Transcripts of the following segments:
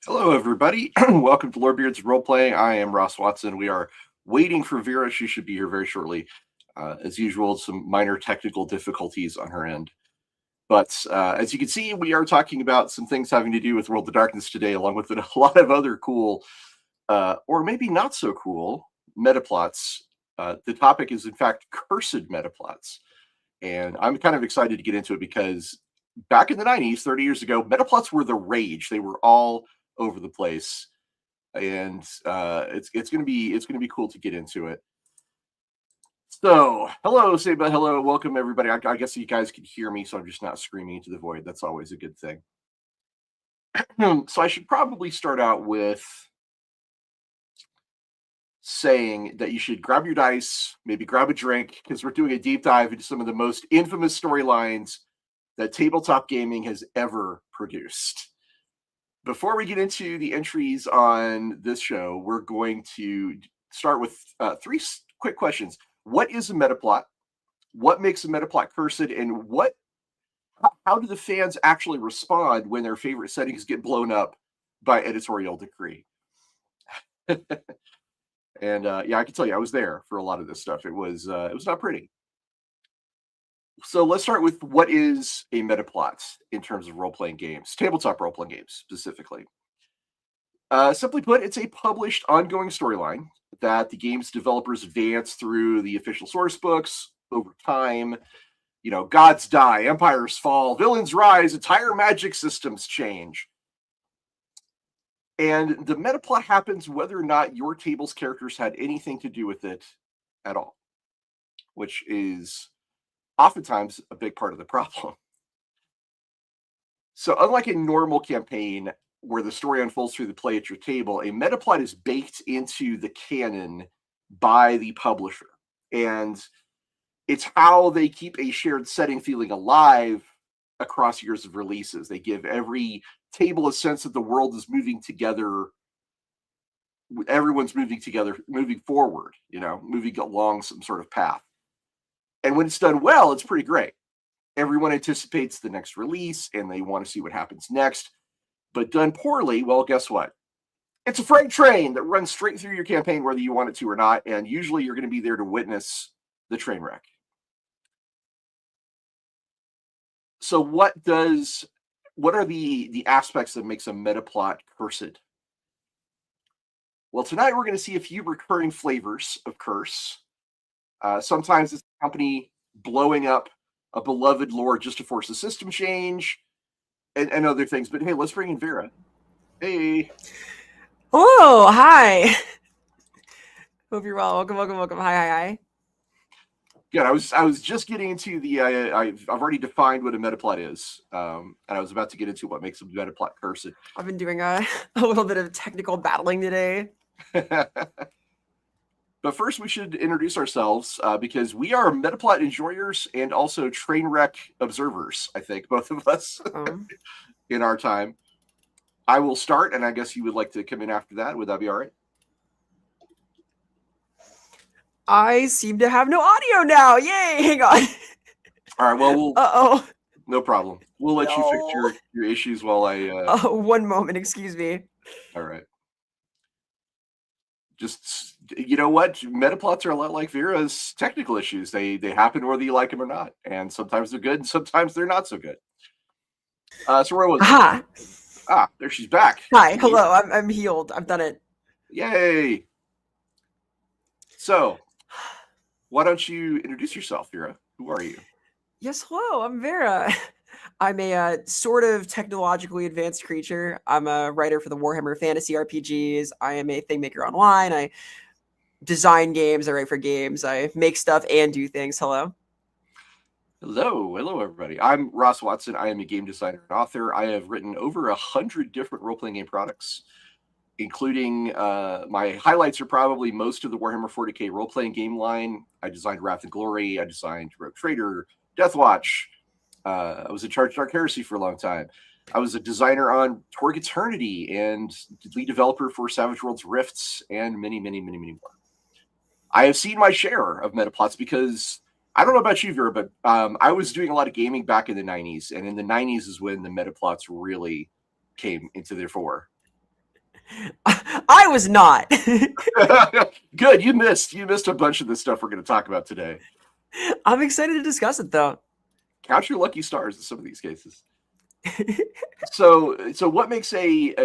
Hello, everybody. Welcome to Lorebeards Roleplaying. I am Ross Watson. We are waiting for Vera. She should be here very shortly. As usual, some minor technical difficulties on her end. But as you can see, we are talking about some things having to do with World of Darkness today, along with a lot of other cool, or maybe not so cool, metaplots. The topic is, in fact, cursed metaplots. And I'm kind of excited to get into it because back in the 90s, 30 years ago, metaplots were the rage. They were all over the place, and it's gonna be cool to get into it. So, hello, Seba. Hello, welcome everybody. I guess you guys can hear me, so I'm just not screaming into the void. That's always a good thing. So I should probably start out with saying that you should grab your dice, maybe grab a drink, because we're doing a deep dive into some of the most infamous storylines that tabletop gaming has ever produced. Before we get into the entries on this show, we're going to start with three quick questions. What is a metaplot? What makes a metaplot cursed? And how do the fans actually respond when their favorite settings get blown up by editorial decree? And yeah, I can tell you, I was there for a lot of this stuff. It was not pretty. So let's start with what is a metaplot in terms of role-playing games, tabletop role-playing games specifically. Simply put, it's a published ongoing storyline that the game's developers advance through the official source books over time. You know, gods die, empires fall, villains rise, entire magic systems change. And the metaplot happens whether or not your table's characters had anything to do with it at all, which is oftentimes a big part of the problem. So, unlike a normal campaign where the story unfolds through the play at your table, a metaplot is baked into the canon by the publisher. And it's how they keep a shared setting feeling alive across years of releases. They give every table a sense that the world is moving together. Everyone's moving together, moving forward, moving along some sort of path. And when it's done well, it's pretty great. Everyone anticipates the next release and they want to see what happens next. But done poorly, well, guess what? It's a freight train that runs straight through your campaign, whether you want it to or not. And usually you're going to be there to witness the train wreck. So what are the aspects that makes a metaplot cursed? Well, tonight we're going to see a few recurring flavors of curse. Sometimes it's a company blowing up a beloved lore just to force a system change and other things. But hey, let's bring in Vera. Hey. Hello, hi. Hope you're well. Welcome. Hi. Good. I was just getting into the. I've already defined what a metaplot is, and I was about to get into what makes a metaplot cursed. I've been doing a little bit of technical battling today. But first, we should introduce ourselves because we are metaplot enjoyers and also train wreck observers. I think both of us in our time. I will start, and I guess you would like to come in after that. Would that be all right? I seem to have no audio now. Yay! Hang on. All right. Well, Uh-oh. No problem. We'll let you fix your issues while I. One moment. Excuse me. All right. Just, you know what? Metaplots are a lot like Vera's technical issues. They happen whether you like them or not. And sometimes they're good and sometimes they're not so good. So where was Aha. There she's back. Hi. Hello. I'm healed. I've done it. Yay. So, why don't you introduce yourself, Vera? Who are you? Yes, hello. I'm Vera. I'm a sort of technologically advanced creature. I'm a writer for the Warhammer Fantasy RPGs. I am a thing maker online. I design games. I write for games. I make stuff and do things. Hello. Hello, everybody. I'm Ross Watson. I am a game designer and author. I have written over 100 different role-playing game products, including my highlights are probably most of the Warhammer 40k role-playing game line. I designed Wrath and Glory. I designed Rogue Trader, Deathwatch. I was in charge of Dark Heresy for a long time. I was a designer on Torg Eternity and lead developer for Savage Worlds Rifts and many more. I have seen my share of metaplots because I don't know about you, Vera, but I was doing a lot of gaming back in the 90s. And in the 90s is when the metaplots really came into their fore. I was not. Good, you missed a bunch of the stuff we're going to talk about today. I'm excited to discuss it though. Count your lucky stars in some of these cases. So what makes a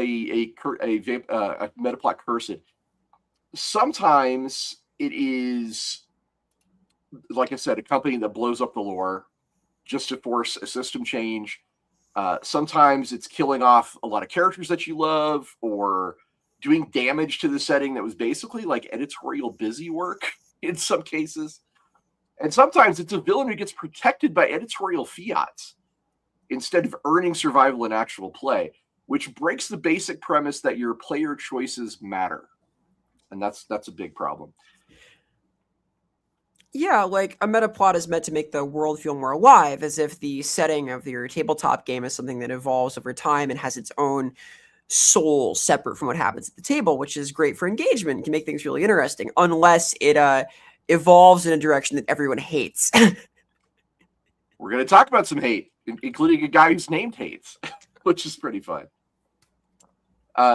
metaplot cursed? Sometimes it is, like I said, a company that blows up the lore just to force a system change. Sometimes it's killing off a lot of characters that you love, or doing damage to the setting that was basically like editorial busy work in some cases. And sometimes it's a villain who gets protected by editorial fiat instead of earning survival in actual play, which breaks the basic premise that your player choices matter. And that's a big problem. Yeah, like a meta plot is meant to make the world feel more alive, as if the setting of your tabletop game is something that evolves over time and has its own soul separate from what happens at the table, which is great for engagement, can make things really interesting, unless it evolves in a direction that everyone hates. We're going to talk about some hate, including a guy who's named Hates, which is pretty fun.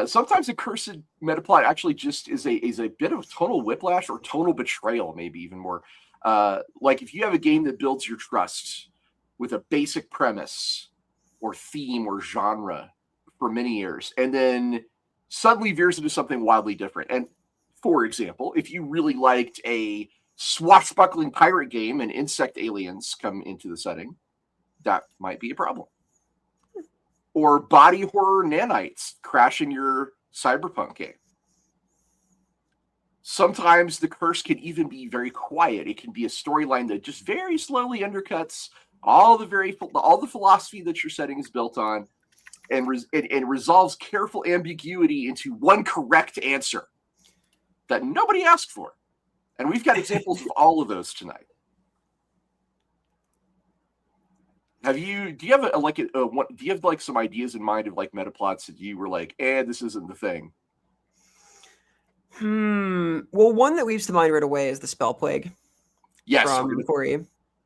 Sometimes a cursed metaplot actually just is a bit of tonal whiplash or tonal betrayal, maybe even more. Like if you have a game that builds your trust with a basic premise or theme or genre for many years, and then suddenly veers into something wildly different. And for example, if you really liked a swashbuckling pirate game and insect aliens come into the setting, that might be a problem. Or body horror nanites crashing your cyberpunk game. Sometimes the curse can even be very quiet. It can be a storyline that just very slowly undercuts all the philosophy that your setting is built on, and resolves careful ambiguity into one correct answer that nobody asked for. And we've got examples of all of those tonight. Do you have like some ideas in mind of like metaplots that you were like, this isn't the thing? Well, one that weaves to mind right away is the Spell Plague. Yes, from Ori.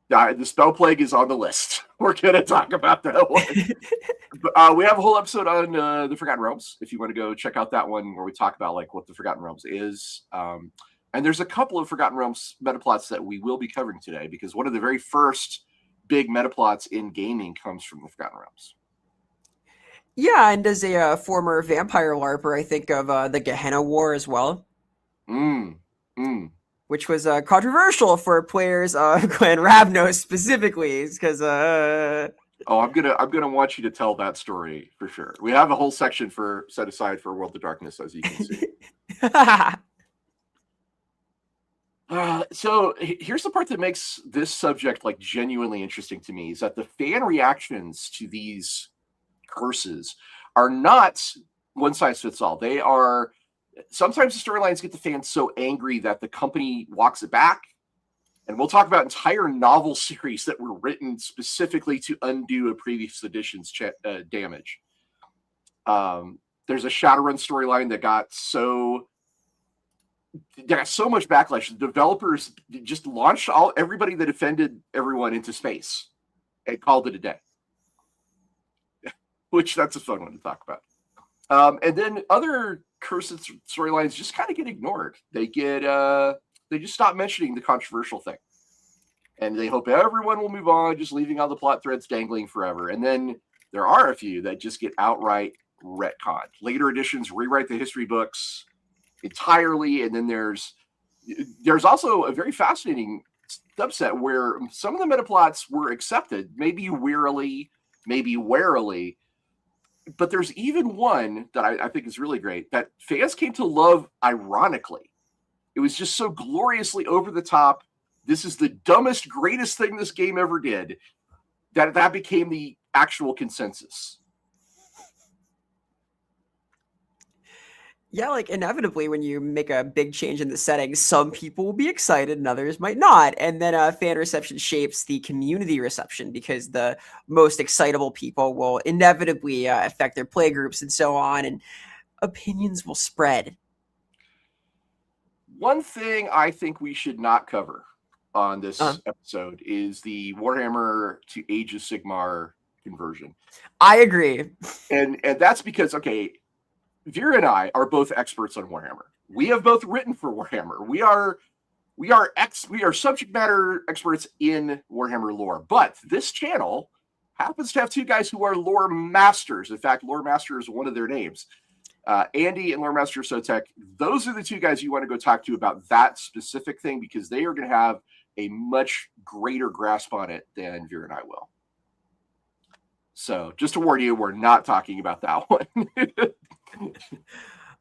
The Spell Plague is on the list. We're going to talk about that one. We have a whole episode on the Forgotten Realms, if you want to go check out that one, where we talk about like what the Forgotten Realms is. And there's a couple of Forgotten Realms metaplots that we will be covering today, because one of the very first big metaplots in gaming comes from the Forgotten Realms. Yeah, and as a former vampire LARPer, I think of the Gehenna War as well. Which was controversial for players Clan Ravnos specifically, because I'm gonna want you to tell that story for sure. We have a whole section set aside for World of Darkness, as you can see. So here's the part that makes this subject like genuinely interesting to me, is that the fan reactions to these curses are not one size fits all. They are, sometimes the storylines get the fans so angry that the company walks it back. And we'll talk about entire novel series that were written specifically to undo a previous edition's damage. There's a Shadowrun storyline that got so much backlash. The developers just launched everybody that offended everyone into space and called it a day. Which, that's a fun one to talk about. And then other cursed storylines just kind of get ignored. They just stop mentioning the controversial thing. And they hope everyone will move on, just leaving all the plot threads dangling forever. And then there are a few that just get outright retconned. Later editions rewrite the history books entirely. And then there's also a very fascinating subset where some of the metaplots were accepted, maybe wearily, maybe warily. But there's even one that I think is really great that fans came to love ironically. It was just so gloriously over the top. This is the dumbest, greatest thing this game ever did, that became the actual consensus. Yeah, like inevitably when you make a big change in the setting, some people will be excited and others might not. And then fan reception shapes the community reception, because the most excitable people will inevitably affect their play groups and so on, and opinions will spread. One thing I think we should not cover on this episode is the Warhammer to Age of Sigmar conversion. I agree. And that's because, okay, Vera and I are both experts on Warhammer. We have both written for Warhammer. We are subject matter experts in Warhammer lore. But this channel happens to have two guys who are lore masters. In fact, lore master is one of their names. Andy and lore master Sotek. Those are the two guys you want to go talk to about that specific thing, because they are going to have a much greater grasp on it than Vera and I will. So just to warn you, we're not talking about that one.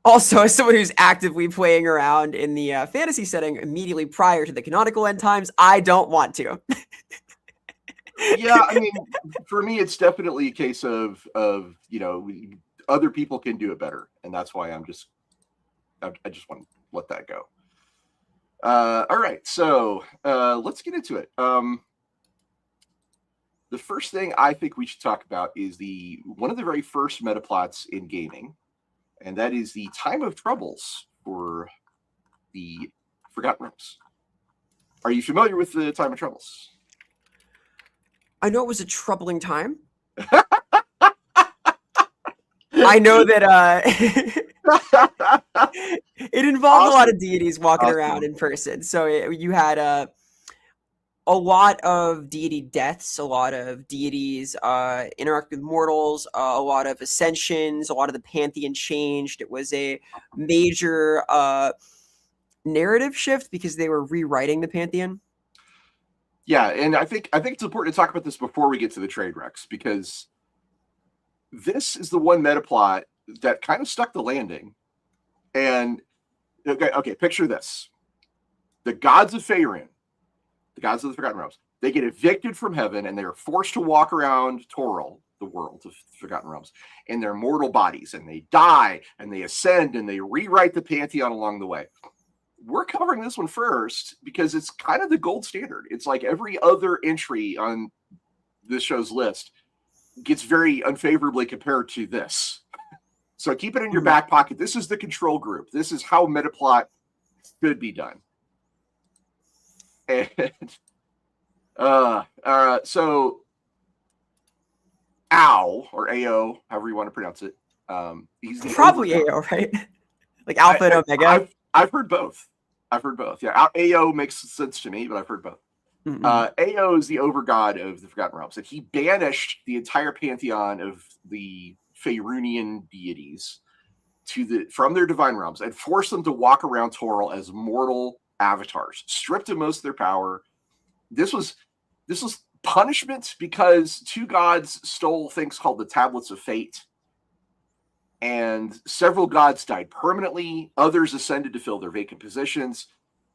Also, as someone who's actively playing around in the fantasy setting immediately prior to the canonical end times, I don't want to. Yeah, I mean, for me, it's definitely a case of other people can do it better, and that's why I just want to let that go. All right, so let's get into it. The first thing I think we should talk about is one of the very first metaplots in gaming, and that is the Time of Troubles for the Forgotten Realms. Are you familiar with the Time of Troubles? I know it was a troubling time. I know that it involved a lot of deities walking around in person. So you had a lot of deity deaths, a lot of deities interact with mortals, a lot of ascensions, a lot of the pantheon changed. It was a major narrative shift because they were rewriting the pantheon. Yeah, and I think it's important to talk about this before we get to the trade wrecks, because this is the one metaplot that kind of stuck the landing. And okay, picture this: the gods of Faerun, the gods of the Forgotten Realms, they get evicted from heaven and they are forced to walk around Toril, the world of the Forgotten Realms, in their mortal bodies, and they die and they ascend and they rewrite the pantheon along the way. We're covering this one first because it's kind of the gold standard. It's like every other entry on this show's list gets very unfavorably compared to this. So keep it in your back pocket. This is the control group. This is how Metaplot should be done. And so Ao, or AO, however you want to pronounce it. He's probably AO, right? Like Alpha and Omega. I've heard both. Yeah, AO makes sense to me, but I've heard both. AO is the overgod of the Forgotten Realms, and he banished the entire pantheon of the Faerunian deities from their divine realms and forced them to walk around Toril as mortal avatars, stripped of most of their power. This was punishment because two gods stole things called the Tablets of Fate, and several gods died permanently. Others ascended to fill their vacant positions,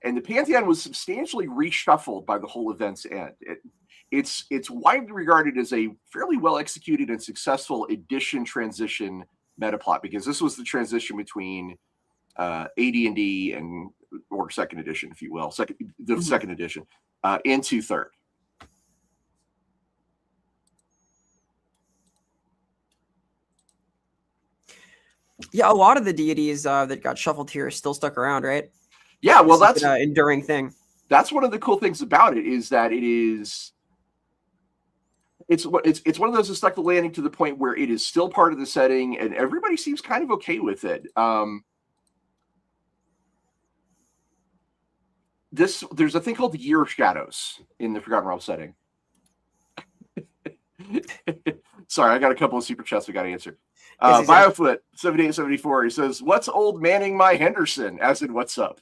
and the pantheon was substantially reshuffled by the whole event's end. It's widely regarded as a fairly well executed and successful edition transition metaplot, because this was the transition between AD&D or second edition, if you will, second edition into third. Yeah, a lot of the deities that got shuffled here are still stuck around, right? Yeah, well, that's an enduring thing. That's one of the cool things about it, is that it's one of those that stuck the landing to the point where it is still part of the setting, and everybody seems kind of okay with it. There's a thing called the Year of Shadows in the Forgotten Realms setting. Sorry, I got a couple of super chats we got to answer. Biofoot 7874, he says, "What's old Manning my Henderson?" As in, what's up?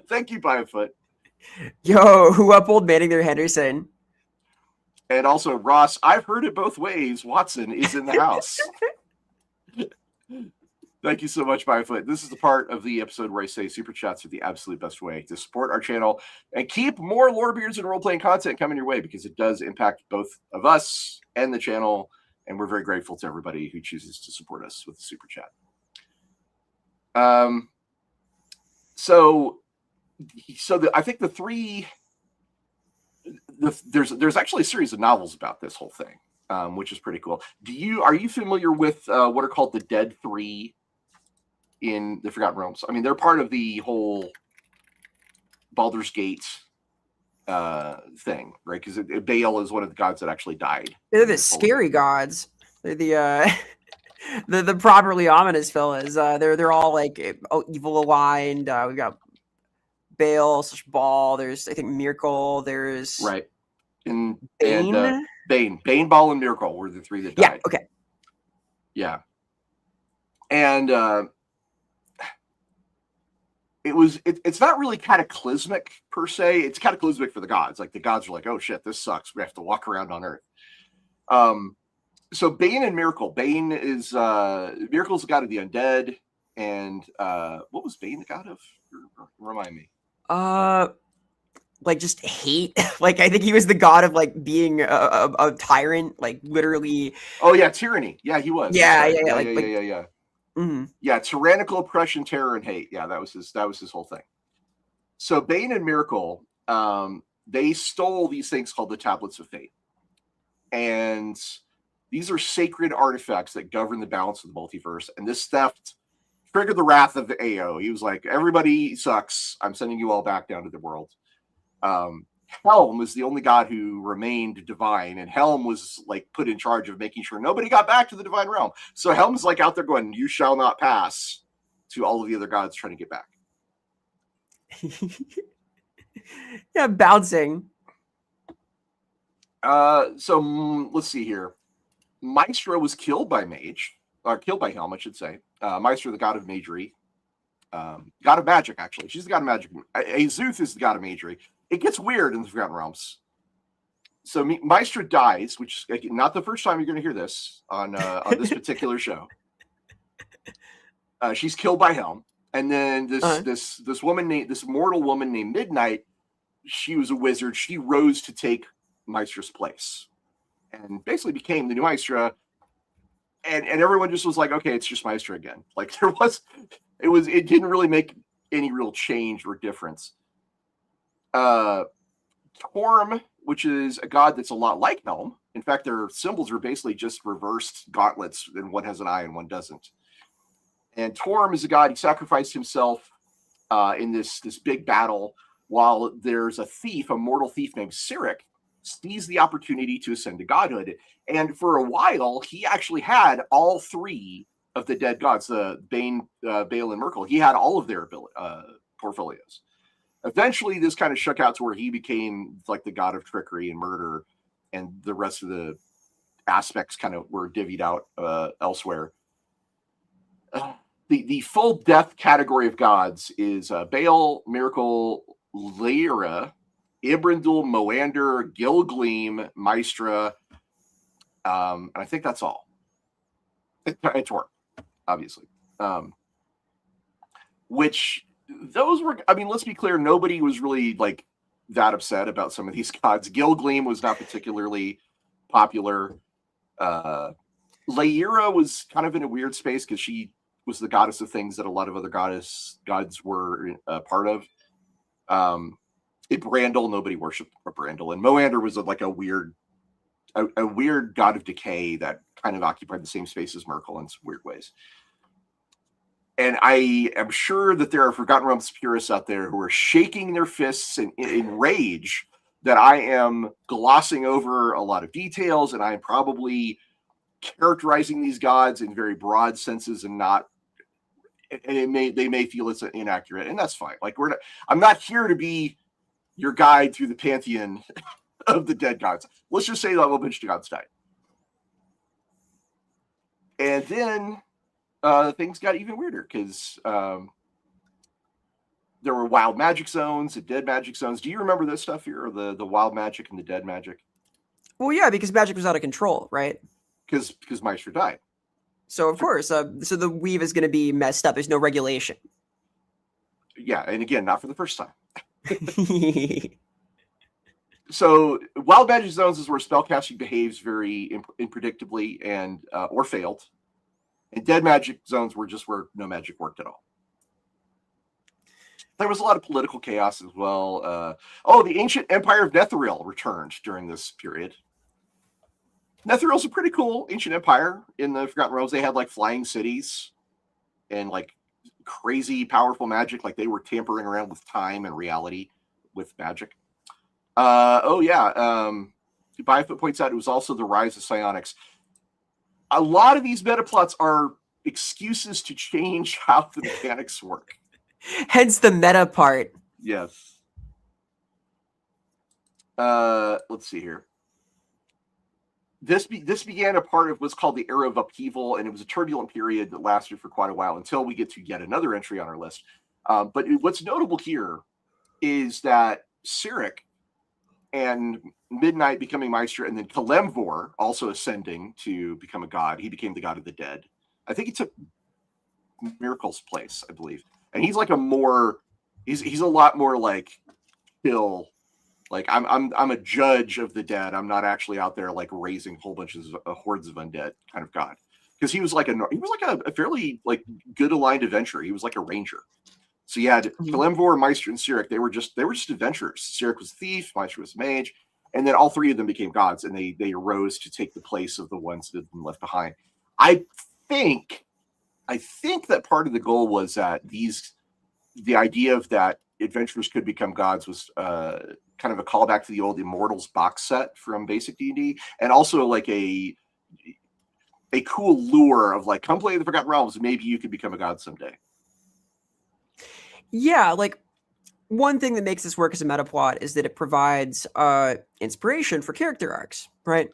Thank you, Biofoot. Yo, who up old Manning their Henderson? And also, Ross, I've heard it both ways. Watson is in the house. Thank you so much, Biofoot. This is the part of the episode where I say super chats are the absolute best way to support our channel and keep more Lorebeards and role-playing content coming your way, because it does impact both of us and the channel, and we're very grateful to everybody who chooses to support us with the super chat. I think there's actually a series of novels about this whole thing, which is pretty cool. Are you familiar with what are called the Dead Three in the Forgotten Realms? I mean, they're part of the whole Baldur's Gate thing, right? Because Baal is one of the gods that actually died. They're the scary gods. They're the the properly ominous fellas. They're all like evil aligned. We've got Bale/Ball. There's I think Miracle. There's Right. And Bane. Bane, Ball, and Miracle were the three that Yeah. died. Okay. Yeah. And it's not really cataclysmic per se. It's cataclysmic for the gods. Like the gods are like, oh shit, this sucks. We have to walk around on Earth. So Bane and Miracle. Bane is Miracle's the god of the undead, and what was Bane the god of? Remind me. Like just hate. Like I think he was the god of like being a tyrant. Like literally. Oh yeah, tyranny. Yeah, he was. Yeah, right. yeah, Yeah. Mm-hmm. Yeah, tyrannical oppression, terror, and hate. Yeah, that was his whole thing. So Bane and Miracle, they stole these things called the Tablets of Fate, and these are sacred artifacts that govern the balance of the multiverse. And this theft triggered the wrath of the AO. He was like, "Everybody sucks. I'm sending you all back down to the world." Helm is the only god who remained divine, and Helm was like put in charge of making sure nobody got back to the divine realm. So Helm's like out there going, "You shall not pass," to all of the other gods trying to get back. Yeah, bouncing. So let's see here. Maestro was killed by Helm, I should say. Maestro, the god of magery, god of magic. Actually, she's the god of magic. Azuth is the god of magery. It gets weird in the Forgotten Realms. So Maestro dies, which is not the first time you're going to hear this on this particular show. She's killed by Helm, and then this mortal woman named Midnight. She was a wizard. She rose to take Maestro's place, and basically became the new Maestra. And everyone just was like, okay, it's just Maestra again. Like it didn't really make any real change or difference. Torm, which is a god that's a lot like Helm. In fact, their symbols are basically just reversed gauntlets, and one has an eye and one doesn't. And Torm is a god. He sacrificed himself in this big battle, while there's a mortal thief named Cyric, sees the opportunity to ascend to godhood. And for a while, he actually had all three of the dead gods, Bane, Bale, and Miracle. He had all of their portfolios. Eventually, this kind of shook out to where he became like the god of trickery and murder, and the rest of the aspects kind of were divvied out elsewhere. The full death category of gods is Bale, Miracle, Lyra, Ibrindul, Moander, Gilgleam, Maestra, and I think that's all. And Torm, obviously. Which those were, I mean, let's be clear, nobody was really like that upset about some of these gods. Gilgleam was not particularly popular. Lyra was kind of in a weird space because she was the goddess of things that a lot of other gods were part of. Brandel, nobody worshipped Brandel, and Moander was like a weird god of decay that kind of occupied the same space as Miracle in some weird ways. And I am sure that there are Forgotten Realms purists out there who are shaking their fists in rage that I am glossing over a lot of details, and I am probably characterizing these gods in very broad senses and not. And they may feel it's inaccurate, and that's fine. Like I'm not here to be your guide through the pantheon of the dead gods. Let's just say that a whole bunch of gods died, and then things got even weirder because there were wild magic zones and dead magic zones. Do you remember this stuff here, or the wild magic and the dead magic? Well, yeah, because magic was out of control, right? Because Maestro died. So of course, so the weave is going to be messed up. There's no regulation. Yeah, and again, not for the first time. So wild magic zones is where spellcasting behaves very impredictably and or failed. And dead magic zones were just where no magic worked at all. There was a lot of political chaos as well. The ancient empire of Netheril returned during this period. Netheril's a pretty cool ancient empire in the Forgotten Realms. They had like flying cities and like crazy powerful magic. Like they were tampering around with time and reality with magic. Byfoot points out it was also the rise of psionics. a lot of these metaplots are excuses to change how the mechanics work. Hence the meta part. Yes. Let's see here. This began a part of what's called the Era of Upheaval, and it was a turbulent period that lasted for quite a while until we get to yet another entry on our list. But what's notable here is that Cyric and Midnight becoming Maestra, and then Kalemvor also ascending to become a god. He became the god of the dead. I think he took Miracle's place, I believe. And he's like he's a lot more like chill. Like I'm a judge of the dead. I'm not actually out there like raising whole bunches of hordes of undead kind of god. Because he was like a fairly like good aligned adventurer. He was like a ranger. So you had Kalemvor, Maestra, and Cyric. They were just adventurers. Cyric was a thief, Maestra was a mage, and then all three of them became gods, and they arose to take the place of the ones that had been left behind. I think that part of the goal was that the idea of that adventurers could become gods was kind of a callback to the old Immortals box set from basic D&D, and also like a cool lure of like, come play the Forgotten Realms, and maybe you could become a god someday. Yeah, like one thing that makes this work as a metaplot is that it provides inspiration for character arcs, right?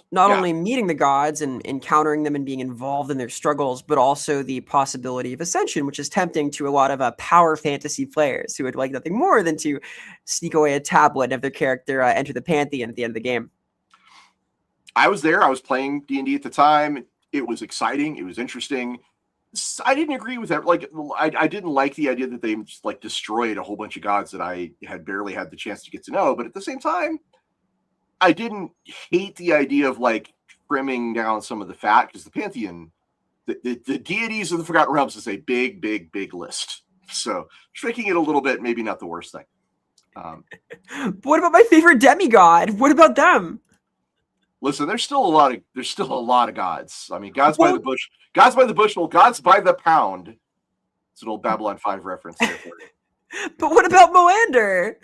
Not only meeting the gods and encountering them and being involved in their struggles, but also the possibility of ascension, which is tempting to a lot of power fantasy players who would like nothing more than to sneak away a tablet and have their character enter the pantheon at the end of the game. I was there. I was playing D&D at the time. It was exciting. It was interesting. I didn't agree with that. Like, I didn't like the idea that they just like destroyed a whole bunch of gods that I had barely had the chance to get to know. But at the same time, I didn't hate the idea of like trimming down some of the fat, because the pantheon, the deities of the Forgotten Realms is a big, big, big list. So shrinking it a little bit, maybe not the worst thing. What about my favorite demigod? What about them? Listen, there's still a lot of gods. I mean, gods by the bush, gods by the bushel, gods by the pound. It's an old Babylon 5 reference there for you. But what about Moander?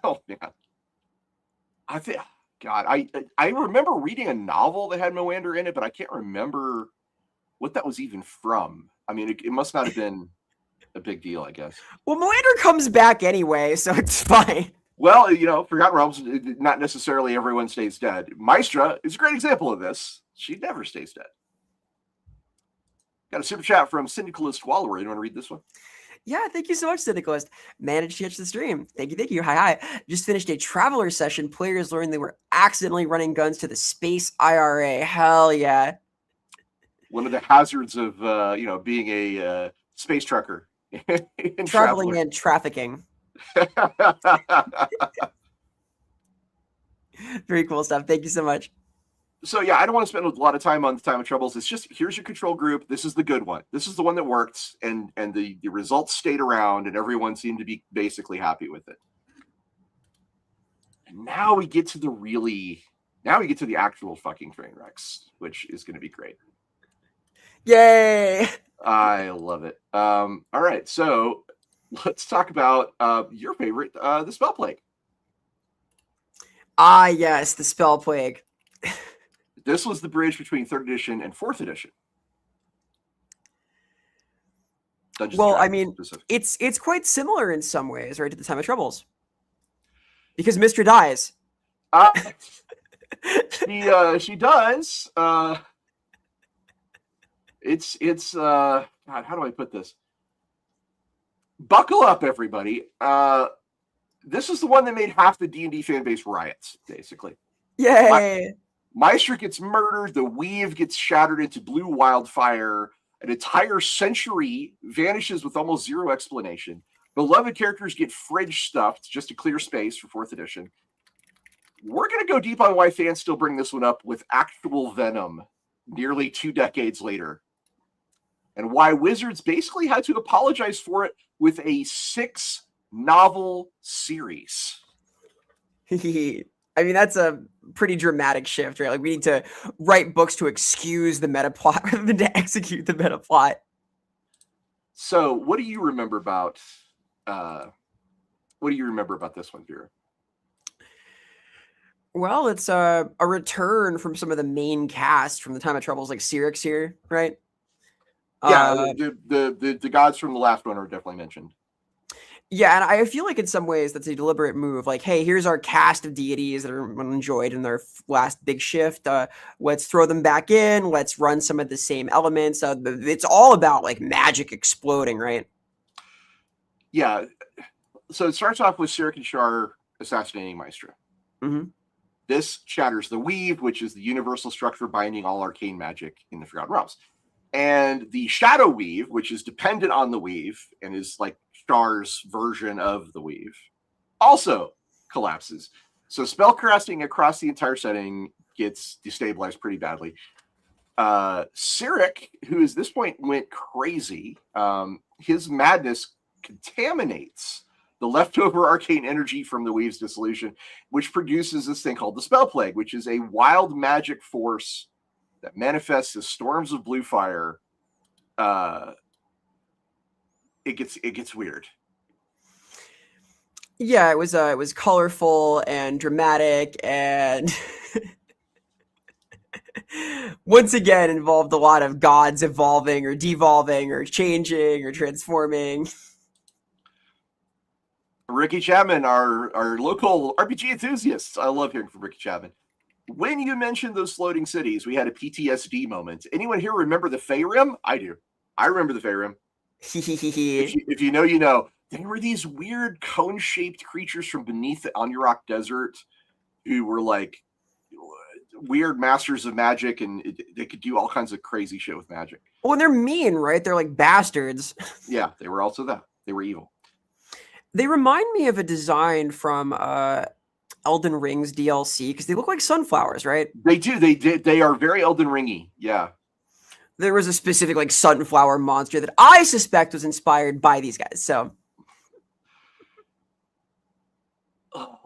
Oh man, I remember reading a novel that had Moander in it, but I can't remember what that was even from. I mean, it must not have been a big deal, I guess. Well, Moander comes back anyway, so it's fine. Well, Forgotten Realms, not necessarily everyone stays dead. Maestra is a great example of this. She never stays dead. Got a super chat from Syndicalist Wallery. You want to read this one? Yeah, thank you so much, Syndicalist. Managed to catch the stream. Thank you. Hi. Just finished a Traveler session. Players learned they were accidentally running guns to the Space IRA. Hell yeah. One of the hazards of, being a space trucker. Traveling and trafficking. Very cool stuff. Thank you so much. So yeah, I don't want to spend a lot of time on the Time of Troubles. It's just, here's your control group. This is the good one. This is the one that worked, and the results stayed around, and everyone seemed to be basically happy with it. And now we get to the actual fucking train wrecks, which is going to be great. Yay! I love it. All right, so let's talk about your favorite, the Spell Plague. Ah, yes, the Spell Plague. This was the bridge between 3rd edition and 4th edition. Well, I mean, it's quite similar in some ways, right, to the Time of Troubles. Because Mystra dies. She does. It's God, how do I put this? Buckle up, everybody. This is the one that made half the D&D fan base riots, basically. Yay! Maestra gets murdered, the weave gets shattered into blue wildfire, an entire century vanishes with almost zero explanation. Beloved characters get fridge stuffed just to clear space for 4th edition. We're going to go deep on why fans still bring this one up with actual venom nearly 2 decades later, and why Wizards basically had to apologize for it with a 6-novel series. I mean, that's a pretty dramatic shift, right? Like, we need to write books to excuse the meta plot rather than to execute the meta plot. So, what do you remember about this one, Vera? Well, it's a return from some of the main cast from the Time of Troubles, like Cyrix here, right? Yeah, Uh, the gods from the last one are definitely mentioned. yeah, and I feel like in some ways that's a deliberate move. Like, hey, here's our cast of deities that are enjoyed in their last big shift. Let's throw them back in. Let's run some of the same elements. It's all about like magic exploding, right? Yeah, so it starts off with Sirik and Shar assassinating Maestra. Mm-hmm. This shatters the weave, which is the universal structure binding all arcane magic in the Forgotten Realms. And the shadow weave, which is dependent on the weave and is like Star's version of the weave, also collapses. So spellcasting across the entire setting gets destabilized pretty badly. Sirik, who at this point went crazy, his madness contaminates the leftover arcane energy from the weave's dissolution, which produces this thing called the spell plague, which is a wild magic force that manifests as storms of blue fire. It gets weird. Yeah, it was colorful and dramatic, and once again involved a lot of gods evolving or devolving or changing or transforming. Ricky Chapman, our local RPG enthusiasts. I love hearing from Ricky Chapman. When you mentioned those floating cities, we had a PTSD moment. Anyone here remember the Fey Rim? I do. I remember the Fey Rim. If you know, you know. They were these weird cone-shaped creatures from beneath the Anurok Desert who were like weird masters of magic, and they could do all kinds of crazy shit with magic. Well, they're mean, right? They're like bastards. Yeah, they were also that. They were evil. They remind me of a design from Elden Ring's DLC because they look like sunflowers, right? They do. They did. They are very Elden Ringy. Yeah. There was a specific like sunflower monster that I suspect was inspired by these guys. So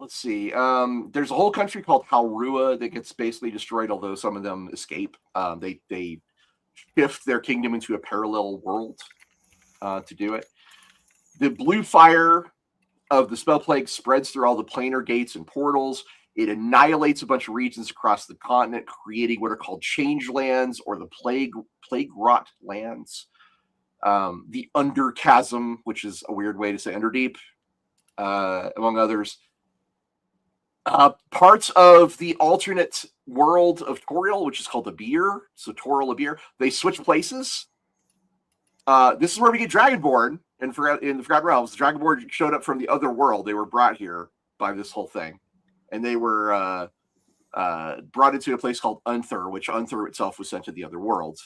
Let's see. There's a whole country called Halrua that gets basically destroyed, although some of them escape. They shift their kingdom into a parallel world to do it. The blue fire of the spell plague spreads through all the planar gates and portals. It annihilates a bunch of regions across the continent, creating what are called change lands or the plague rot lands. The underchasm, which is a weird way to say underdeep, among others. Parts of the alternate world of Toriel, which is called the Beer, so Toriel Beer, they switch places. This is where we get Dragonborn in the Forgotten Realms. The Dragonborn showed up from the other world. They were brought here by this whole thing, and they were brought into a place called Unther, which Unther itself was sent to the other world.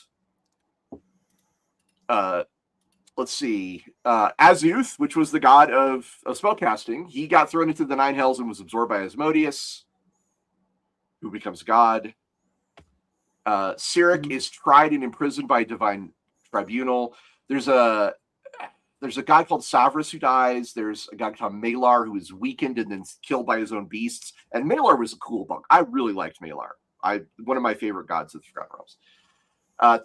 Let's see. Azuth, which was the god of spellcasting, he got thrown into the Nine Hells and was absorbed by Asmodeus, who becomes god. Sirik is tried and imprisoned by a divine tribunal. There's a guy called Savras who dies. There's a guy called Malar who is weakened and then killed by his own beasts. And Malar was a cool bug. I really liked Malar. One of my favorite gods of the Forgotten Realms.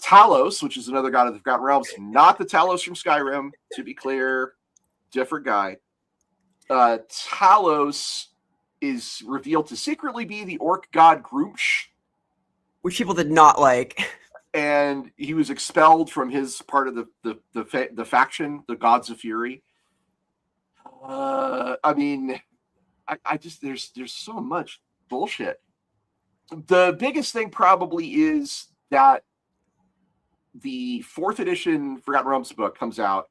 Talos, which is another god of the Forgotten Realms, not the Talos from Skyrim, to be clear, different guy. Talos is revealed to secretly be the orc god Groomsh, which people did not like. And he was expelled from his part of the faction, the Gods of Fury. I mean, I just there's so much bullshit. The biggest thing probably is that the 4th edition Forgotten Realms book comes out,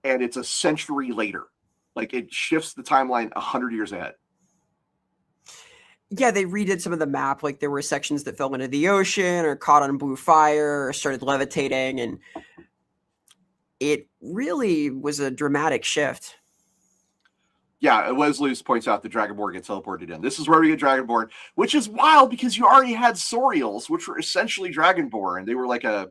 and it's a century later. Like, it shifts the timeline 100 years ahead. Yeah, they redid some of the map. Like, there were sections that fell into the ocean or caught on blue fire or started levitating, and it really was a dramatic shift. Yeah, Wesley points out the Dragonborn gets teleported in. This is where we get Dragonborn, which is wild because you already had Sorials, which were essentially Dragonborn. They were like a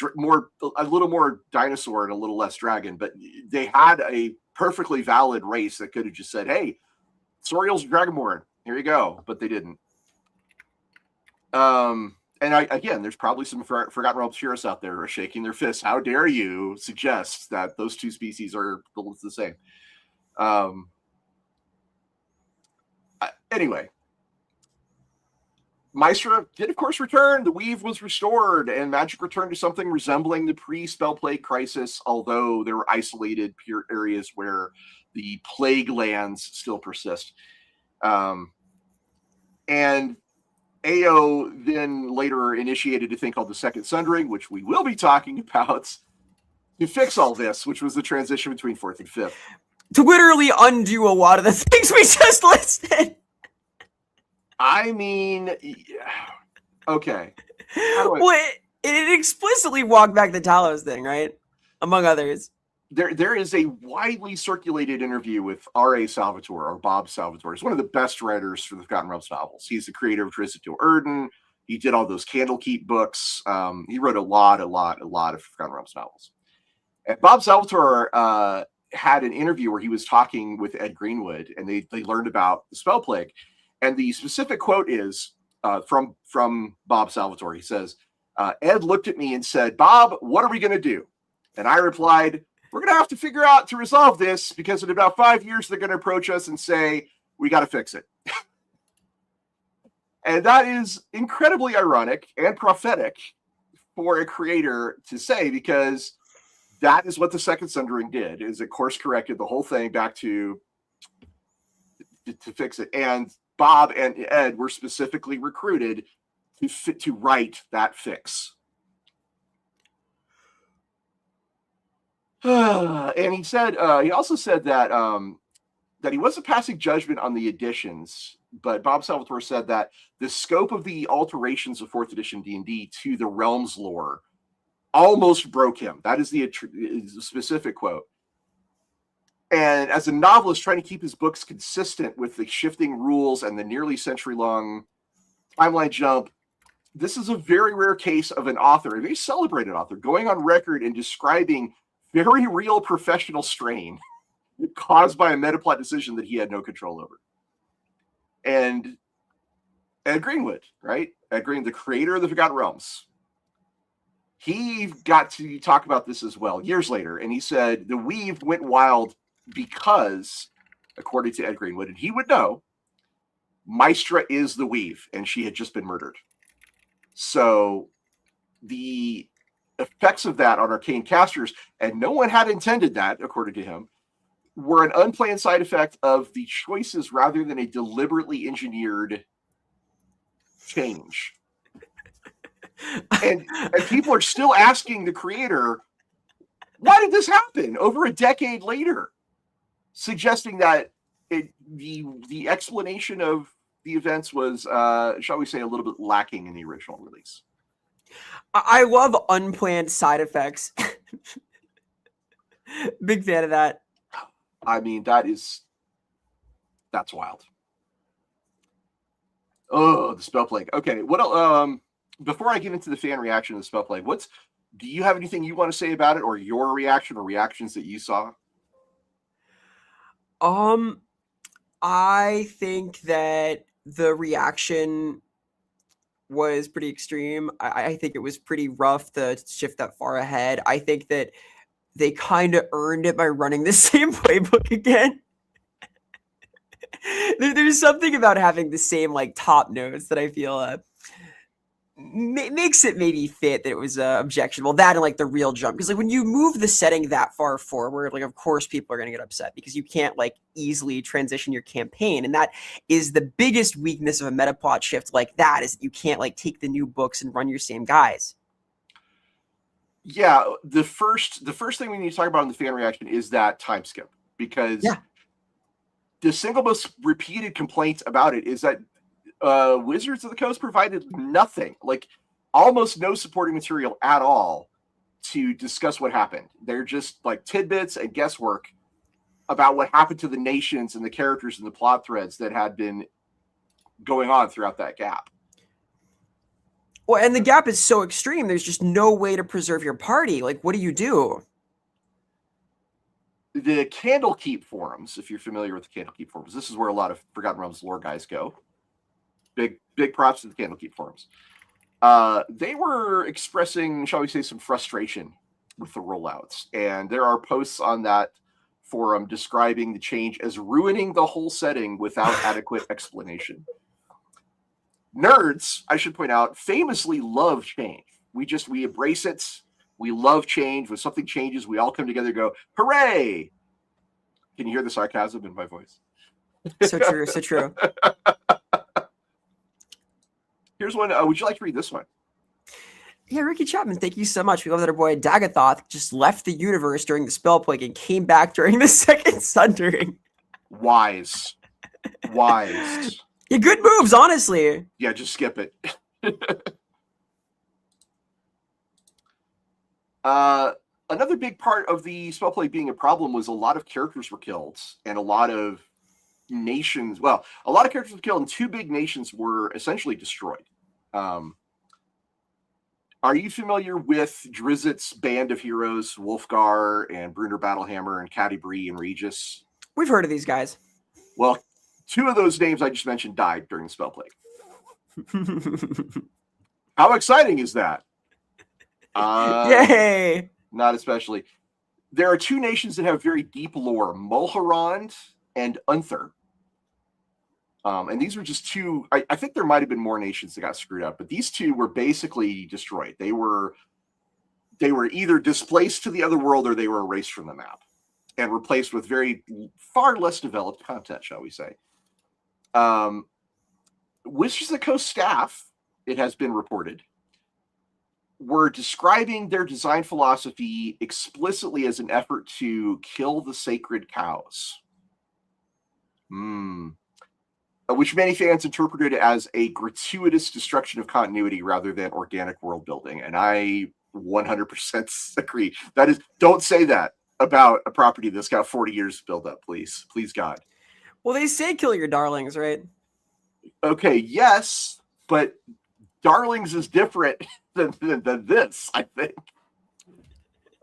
little more dinosaur and a little less dragon, but they had a perfectly valid race that could have just said, "Hey, Sorials are Dragonborn. Here you go," but they didn't. And again, there's probably some Forgotten Realms purists out there shaking their fists. How dare you suggest that those two species are the same? Anyway, Maestra did, of course, return. The weave was restored, and magic returned to something resembling the pre-spell plague crisis, although there were isolated areas where the plague lands still persist. And AO then later initiated a thing called the Second Sundering, which we will be talking about, to fix all this, which was the transition between 4th and 5th. To literally undo a lot of the things we just listed. I mean, okay. Well, it explicitly walked back the Talos thing, right? Among others. There is a widely circulated interview with R.A. Salvatore, or Bob Salvatore. He's one of the best writers for the Forgotten Realms novels. He's the creator of Drizzt to Erden. He did all those Candlekeep books. He wrote a lot of Forgotten Realms novels. And Bob Salvatore had an interview where he was talking with Ed Greenwood, and they learned about the spell plague. And the specific quote is from Bob Salvatore. He says, Ed looked at me and said, "Bob, what are we going to do?" And I replied, "We're going to have to figure out to resolve this, because in about 5 years, they're going to approach us and say, we got to fix it." And that is incredibly ironic and prophetic for a creator to say, because that is what the Second Sundering did, is it course corrected the whole thing back to fix it. And Bob and Ed were specifically recruited to write that fix. And he said, he also said that that he wasn't passing judgment on the additions, but Bob Salvatore said that the scope of the alterations of 4th edition D&D to the Realms lore almost broke him. That is the specific quote. And as a novelist trying to keep his books consistent with the shifting rules and the nearly century-long timeline jump, this is a very rare case of an author, a very celebrated author, going on record and describing very real professional strain caused by a metaplot decision that he had no control over. And Ed Greenwood, right? Ed Greenwood, the creator of the Forgotten Realms, he got to talk about this as well years later. And he said the weave went wild because, according to Ed Greenwood, and he would know, Maestra is the weave, and she had just been murdered. So the effects of that on arcane casters, and no one had intended that, according to him, were an unplanned side effect of the choices rather than a deliberately engineered change. And people are still asking the creator, why did this happen over a decade later? Suggesting that the explanation of the events was, shall we say, a little bit lacking in the original release. I love unplanned side effects. Big fan of that. I mean, that's wild. Oh, the spell plague. Okay, what? Before I get into the fan reaction of the spell plague, do you have anything you want to say about it, or your reaction, or reactions that you saw? I think that the reaction was pretty extreme. I think it was pretty rough to shift that far ahead. I think that they kind of earned it by running the same playbook again. There's something about having the same like top notes that I feel makes it maybe fit that it was objectionable. That and like the real jump, because like when you move the setting that far forward, like of course people are going to get upset because you can't like easily transition your campaign, and that is the biggest weakness of a metaplot shift like that, is that you can't like take the new books and run your same guys. Yeah, the first thing we need to talk about in the fan reaction is that time skip, because the single most repeated complaint about it is that Wizards of the Coast provided nothing, like almost no supporting material at all to discuss what happened. They're just like tidbits and guesswork about what happened to the nations and the characters and the plot threads that had been going on throughout that gap. Well, and the gap is so extreme, there's just no way to preserve your party. Like, what do you do? The Candlekeep forums, if you're familiar with the Candlekeep forums, this is where a lot of Forgotten Realms lore guys go. Big props to the Candlekeep forums. They were expressing, shall we say, some frustration with the rollouts. And there are posts on that forum describing the change as ruining the whole setting without adequate explanation. Nerds, I should point out, famously love change. We embrace it. We love change. When something changes, we all come together and go, hooray! Can you hear the sarcasm in my voice? So true, so true. Here's one. Would you like to read this one? Yeah, Ricky Chapman, thank you so much. We love that our boy Dagathoth just left the universe during the spell plague and came back during the second Sundering. Wise. Yeah, good moves, honestly. Yeah, just skip it. Another big part of the spell plague being a problem was a lot of characters were killed and a lot of nations. Well, a lot of characters were killed and two big nations were essentially destroyed. Are you familiar with Drizzt's band of heroes, Wolfgar and Brunner Battlehammer and Catti-brie and Regis? We've heard of these guys. Well, two of those names I just mentioned died during the spell plague. How exciting is that? Yay! Not especially. There are two nations that have very deep lore, Mulharand and Unther. And these were just two. I think there might have been more nations that got screwed up, but these two were basically destroyed. They were either displaced to the other world or they were erased from the map and replaced with far less developed content, shall we say. Wizards of the Coast staff, it has been reported, were describing their design philosophy explicitly as an effort to kill the sacred cows. Which many fans interpreted as a gratuitous destruction of continuity rather than organic world building. And I 100% agree. That is, don't say that about a property that's got 40 years to build up, please. Please, God. Well, they say kill your darlings, right? Okay, yes, but darlings is different than this, I think.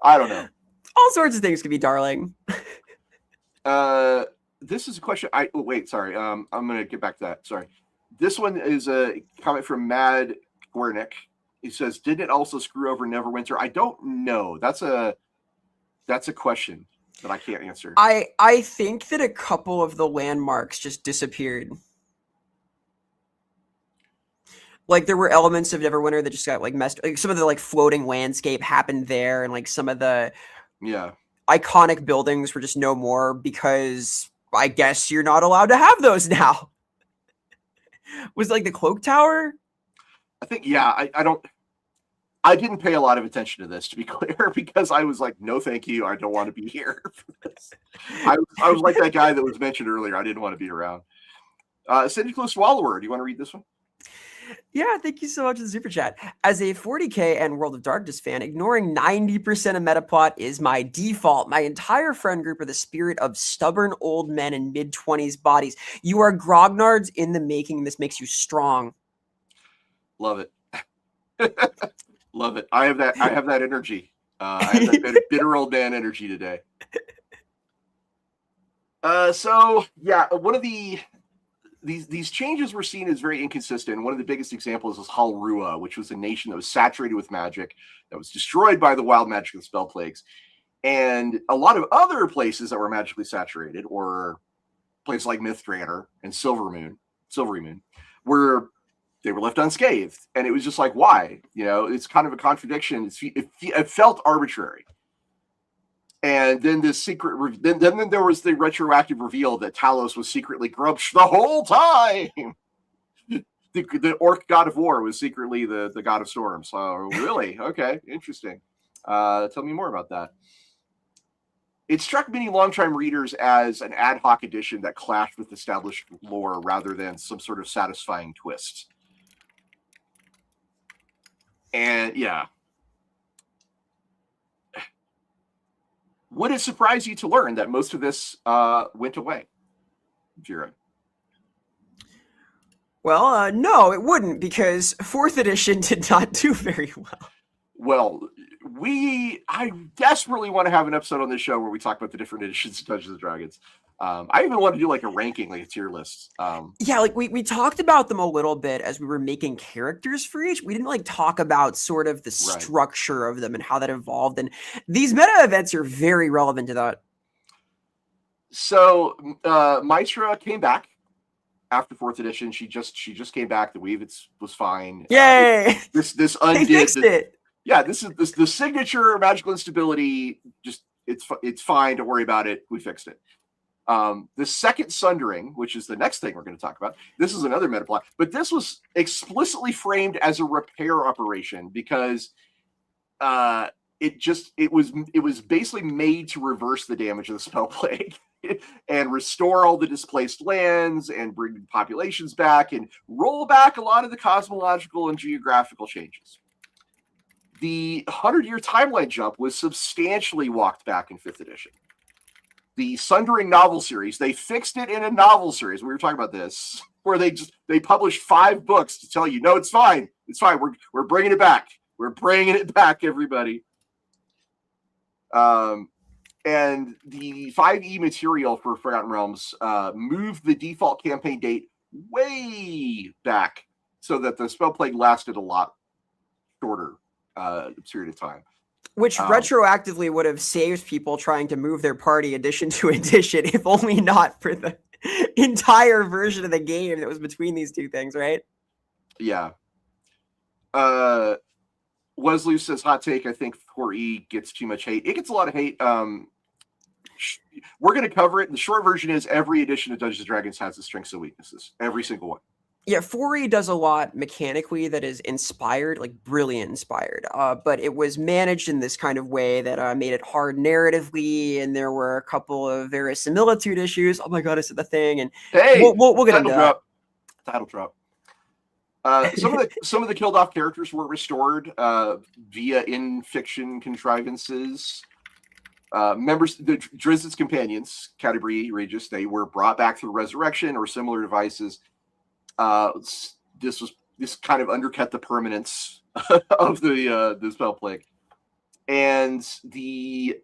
I don't know. All sorts of things could be darling. This is a question. Wait, sorry. I'm going to get back to that. Sorry. This one is a comment from Mad Wernick. He says, didn't it also screw over Neverwinter? I don't know. That's a question that I can't answer. I think that a couple of the landmarks just disappeared. Like there were elements of Neverwinter that just got like messed. Like some of the like floating landscape happened there, and like some of the iconic buildings were just no more because I guess you're not allowed to have those now. Was like the cloak tower? I think, yeah, I didn't pay a lot of attention to this, to be clear, because I was like, no, thank you. I don't want to be here for this. I was like that guy that was mentioned earlier. I didn't want to be around. Syndical Swallower, do you want to read this one? Yeah, thank you so much for the super chat. As a 40K and World of Darkness fan, ignoring 90% of Metaplot is my default. My entire friend group are the spirit of stubborn old men in mid-20s bodies. You are grognards in the making. This makes you strong. Love it. Love it. I have that energy. I have that bitter old man energy today. So yeah, one of these changes were seen as very inconsistent. One of the biggest examples is Halrua, which was a nation that was saturated with magic, that was destroyed by the wild magic and spell plagues. And a lot of other places that were magically saturated, or places like Mithranor and Silvery Moon, where they were left unscathed. And it was just like, why? You know, it's kind of a contradiction. It felt arbitrary. And then this secret, then there was the retroactive reveal that Talos was secretly Grumsh the whole time. The orc god of war was secretly the god of storms. So really, okay, interesting. Tell me more about that. It struck many longtime readers as an ad hoc addition that clashed with established lore rather than some sort of satisfying twist. And yeah. Would it surprise you to learn that most of this went away, Vera? Well, no, it wouldn't, because 4th edition did not do very well. Well, I desperately want to have an episode on this show where we talk about the different editions of Dungeons & Dragons. I even want to do like a ranking, like a tier list. Yeah, like we talked about them a little bit as we were making characters for each. We didn't like talk about sort of the structure of them and how that evolved. And these meta events are very relevant to that. So Mitra came back after 4th edition. She just came back. The weave was fine. Yay! This They undid fixed it. Yeah, this is the signature magical instability. Just it's fine. Don't worry about it. We fixed it. The second Sundering, which is the next thing we're going to talk about, this is another metaplot, but this was explicitly framed as a repair operation because it was basically made to reverse the damage of the spell plague and restore all the displaced lands and bring populations back and roll back a lot of the cosmological and geographical changes. The 100-year timeline jump was substantially walked back in 5th edition. The Sundering novel series, they fixed it in a novel series. We were talking about this, where they published 5 books to tell you, no, it's fine. It's fine. We're bringing it back. We're bringing it back, everybody. And the 5e material for Forgotten Realms moved the default campaign date way back so that the spell plague lasted a lot shorter period of time. Which retroactively would have saved people trying to move their party edition to edition, if only not for the entire version of the game that was between these two things, right? Yeah. Wesley says, hot take, I think 4E gets too much hate. It gets a lot of hate. We're going to cover it. The short version is every edition of Dungeons & Dragons has its strengths and weaknesses. Every single one. Yeah, 4E does a lot mechanically that is inspired, like brilliant inspired, but it was managed in this kind of way that made it hard narratively, and there were a couple of verisimilitude issues. Oh my god, I said the thing, and hey, we'll get into that. Title drop. Some of the killed off characters were restored via in-fiction contrivances. Members, the Drizzt companions, Category Regis, they were brought back through resurrection or similar devices. This kind of undercut the permanence of the spell plague, and the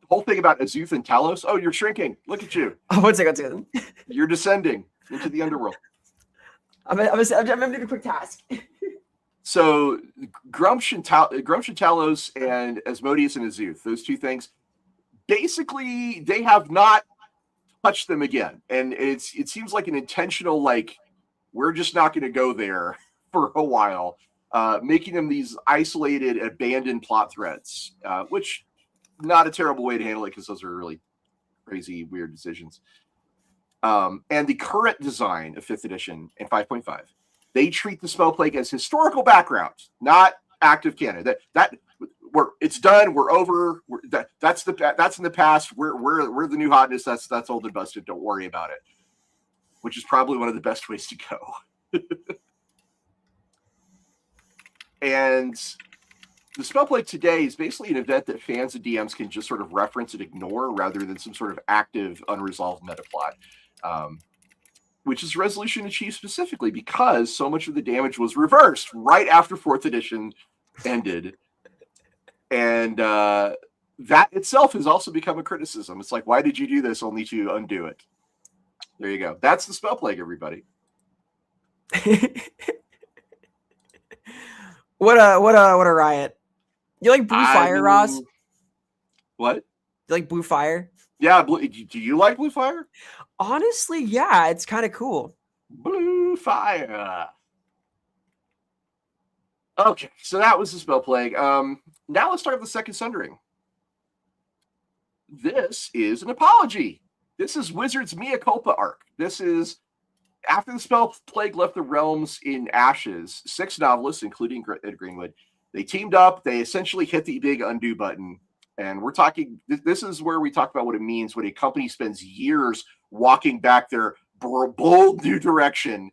whole thing about Azuth and Talos. Oh, you're shrinking. Look at you. Oh, one second. You're descending into the underworld. I'm gonna do a quick task. So Grumsh and Talos and Asmodeus and Azuth, those two things, basically they have not touch them again, and it seems like an intentional, like, we're just not going to go there for a while, making them these isolated, abandoned plot threads, which not a terrible way to handle it because those are really crazy, weird decisions. And the current design of 5th edition and 5.5, they treat the spell plague as historical background, not active canon. It's done. We're over. That's in the past. We're the new hotness. That's old and busted. Don't worry about it. Which is probably one of the best ways to go. And the spell plague today is basically an event that fans and DMs can just sort of reference and ignore rather than some sort of active, unresolved metaplot. Which is resolution achieved specifically because so much of the damage was reversed right after 4th edition ended. And that itself has also become a criticism. It's like, why did you do this only to undo it? There you go. That's the spell plague, everybody. What a riot. You like Blue Fire, Ross? What? You like Blue Fire? Yeah, do you like Blue Fire? Honestly, yeah, it's kind of cool. Blue Fire. Okay, so that was the spell plague. Now let's start with the second Sundering. This is an apology. This is Wizards' Mea Culpa arc. This is after the spell plague left the realms in ashes. 6 novelists, including Ed Greenwood, they teamed up. They essentially hit the big undo button. And we're talking, this is where we talk about what it means when a company spends years walking back their bold new direction.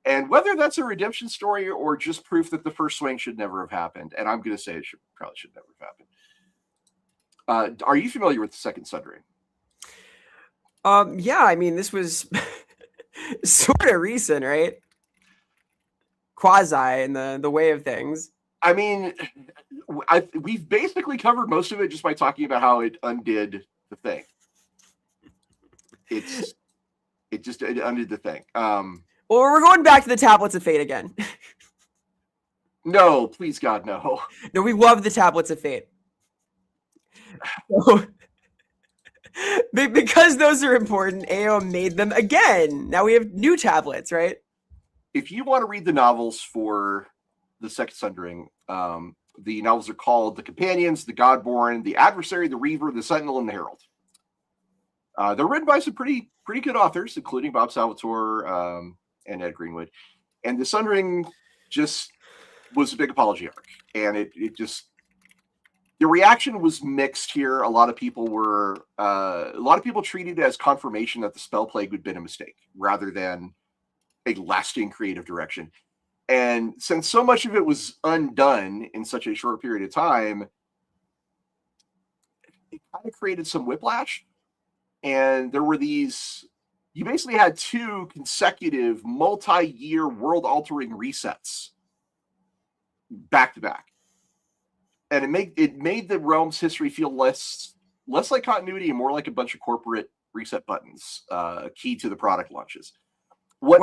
And whether that's a redemption story or just proof that the first swing should never have happened. And I'm going to say it probably should never have happened. Are you familiar with the second Sundering? Yeah, I mean, this was sort of recent, right? Quasi in the way of things. I mean, we've basically covered most of it just by talking about how it undid the thing. It undid the thing. Well, we're going back to the Tablets of Fate again. No, please God, no. No, we love the Tablets of Fate. Because those are important, AO made them again. Now we have new tablets, right? If you want to read the novels for the Second Sundering, the novels are called The Companions, The Godborn, The Adversary, The Reaver, The Sentinel, and The Herald. They're written by some pretty good authors, including Bob Salvatore and Ed Greenwood. And the Sundering just was a big apology arc, and it just, the reaction was mixed here. A lot of people treated it as confirmation that the spell plague had been a mistake rather than a lasting creative direction. And since so much of it was undone in such a short period of time, it kind of created some whiplash. And there were these, you basically had 2 consecutive multi-year world-altering resets back to back. And it made the realm's history feel less like continuity and more like a bunch of corporate reset buttons, key to the product launches. What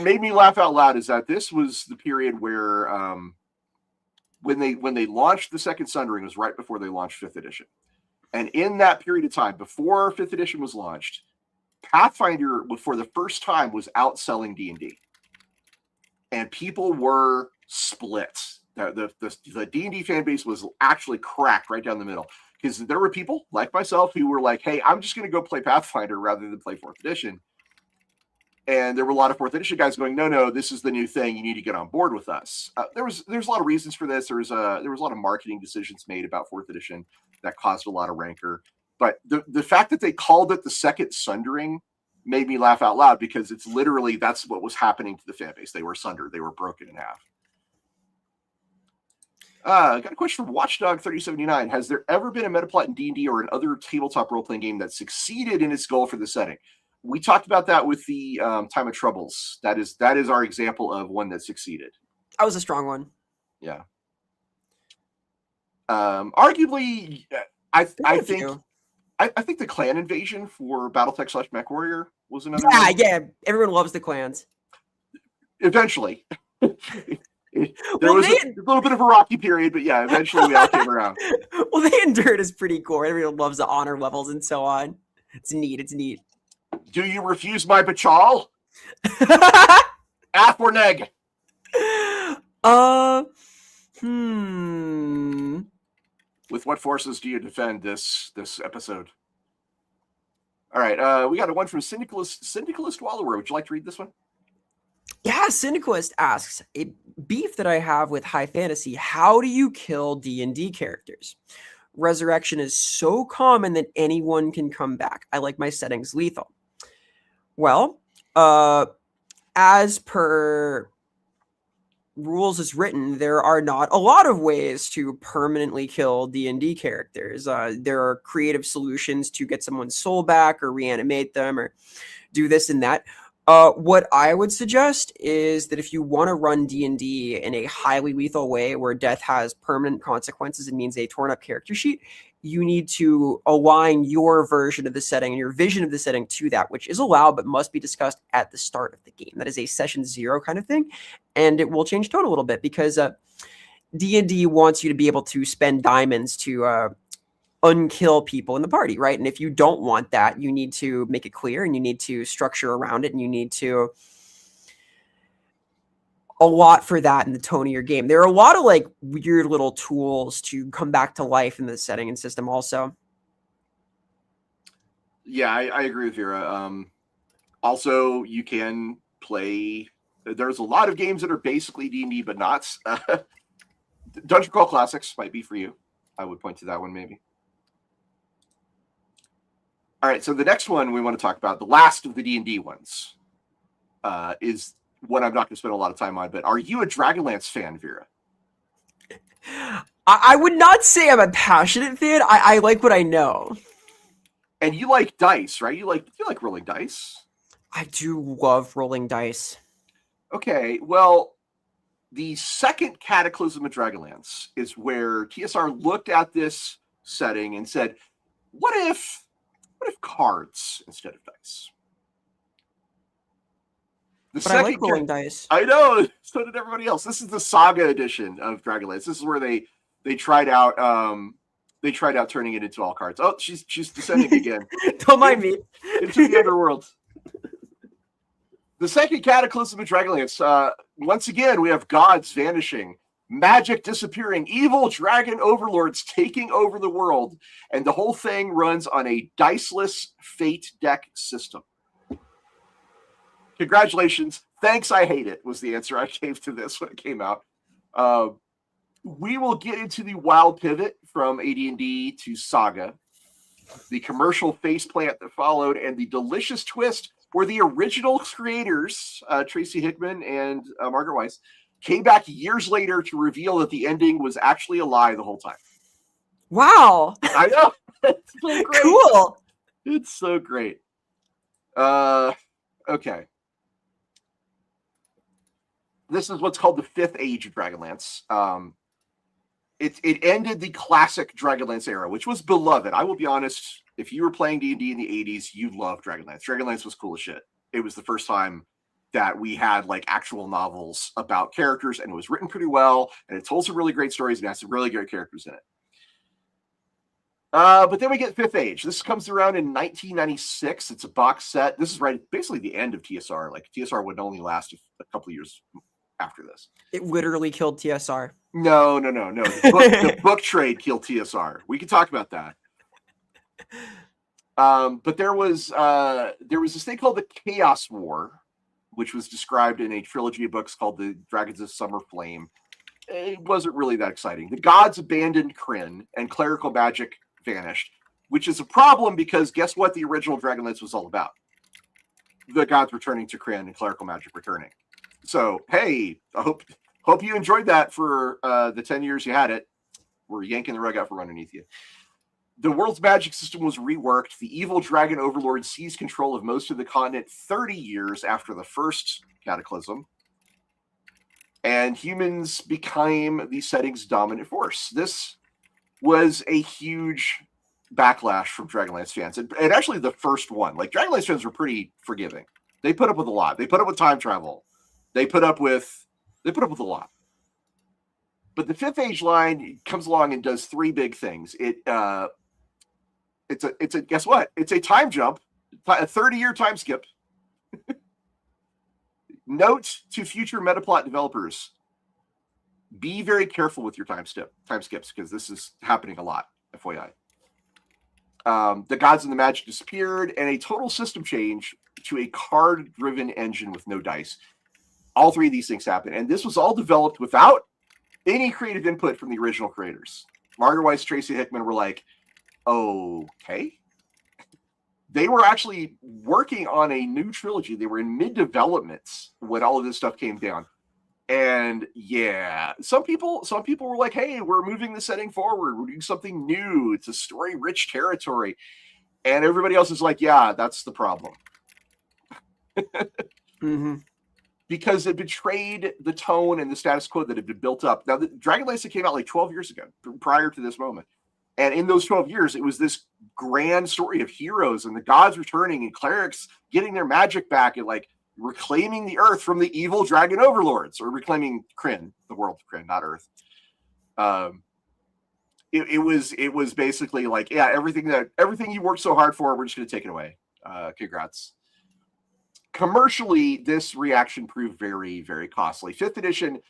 made me laugh out loud is that this was the period where when they launched the Second Sundering was right before they launched 5th edition. And in that period of time, before 5th edition was launched, Pathfinder, for the first time, was outselling D&D. And people were split. The D&D fan base was actually cracked right down the middle. Because there were people, like myself, who were like, hey, I'm just going to go play Pathfinder rather than play 4th edition. And there were a lot of 4th edition guys going, no, this is the new thing. You need to get on board with us. There's a lot of reasons for this. There was a lot of marketing decisions made about 4th edition that caused a lot of rancor. But the fact that they called it the Second Sundering made me laugh out loud, because it's literally, that's what was happening to the fan base. They were sundered. They were broken in half. Got a question from Watchdog 3079. Has there ever been a metaplot in D&D or an other tabletop role-playing game that succeeded in its goal for the setting? We talked about that with the Time of Troubles. That is our example of one that succeeded. That was a strong one. Yeah. Arguably, I think the clan invasion for BattleTech / MechWarrior was another one. Yeah. Everyone loves the clans. Eventually. There was a little bit of a rocky period, but yeah, eventually we all came around. Well, they endured is pretty cool. Everyone loves the honor levels and so on. It's neat. Do you refuse my bachal? Af or neg? With what forces do you defend this episode? All right, we got one from Syndicalist Wallower. Would you like to read this one? Yeah, Syndicalist asks, a beef that I have with high fantasy, how do you kill D&D characters? Resurrection is so common that anyone can come back. I like my settings lethal. Well, as per rules as written, there are not a lot of ways to permanently kill D&D characters. There are creative solutions to get someone's soul back or reanimate them or do this and that. What I would suggest is that if you want to run D&D in a highly lethal way where death has permanent consequences and means a torn up character sheet, you need to align your version of the setting and your vision of the setting to that, which is allowed but must be discussed at the start of the game. That is a session 0 kind of thing, and it will change tone a little bit because D&D wants you to be able to spend diamonds to unkill people in the party, right? And if you don't want that, you need to make it clear and you need to structure around it and you need to allot for that in the tone of your game. There are a lot of like weird little tools to come back to life in the setting and system also. Yeah, I agree with Vera. Also, you can play, there's a lot of games that are basically D&D but not. Dungeon Crawl Classics might be for you. I would point to that one maybe. All right, so the next one we want to talk about, the last of the D&D ones, is one I'm not going to spend a lot of time on, but are you a Dragonlance fan, Vera? I would not say I'm a passionate fan. I like what I know. And you like dice, right? You like rolling dice? I do love rolling dice. Okay, well, the second Cataclysm of Dragonlance is where TSR looked at this setting and said, what if cards instead of dice? I like rolling dice. I know, so did everybody else. This is the Saga edition of Dragonlance. This is where they tried out they tried out turning it into all cards. Oh, she's descending again. Don't mind me. Into the underworld. The second cataclysm of Dragonlance. Once again, we have gods vanishing, magic disappearing, evil dragon overlords taking over the world, and the whole thing runs on a diceless fate deck system. Congratulations. Thanks, I hate it, was the answer I gave to this when it came out. We will get into the wild pivot from AD&D to Saga, the commercial faceplant that followed, and the delicious twist where the original creators, Tracy Hickman and Margaret Weiss, came back years later to reveal that the ending was actually a lie the whole time. Wow. I know. It's so great. Cool. It's so great. Okay. This is what's called the fifth age of Dragonlance. It ended the classic Dragonlance era, which was beloved. I will be honest, if you were playing D&D in the 80s, you loved Dragonlance. Dragonlance was cool as shit. It was the first time that we had like actual novels about characters, and it was written pretty well, and it told some really great stories and had some really great characters in it. But then we get Fifth Age. This comes around in 1996. It's a box set. This is right basically the end of TSR. Like TSR would only last a couple of years after this. It literally killed TSR. No. The book trade killed TSR. We can talk about that. But there was this thing called the Chaos War, which was described in a trilogy of books called the Dragons of Summer Flame. It wasn't really that exciting. The gods abandoned Krynn, and clerical magic vanished, which is a problem because guess what the original Dragonlance was all about? The gods returning to Krynn and clerical magic returning. So, hey, I hope you enjoyed that for the 10 years you had it. We're yanking the rug out from underneath you. The world's magic system was reworked. The evil dragon overlord seized control of most of the continent 30 years after the first cataclysm. And humans became the setting's dominant force. This was a huge backlash from Dragonlance fans. And actually the first one. Like, Dragonlance fans were pretty forgiving. They put up with a lot. They put up with time travel. They put up with a lot. But the Fifth Age line comes along and does three big things. It's a guess what? It's a time jump, a 30-year time skip. Note to future Metaplot developers: be very careful with your time skips because this is happening a lot. FYI. The gods and the magic disappeared, and a total system change to a card-driven engine with no dice. All three of these things happened, and this was all developed without any creative input from the original creators. Margaret Weiss, Tracy Hickman were like, okay. They were actually working on a new trilogy. They were in mid-developments when all of this stuff came down. And yeah, some people were like, hey, we're moving the setting forward. We're doing something new. It's a story-rich territory. And everybody else is like, yeah, that's the problem. Mm-hmm. Because it betrayed the tone and the status quo that had been built up. Now, the Dragonlance came out like 12 years ago, prior to this moment. And in those 12 years, it was this grand story of heroes and the gods returning and clerics getting their magic back and like reclaiming the earth from the evil dragon overlords, or reclaiming Krynn, the world of Krynn, not Earth. It was basically like, yeah, everything you worked so hard for, we're just going to take it away. Congrats. Commercially, this reaction proved very, very costly. Fifth edition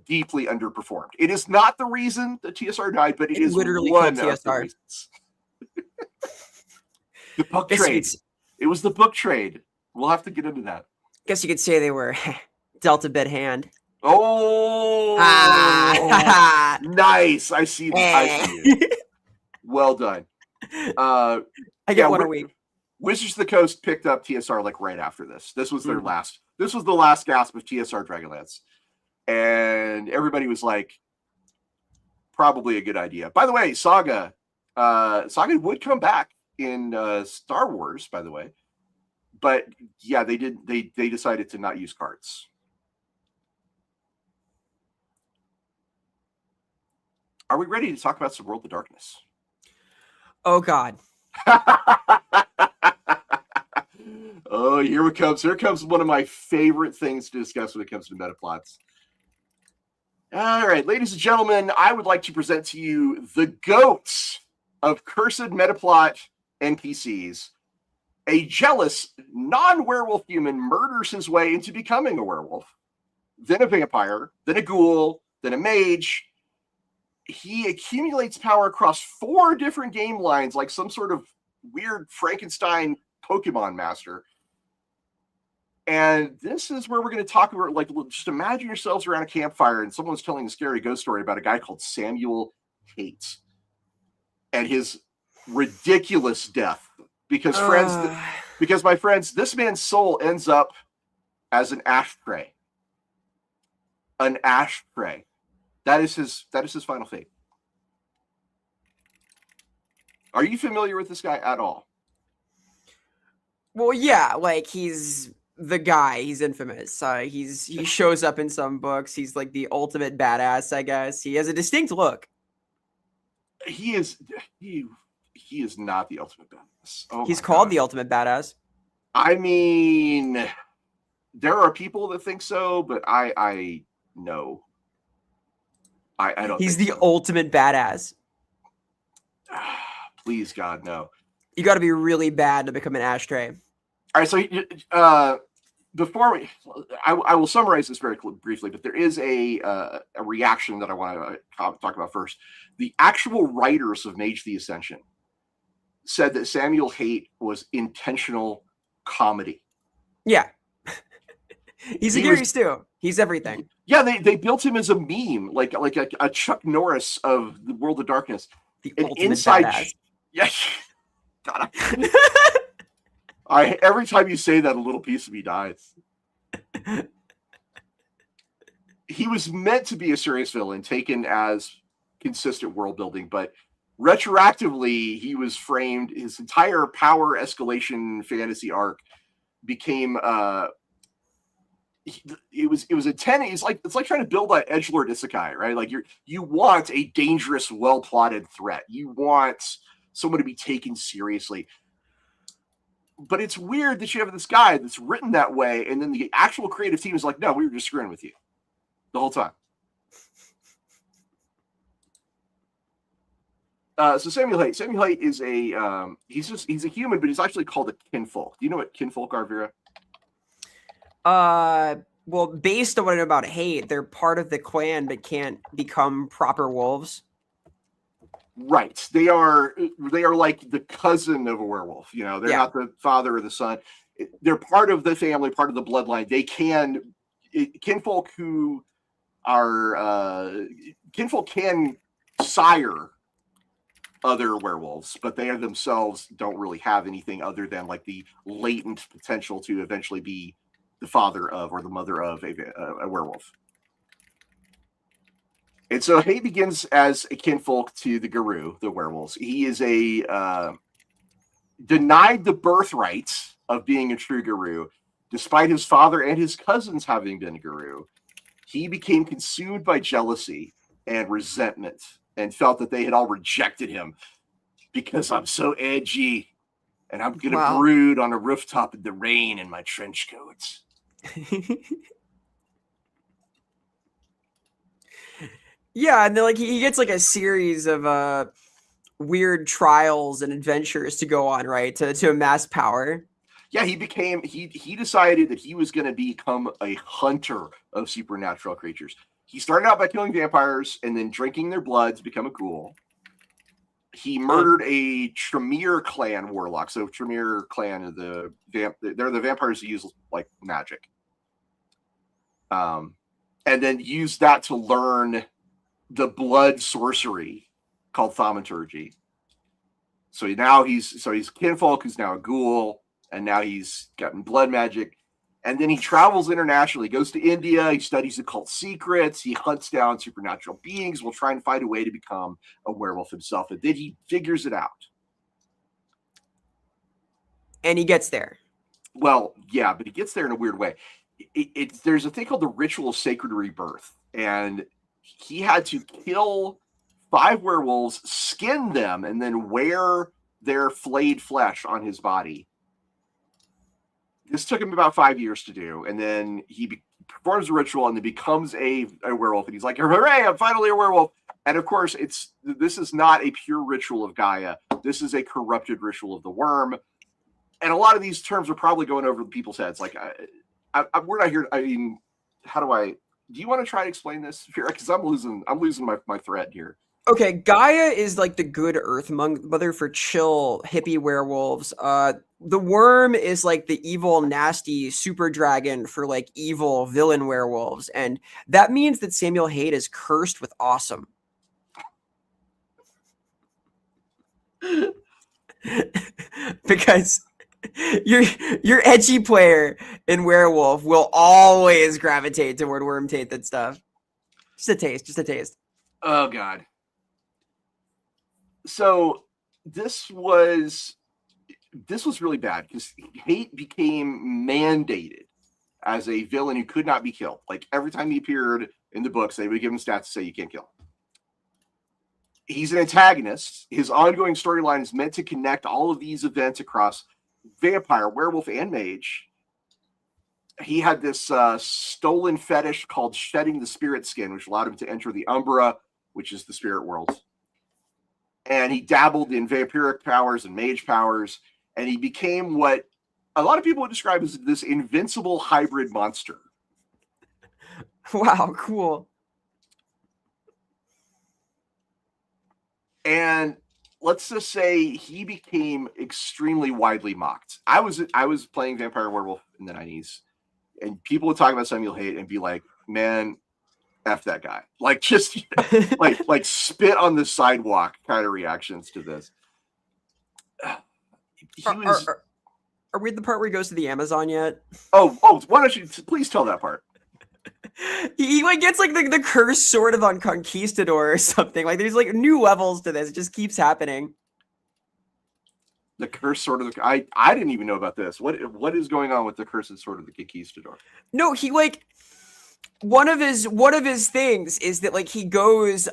deeply underperformed. It is not the reason that TSR died, but it is literally one of the reasons. The book trade. It was the book trade. We'll have to get into that. Guess you could say they were dealt a bit hand. Oh, nice. I see it. Well done. I get one a week. Wizards of the Coast picked up TSR like right after this. This was their last. This was the last gasp of TSR Dragonlance, and everybody was like, probably a good idea. By the way, Saga would come back in Star Wars. By the way, but yeah, they did. They decided to not use cards. Are we ready to talk about some World of Darkness? Oh God. Oh, here it comes. Here comes one of my favorite things to discuss when it comes to Metaplots. All right, ladies and gentlemen, I would like to present to you the goats of cursed Metaplot NPCs. A jealous, non-werewolf human murders his way into becoming a werewolf, then a vampire, then a ghoul, then a mage. He accumulates power across 4 different game lines like some sort of weird Frankenstein Pokemon master. And this is where we're going to talk about, like, just imagine yourselves around a campfire and someone's telling a scary ghost story about a guy called Samuel Tate and his ridiculous death. Because my friends, this man's soul ends up as an ashtray. An ashtray. That is his final fate. Are you familiar with this guy at all? Well, yeah, like he's the guy. He's infamous. He shows up in some books. He's like the ultimate badass, I guess. He has a distinct look. He is not the ultimate badass. Oh, he's called the ultimate badass. I mean, there are people that think so, but I no. I don't. He's the ultimate badass. Please, God, no. You got to be really bad to become an ashtray. All right, so I will summarize this very briefly, but there is a reaction that I want to talk about first. The actual writers of Mage the Ascension said that Samuel Haight was intentional comedy. Yeah. He's a Gary Stu. He's everything. Yeah, they built him as a meme, like a Chuck Norris of the World of Darkness. The ultimate badass. Yeah. God, every time you say that, a little piece of me dies. He was meant to be a serious villain, taken as consistent world building, but retroactively, he was framed. His entire power escalation fantasy arc became it was intended. It's like trying to build an edgelord isekai, right? Like you want a dangerous, well plotted threat. You want someone to be taken seriously. But it's weird that you have this guy that's written that way, and then the actual creative team is like, no, we were just screwing with you the whole time. So Samuel Haight is he's a human, but he's actually called a kinfolk. Do you know what kinfolk are, Vera? Well, based on what I know about Haight, they're part of the clan but can't become proper wolves. Right. They are like the cousin of a werewolf. You know, they're not the father or the son. They're part of the family, part of the bloodline. They can kinfolk can sire other werewolves, but they themselves don't really have anything other than like the latent potential to eventually be the father of or the mother of a werewolf. And so Haight begins as a kinfolk to the Garou, the werewolves. He is denied the birthright of being a true Garou, despite his father and his cousins having been a Garou. He became consumed by jealousy and resentment and felt that they had all rejected him because I'm so edgy and I'm going to brood on a rooftop in the rain in my trench coats. Yeah, and then like he gets like a series of weird trials and adventures to go on, right? To amass power. Yeah, he decided that he was going to become a hunter of supernatural creatures. He started out by killing vampires and then drinking their blood to become a ghoul. He murdered a Tremere clan warlock. So Tremere clan are they're the vampires who use like magic. And then used that to learn the blood sorcery called thaumaturgy. So now he's kinfolk who's now a ghoul, and now he's gotten blood magic. And then he travels internationally, goes to India, he studies occult secrets, he hunts down supernatural beings, will try and find a way to become a werewolf himself. And then he figures it out. And he gets there. Well, yeah, but he gets there in a weird way. There's a thing called the ritual of sacred rebirth, and he had to kill 5 werewolves, skin them, and then wear their flayed flesh on his body. This took him about 5 years to do, and then he performs a ritual and then becomes a werewolf. And he's like, hooray, I'm finally a werewolf. And of course, this is not a pure ritual of Gaia. This is a corrupted ritual of the worm. And a lot of these terms are probably going over people's heads. Like, we're not here. I mean, do you want to try to explain this, Vera? Because I'm losing my thread here. Okay, Gaia is like the good Earth mother for chill hippie werewolves. The worm is like the evil, nasty super dragon for like evil villain werewolves, and that means that Samuel Haight is cursed with awesome. Because your edgy player in werewolf will always gravitate toward worm tainted stuff. Just a taste. Oh God. So this was really bad because Haight became mandated as a villain who could not be killed. Like every time he appeared in the books, they would give him stats to say you can't kill him. He's an antagonist. His ongoing storyline is meant to connect all of these events across vampire, werewolf, and mage. He had this stolen fetish called shedding the spirit skin, which allowed him to enter the Umbra, which is the spirit world. And he dabbled in vampiric powers and mage powers, and he became what a lot of people would describe as this invincible hybrid monster. Wow, cool. And let's just say he became extremely widely mocked. I was playing Vampire Werewolf in the 90s, and people would talk about Samuel Haight and be like, man, F that guy. Like, just like spit on the sidewalk kind of reactions to this. Are we at the part where he goes to the Amazon yet? Oh, why don't you please tell that part? He like gets like the curse sort of on Conquistador or something. Like there's like new levels to this. It just keeps happening. The curse sort of I didn't even know about this. What is going on with the curse sort of the Conquistador? No, he like one of his things is that like he goes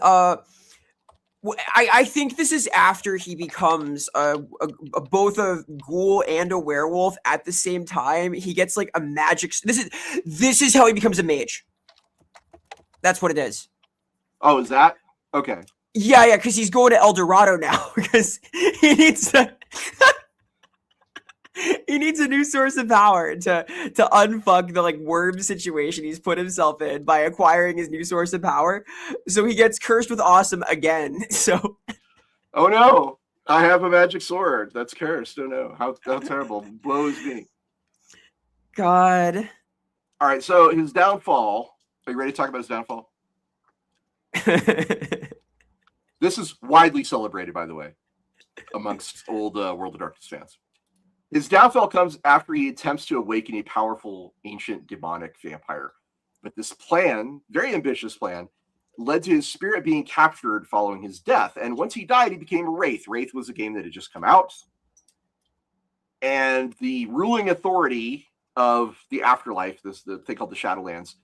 I think this is after he becomes both a ghoul and a werewolf at the same time. He gets like a magic. This is how he becomes a mage. That's what it is. Oh, is that okay? Yeah, because he's going to El Dorado now because he needs to. He needs a new source of power to unfuck the like worm situation he's put himself in by acquiring his new source of power. So he gets cursed with awesome again. So, oh no, I have a magic sword that's cursed. Oh no, how terrible! Blows me. God. All right, so his downfall. Are you ready to talk about his downfall? This is widely celebrated, by the way, amongst old World of Darkness fans. His downfall comes after he attempts to awaken a powerful, ancient, demonic vampire. But this plan, very ambitious plan, led to his spirit being captured following his death. And once he died, he became a Wraith. Wraith was a game that had just come out. And the ruling authority of the afterlife, the thing called the Shadowlands,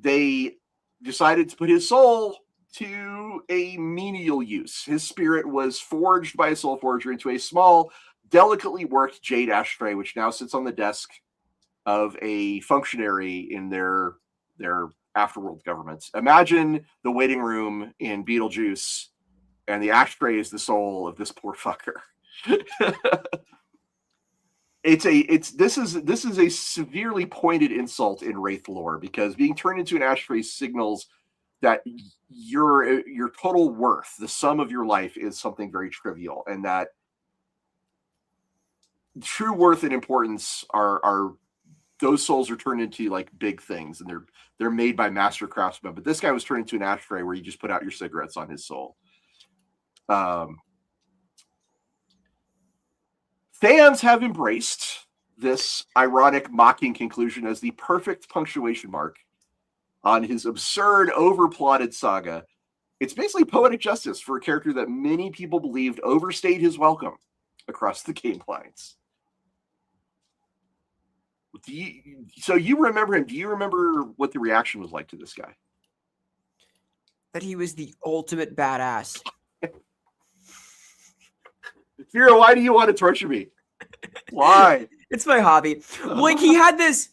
they decided to put his soul to a menial use. His spirit was forged by a soul forger into a small, delicately worked jade ashtray, which now sits on the desk of a functionary in their afterworld governments. Imagine the waiting room in Beetlejuice, and the ashtray is the soul of this poor fucker. This is a severely pointed insult in Wraith lore, because being turned into an ashtray signals that your total worth, the sum of your life, is something very trivial, and that true worth and importance are those souls are turned into like big things, and they're made by master craftsmen. But this guy was turned into an ashtray where you just put out your cigarettes on his soul. Fans have embraced this ironic, mocking conclusion as the perfect punctuation mark on his absurd, overplotted saga. It's basically poetic justice for a character that many people believed overstayed his welcome across the game lines. So you remember him. Do you remember what the reaction was like to this guy? That he was the ultimate badass. Vera, why do you want to torture me? Why? It's my hobby. Like, he had this...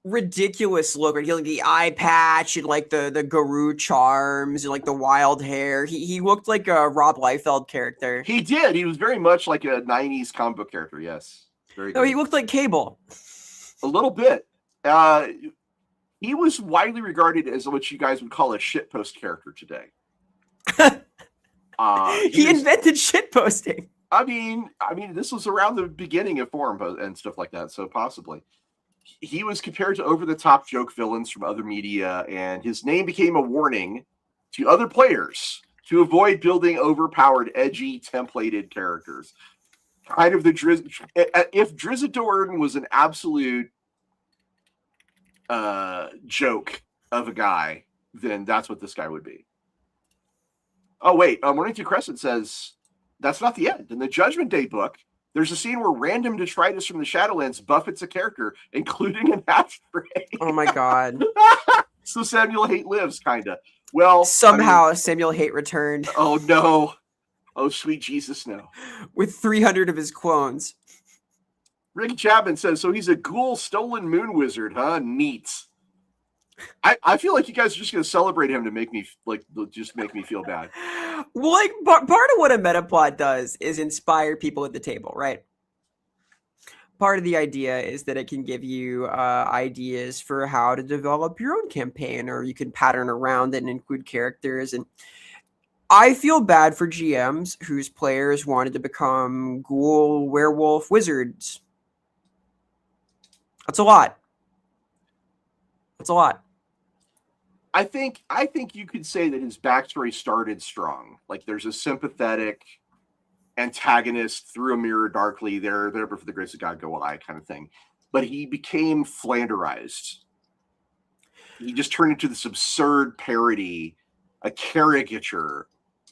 ridiculous look. Like the eye patch and like the Guru charms and like the wild hair. He looked like a Rob Liefeld character. He did. He was very much like a 90s comic book character. Yes. Very good. No, he looked like Cable. A little bit. He was widely regarded as what you guys would call a shitpost character today. He invented shitposting. I mean, this was around the beginning of forum and stuff like that, so possibly. He was compared to over-the-top joke villains from other media, and his name became a warning to other players to avoid building overpowered, edgy, templated characters. Kind of the if Drizzadorn was an absolute joke of a guy, then that's what this guy would be. Oh, wait. Morning to Crescent says, that's not the end. In the Judgment Day book, there's a scene where random detritus from the Shadowlands buffets a character, including an ashtray. Oh, my God. So Samuel Haight lives, kind of. Well, somehow Samuel Haight returned. Oh, no. Oh, sweet Jesus, no. With 300 of his clones. Rick Chapman says, so he's a ghoul stolen moon wizard, huh? Neat. I feel like you guys are just going to celebrate him to make me feel bad. Well, like part of what a metaplot does is inspire people at the table, right? Part of the idea is that it can give you ideas for how to develop your own campaign, or you can pattern around it and include characters. And I feel bad for GMs whose players wanted to become ghoul, werewolf, wizards. That's a lot. That's a lot. I think you could say that his backstory started strong. Like there's a sympathetic antagonist through a mirror darkly. They're there for the grace of God, go I kind of thing. But he became flanderized. He just turned into this absurd parody, a caricature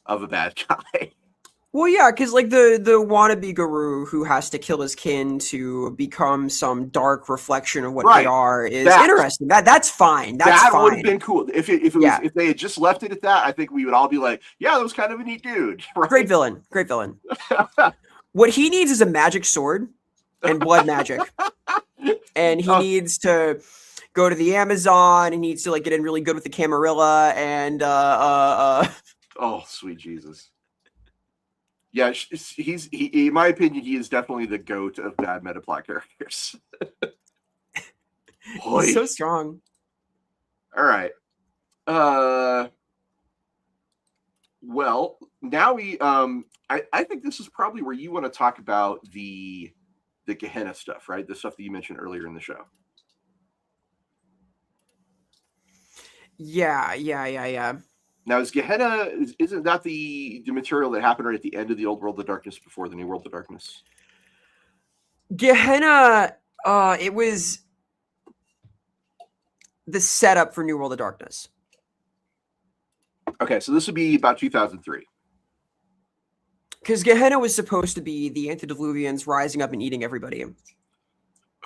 of a bad guy. Well, yeah, because like the wannabe guru who has to kill his kin to become some dark reflection of what they are is interesting. That's fine. That would have been cool if if they had just left it at that. I think we would all be like, yeah, that was kind of a neat dude. Right? Great villain. What he needs is a magic sword and blood magic, and he needs to go to the Amazon. He needs to like get in really good with the Camarilla and Oh, sweet Jesus. Yeah, he in my opinion, he is definitely the GOAT of bad metaplot characters. He's so strong. All right. Well, now we I think this is probably where you want to talk about the Gehenna stuff, right? The stuff that you mentioned earlier in the show. Yeah. Now, is Gehenna, isn't that the material that happened right at the end of the Old World of Darkness before the New World of Darkness? Gehenna, it was the setup for New World of Darkness. Okay, so this would be about 2003. Because Gehenna was supposed to be the antediluvians rising up and eating everybody.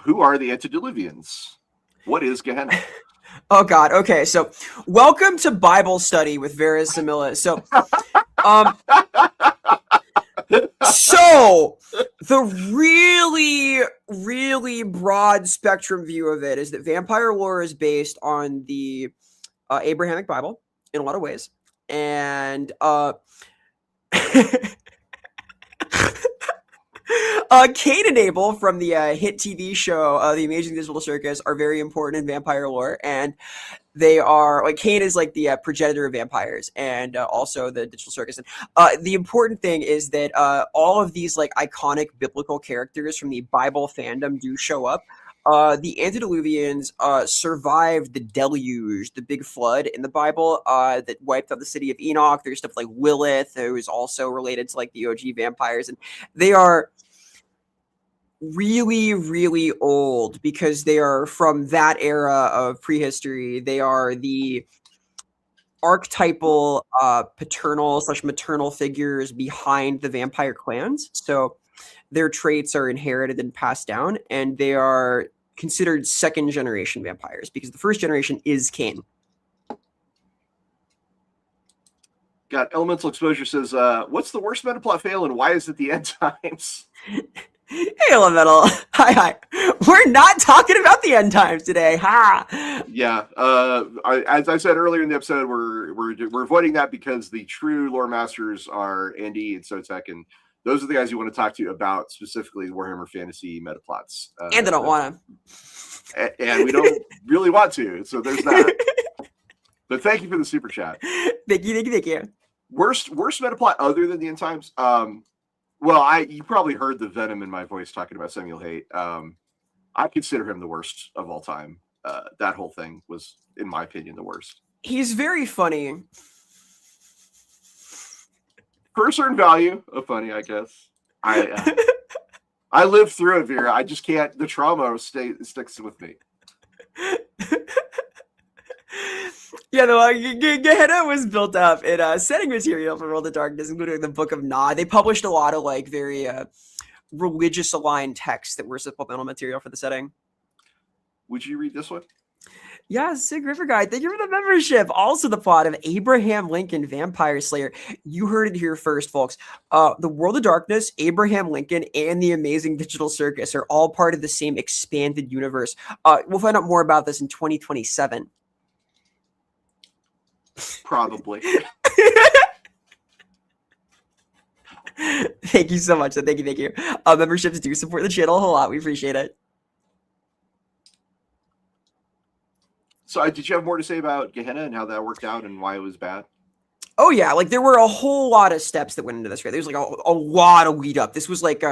Who are the antediluvians? What is Gehenna? Oh God. Okay. So welcome to Bible study with Vera Samila. So, so the really, really broad spectrum view of it is that vampire lore is based on the Abrahamic Bible in a lot of ways. And, Cain and Abel from the hit TV show The Amazing Digital Circus are very important in vampire lore, and they are like Cain is like the progenitor of vampires, and also the Digital Circus. And the important thing is that all of these like iconic biblical characters from the Bible fandom do show up. The antediluvians survived the deluge, the big flood in the Bible that wiped out the city of Enoch. There's stuff like Lilith, who is also related to like the OG vampires, and they are really, really old because they are from that era of prehistory. They are the archetypal paternal/maternal figures behind the vampire clans. So their traits are inherited and passed down, and they are considered second generation vampires because the first generation is Cain. Got Elemental Exposure says, what's the worst metaplot fail and why is it the end times? Hey, Elemental. Hi. We're not talking about the end times today. Ha. Yeah. As I said earlier in the episode, we're avoiding that because the true lore masters are Andy and Sotek, and those are the guys you want to talk to about specifically Warhammer Fantasy Metaplots. And I don't want and we don't really want to. So there's that. But thank you for the super chat. Thank you. Worst Metaplot other than the end times. Well, you probably heard the venom in my voice talking about Samuel Haight. I consider him the worst of all time. That whole thing was, in my opinion, the worst. He's very funny. For a certain value of funny, I guess. I lived through it, Vera. I just can't. The trauma sticks with me. Yeah, Gehenna was built up in setting material for World of Darkness, including the Book of Nod. They published a lot of like very religious aligned texts that were supplemental material for the setting. Would you read this one? Yeah, Sig River Guy, thank you for the membership. Also the plot of Abraham Lincoln Vampire Slayer. You heard it here first, folks. The World of Darkness, Abraham Lincoln, and the Amazing Digital Circus are all part of the same expanded universe. We'll find out more about this in 2027. Probably. Thank you so much. Thank you. Memberships do support the channel a whole lot. We appreciate it. So did you have more to say about Gehenna and how that worked out and why it was bad? Oh yeah, like there were a whole lot of steps that went into this. Right? There was like a lot of lead up. This was like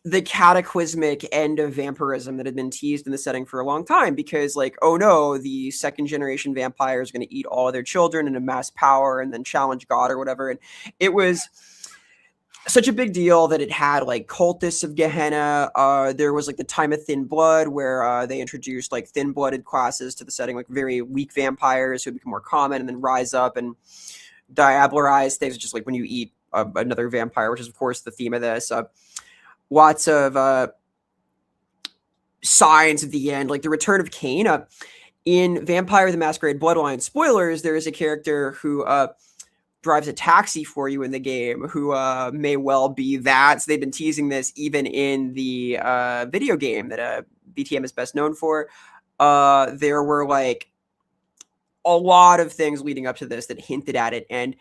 the cataclysmic end of vampirism that had been teased in the setting for a long time, because like, oh no, the second generation vampire is going to eat all of their children and amass power and then challenge God or whatever. And it was such a big deal that it had like cultists of Gehenna. There was like the time of Thin Blood, where they introduced like thin-blooded classes to the setting, like very weak vampires who become more common and then rise up and diabolarize things, just like when you eat another vampire, which is of course the theme of this. Lots of signs of the end, like the return of Cain. In Vampire the Masquerade Bloodline, spoilers, there is a character who drives a taxi for you in the game who may well be that. So they've been teasing this even in the video game that BTM is best known for. There were like a lot of things leading up to this that hinted at it, and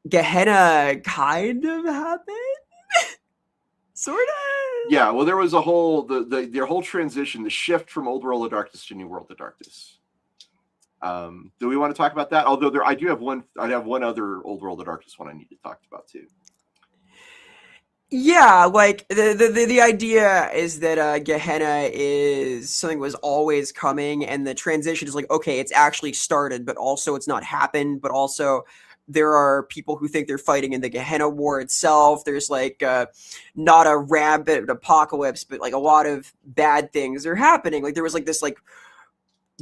Gehenna kind of happened. Sort of. Yeah, well, there was a whole their whole transition, the shift from Old World of Darkness to New World of Darkness. Do we want to talk about that? Although I have one other Old World of Darkness one I need to talk about too. Yeah, like the idea is that Gehenna is something was always coming, and the transition is like, okay, it's actually started, but also it's not happened, but also there are people who think they're fighting in the Gehenna War itself. There's like not a rampant apocalypse, but like a lot of bad things are happening. Like there was like this like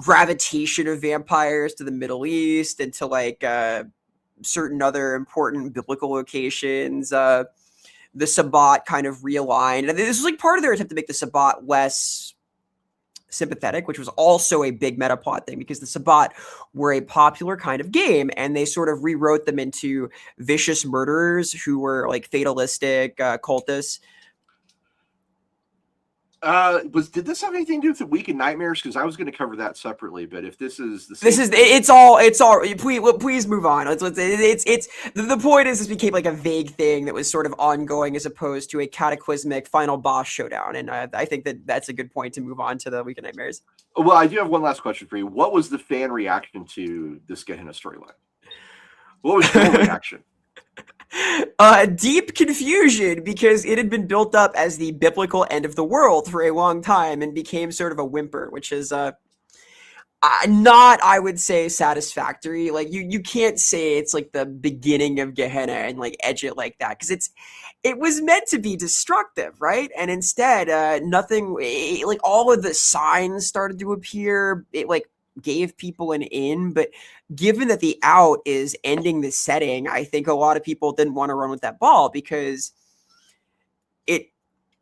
gravitation of vampires to the Middle East and to like certain other important biblical locations. The Sabbat kind of realigned. And this was like part of their attempt to make the Sabbat less sympathetic, which was also a big meta plot thing, because the Sabbat were a popular kind of game, and they sort of rewrote them into vicious murderers who were like fatalistic cultists. Did this have anything to do with the Week in Nightmares? Because I was going to cover that separately, but if this is the same it's all. Please move on. It's the point is this became like a vague thing that was sort of ongoing as opposed to a cataclysmic final boss showdown, and I think that's a good point to move on to the Week in Nightmares. Well, I do have one last question for you. What was the fan reaction to this Gehenna storyline? What was your reaction? Deep confusion, because it had been built up as the biblical end of the world for a long time and became sort of a whimper, which is not, I would say, satisfactory. Like you can't say it's like the beginning of Gehenna and like edge it like that, because it was meant to be destructive, right? And instead, nothing, like all of the signs started to appear. It like gave people an in, but given that the out is ending the setting, I think a lot of people didn't want to run with that ball, because it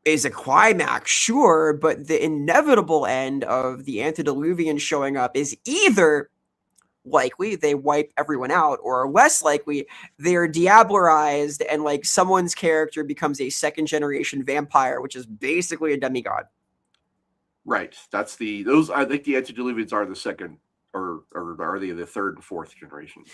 is a climax, sure, but the inevitable end of the antediluvian showing up is either likely they wipe everyone out, or less likely they're diablerized and like someone's character becomes a second generation vampire, which is basically a demigod. Right. That's those. I think the antediluvians are the second, or are they the third and fourth generations?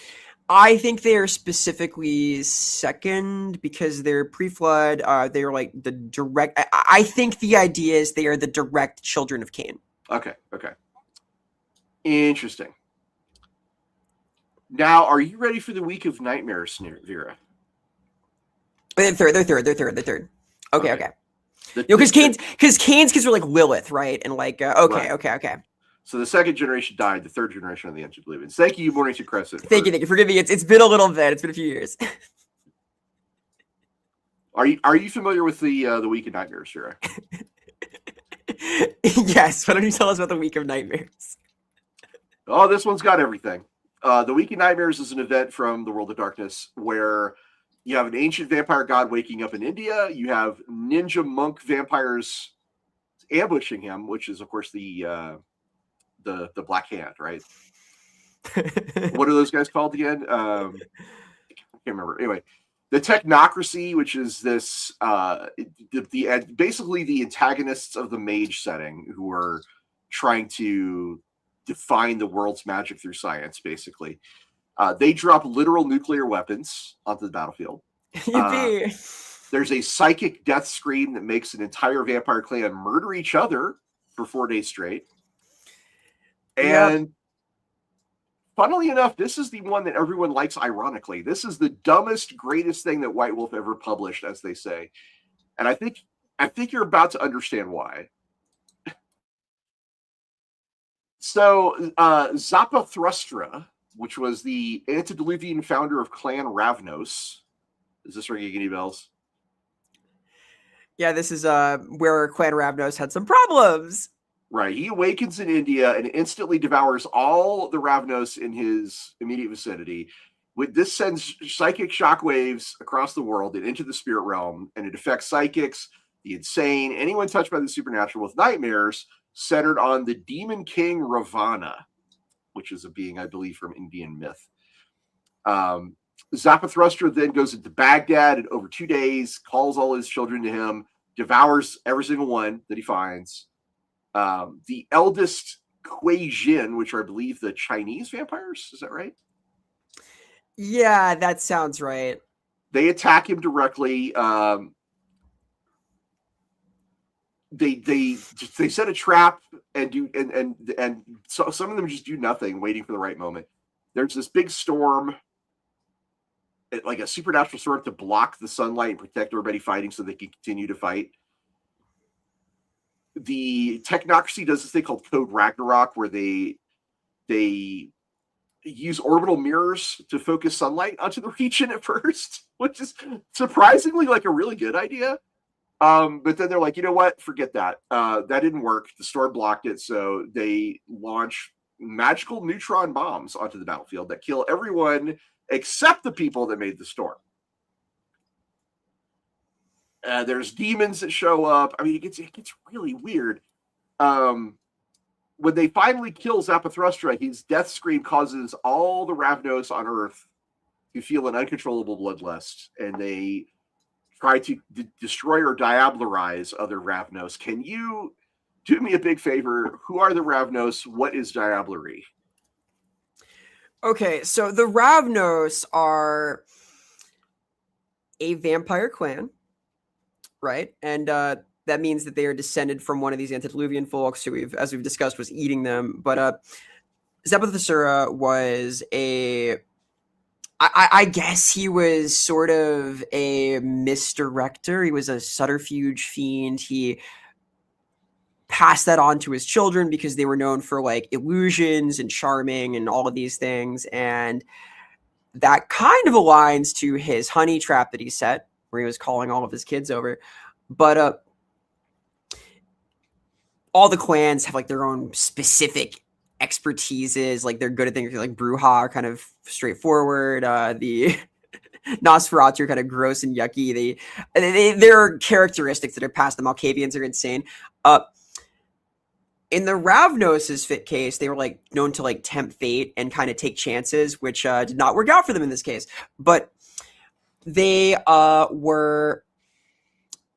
I think they are specifically second because they're pre-flood. They're like the direct. I think the idea is they are the direct children of Cain. Okay. Interesting. Now, are you ready for the week of nightmares, Vera? They're third. Okay. Because Cain's kids were like Lilith, right? And like, okay. So the second generation died. The third generation of the antediluvians. Thank you, Mornington Crescent. Thank you. Forgive me. It's been a little bit. It's been a few years. Are you familiar with the week of nightmares, Vera? Yes. Why don't you tell us about the week of nightmares? Oh, this one's got everything. The Week of Nightmares is an event from the World of Darkness where you have an ancient vampire god waking up in India. You have ninja monk vampires ambushing him, which is, of course, the Black Hand, right? What are those guys called again? I can't remember. Anyway, the Technocracy, which is this basically the antagonists of the mage setting who are trying to define the world's magic through science, basically. They drop literal nuclear weapons onto the battlefield. There's a psychic death scream that makes an entire vampire clan murder each other for 4 days straight. And funnily enough, this is the one that everyone likes, ironically. This is the dumbest, greatest thing that White Wolf ever published, as they say. And I think you're about to understand why. So, Zarathustra, which was the antediluvian founder of Clan Ravnos. Is this ringing any bells? Yeah, this is where Clan Ravnos had some problems. Right. He awakens in India and instantly devours all the Ravnos in his immediate vicinity. This sends psychic shockwaves across the world and into the spirit realm, and it affects psychics, the insane, anyone touched by the supernatural with nightmares, centered on the demon king Ravana, which is a being, I believe, from Indian myth. Zarathustra then goes into Baghdad and over 2 days calls all his children to him, devours every single one that he finds. The eldest Kuei Jin, which are, I believe, the Chinese vampires. Is that right? Yeah, that sounds right. They attack him directly. They set a trap and so some of them just do nothing, waiting for the right moment. There's this big storm, like a supernatural storm, to block the sunlight and protect everybody fighting so they can continue to fight. The Technocracy does this thing called Code Ragnarok, where they use orbital mirrors to focus sunlight onto the region at first, which is surprisingly like a really good idea. But then they're like, you know what? Forget that. That didn't work. The storm blocked it. So they launch magical neutron bombs onto the battlefield that kill everyone except the people that made the storm. There's demons that show up. I mean, it gets really weird. When they finally kill Zarathustra, his death scream causes all the Ravnos on Earth to feel an uncontrollable bloodlust, and they try to destroy or diablerize other Ravnos. Can you do me a big favor? Who are the Ravnos? What is diablerie? Okay, so the Ravnos are a vampire clan, right? And that means that they are descended from one of these antediluvian folks who as we've discussed, was eating them. But Zarathustra was I guess he was sort of a misdirector. He was a subterfuge fiend. He passed that on to his children because they were known for like illusions and charming and all of these things. And that kind of aligns to his honey trap that he set, where he was calling all of his kids over. But all the clans have like their own specific expertises. Like they're good at things like Bruja are kind of straightforward. The Nosferatu are kind of gross and yucky. There are characteristics that are passed. The Malkavians are insane. In the Ravnos' fit case, they were like known to like tempt fate and kind of take chances, which did not work out for them in this case. But they were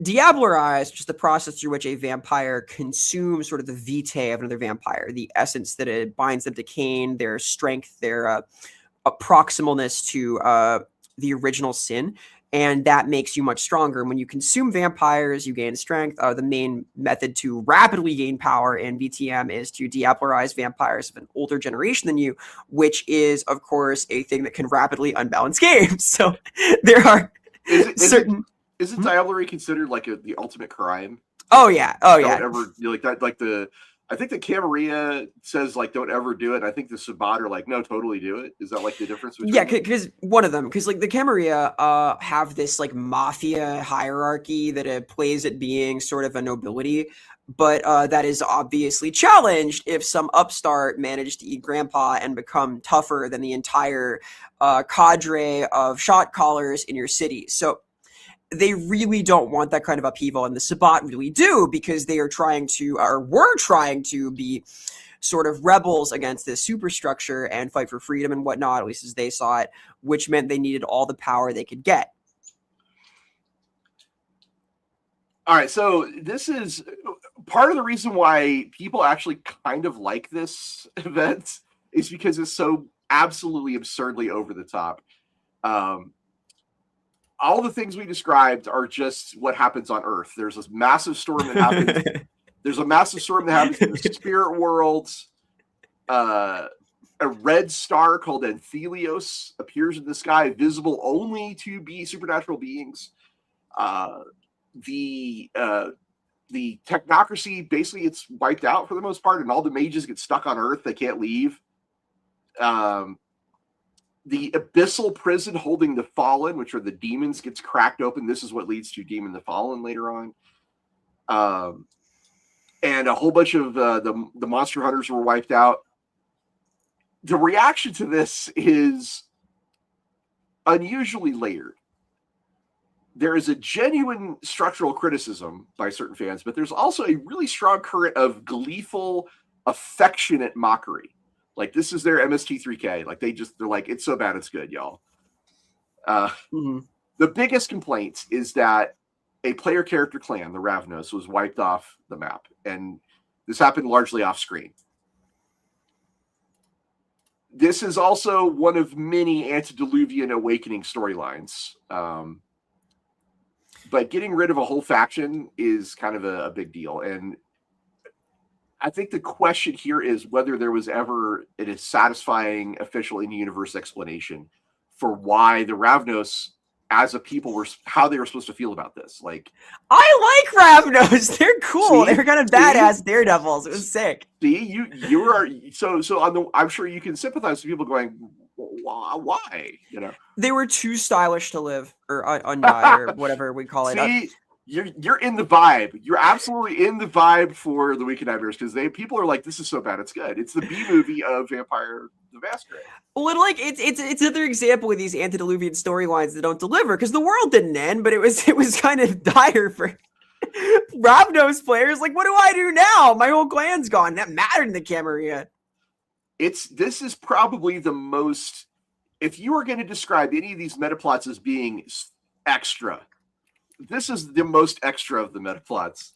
diablerized, which is the process through which a vampire consumes sort of the vitae of another vampire, the essence that it binds them to Cain, their strength, their proximalness to the original sin. And that makes you much stronger. And when you consume vampires, you gain strength. The main method to rapidly gain power in VTM is to diablerize vampires of an older generation than you, which is, of course, a thing that can rapidly unbalance games. So there are certain. Isn't diablerie considered like the ultimate crime? Oh yeah, Don't ever like that. Like I think the Camarilla says like don't ever do it. And I think the Sabbat are like no, totally do it. Is that like the difference between? Yeah, because one of them, because like the Camarilla have this like mafia hierarchy that plays at being sort of a nobility, but that is obviously challenged if some upstart managed to eat grandpa and become tougher than the entire cadre of shot callers in your city. So they really don't want that kind of upheaval, and the Sabbat really do, because they are trying to, or were trying to, be sort of rebels against this superstructure and fight for freedom and whatnot, at least as they saw it, which meant they needed all the power they could get. All right, so this is part of the reason why people actually kind of like this event is because it's so absolutely absurdly over the top. All the things we described are just what happens on Earth. There's this massive storm that happens. There's a massive storm that happens in the spirit world. A red star called Anthelios appears in the sky, visible only to be supernatural beings. The technocracy, basically, it's wiped out for the most part, and all the mages get stuck on Earth. They can't leave. The abyssal prison holding the fallen, which are the demons, gets cracked open. This is what leads to Demon the Fallen later on. And a whole bunch of the monster hunters were wiped out. The reaction to this is unusually layered. There is a genuine structural criticism by certain fans, but there's also a really strong current of gleeful, affectionate mockery. Like, this is their MST3K. Like, they're like, it's so bad, it's good, y'all. The biggest complaint is that a player character clan, the Ravnos, was wiped off the map. And this happened largely off screen. This is also one of many antediluvian awakening storylines. But getting rid of a whole faction is kind of a big deal. And I think the question here is whether there was ever a satisfying official in-universe explanation for why the Ravnos, as a people, were how they were supposed to feel about this. Like, I like Ravnos; they're cool. They're kind of badass daredevils. It was sick. See, you are so on the. I'm sure you can sympathize with people going, why? You know, they were too stylish to live or undie or whatever we call it. See, you're in the vibe. You're absolutely in the vibe for the Weekend Nightmares, because people are like, this is so bad, it's good. It's the B movie of Vampire the Masquerade. Well, like it's another example of these antediluvian storylines that don't deliver, because the world didn't end, but it was kind of dire for Ravnos players. Like, what do I do now? My whole clan's gone. That mattered in the Camarilla. This is probably the most. If you were going to describe any of these metaplots as being extra, this is the most extra of the metaplots.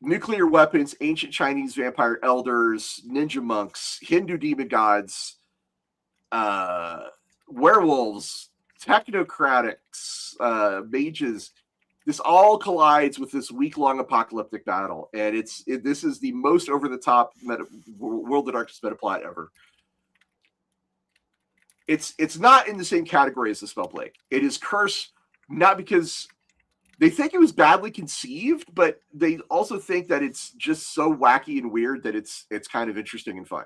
Nuclear weapons, ancient Chinese vampire elders, ninja monks, Hindu demon gods, werewolves, technocratics, mages. This all collides with this week-long apocalyptic battle, and this is the most over-the-top World of Darkness metaplot ever. It's not in the same category as the Spellplague. It is cursed not because they think it was badly conceived, but they also think that it's just so wacky and weird that it's kind of interesting and fun.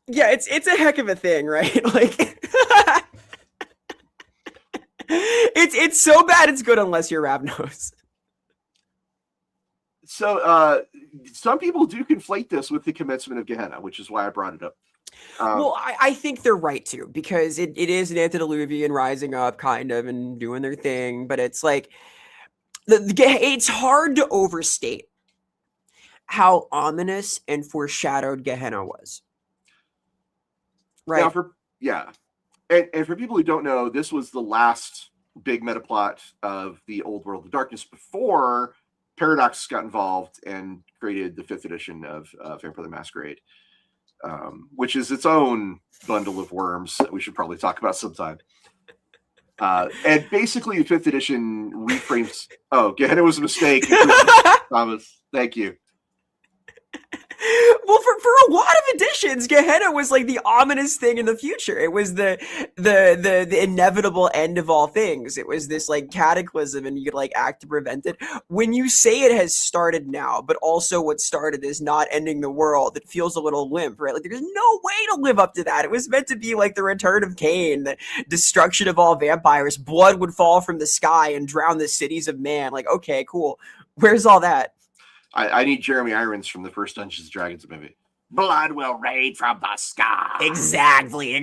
Yeah, it's a heck of a thing, right? Like, it's so bad it's good unless you're Ravnos. So some people do conflate this with the commencement of Gehenna, which is why I brought it up. Well, I think they're right to, because it is an antediluvian rising up kind of and doing their thing, but it's like It's hard to overstate how ominous and foreshadowed Gehenna was. Right. Now and for people who don't know, this was the last big metaplot of the old World of Darkness before Paradox got involved and created the 5th edition of Vampire the Masquerade, which is its own bundle of worms that we should probably talk about sometime. And basically, the 5th edition reframes. Oh, Gehenna was a mistake. Thomas, thank you. Well, for a lot of editions, Gehenna was like the ominous thing in the future. It was the inevitable end of all things. It was this like cataclysm, and you could like act to prevent it. When you say it has started now, but also what started is not ending the world, it feels a little limp, right? Like there's no way to live up to that. It was meant to be like the return of Cain, the destruction of all vampires. Blood would fall from the sky and drown the cities of man. Like, okay, cool. Where's all that? I need Jeremy Irons from the first Dungeons and Dragons movie. Blood will rain from the sky. Exactly.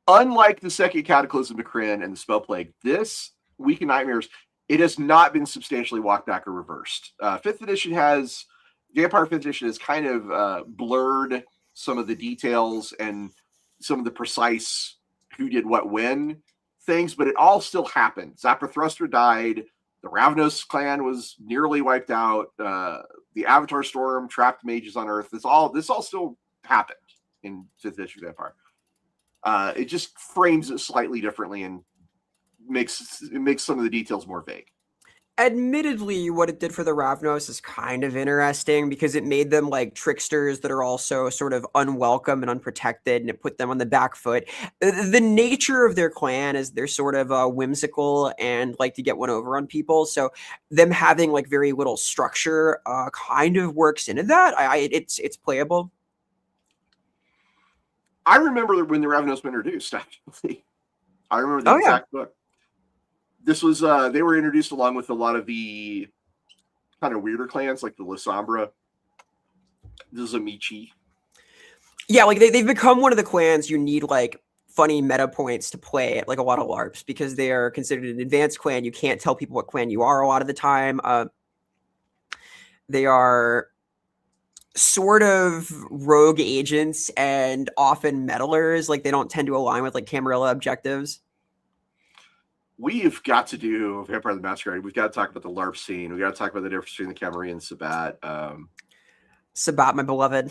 Unlike the second Cataclysm of Kryn and the Spell Plague, this Week in Nightmares, it has not been substantially walked back or reversed. 5th edition has, Vampire 5th edition has kind of blurred some of the details and some of the precise who did what when things, but it all still happened. Zarathustra died. The Ravnos clan was nearly wiped out. The Avatar Storm trapped mages on Earth. This all still happened in 5th edition Vampire. It just frames it slightly differently and makes some of the details more vague. Admittedly, what it did for the Ravnos is kind of interesting because it made them like tricksters that are also sort of unwelcome and unprotected, and it put them on the back foot. The nature of their clan is they're sort of whimsical and like to get one over on people. So them having like very little structure kind of works into that. It's playable. I remember when the Ravnos were introduced, actually. I remember the exact book. This was, they were introduced along with a lot of the kind of weirder clans, like the Lasombra, the Zamichi. Yeah, like they've become one of the clans you need like funny meta points to play at like a lot of LARPs because they are considered an advanced clan. You can't tell people what clan you are a lot of the time. They are sort of rogue agents and often meddlers. Like they don't tend to align with like Camarilla objectives. We've got to do Vampire the Masquerade. We've got to talk about the LARP scene. We've got to talk about the difference between the Camarilla and Sabbat. Sabbat, my beloved.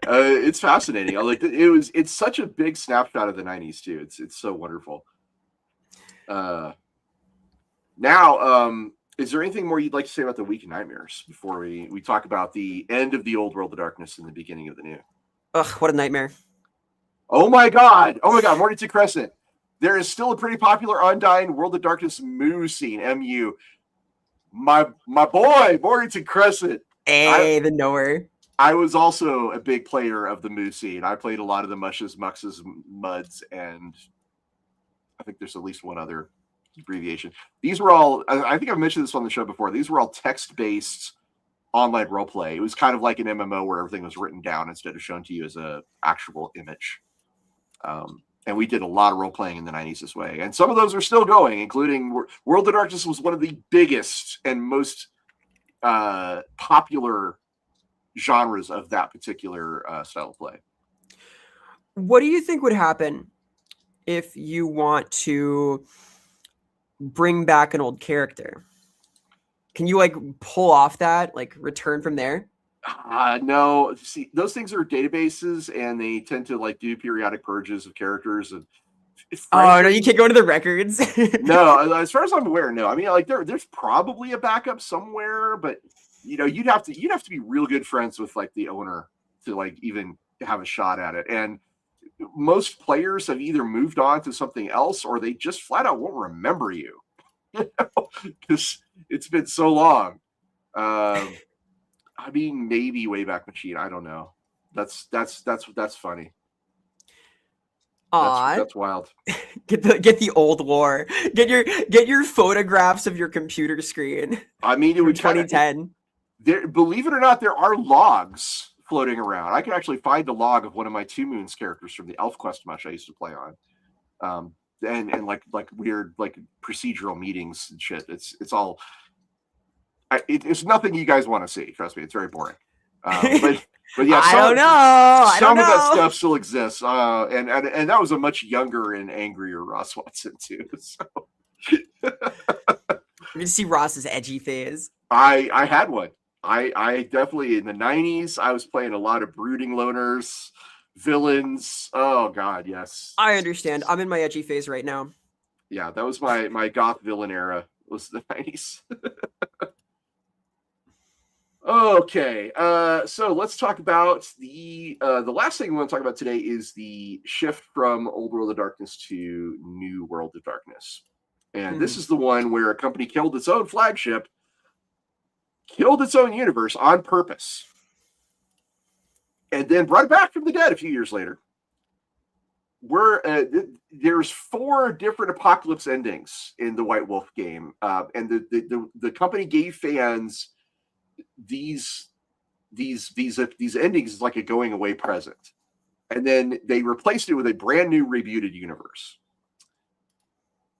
It's fascinating. It's such a big snapshot of the 90s too. It's so wonderful. Now, is there anything more you'd like to say about the Week of Nightmares before we talk about the end of the old World of Darkness and the beginning of the new? Ugh, what a nightmare. Oh my God, Mornington Crescent. There is still a pretty popular Undying World of Darkness MU scene, MU. My boy, Mornington Crescent. Hey, the knower. I was also a big player of the MU scene. I played a lot of the Mushes, Muxes, Muds, and I think there's at least one other abbreviation. These were all, I think I've mentioned this on the show before, these were all text-based online role play. It was kind of like an MMO where everything was written down instead of shown to you as an actual image. And we did a lot of role playing in the 90s this way. And some of those are still going, including World of Darkness was one of the biggest and most popular genres of that particular style of play. What do you think would happen if you want to bring back an old character? Can you like pull off that, like return from there? No, see, those things are databases, and they tend to like do periodic purges of characters. And oh no, you can't go into the records. No, as far as I'm aware, no. I mean, like there's probably a backup somewhere, but you know, you'd have to be real good friends with like the owner to like even have a shot at it. And most players have either moved on to something else or they just flat out won't remember you, because it's been so long. I mean, maybe Wayback Machine. I don't know. That's funny. That's wild. Get the old lore. Get your photographs of your computer screen. I mean, it would 2010. Believe it or not, there are logs floating around. I could actually find a log of one of my Two Moons characters from the ElfQuest mush I used to play on. and like weird like procedural meetings and shit. It's all it's nothing you guys want to see. Trust me, it's very boring. But yeah, I don't know. I don't some of that know. stuff still exists. And that was a much younger and angrier Ross Watson too. So You see Ross's edgy phase. I had one. I definitely in the 90s I was playing a lot of brooding loners, villains. Oh god, yes. I understand. I'm in my edgy phase right now. Yeah, that was my goth villain era. Was the 90s. Okay, so let's talk about the last thing we want to talk about today is the shift from Old World of Darkness to New World of Darkness. And this is the one where a company killed its own flagship, killed its own universe on purpose, and then brought it back from the dead a few years later. There's 4 different apocalypse endings in the White Wolf game, and the company gave fans these endings like a going away present, and then they replaced it with a brand new rebooted universe.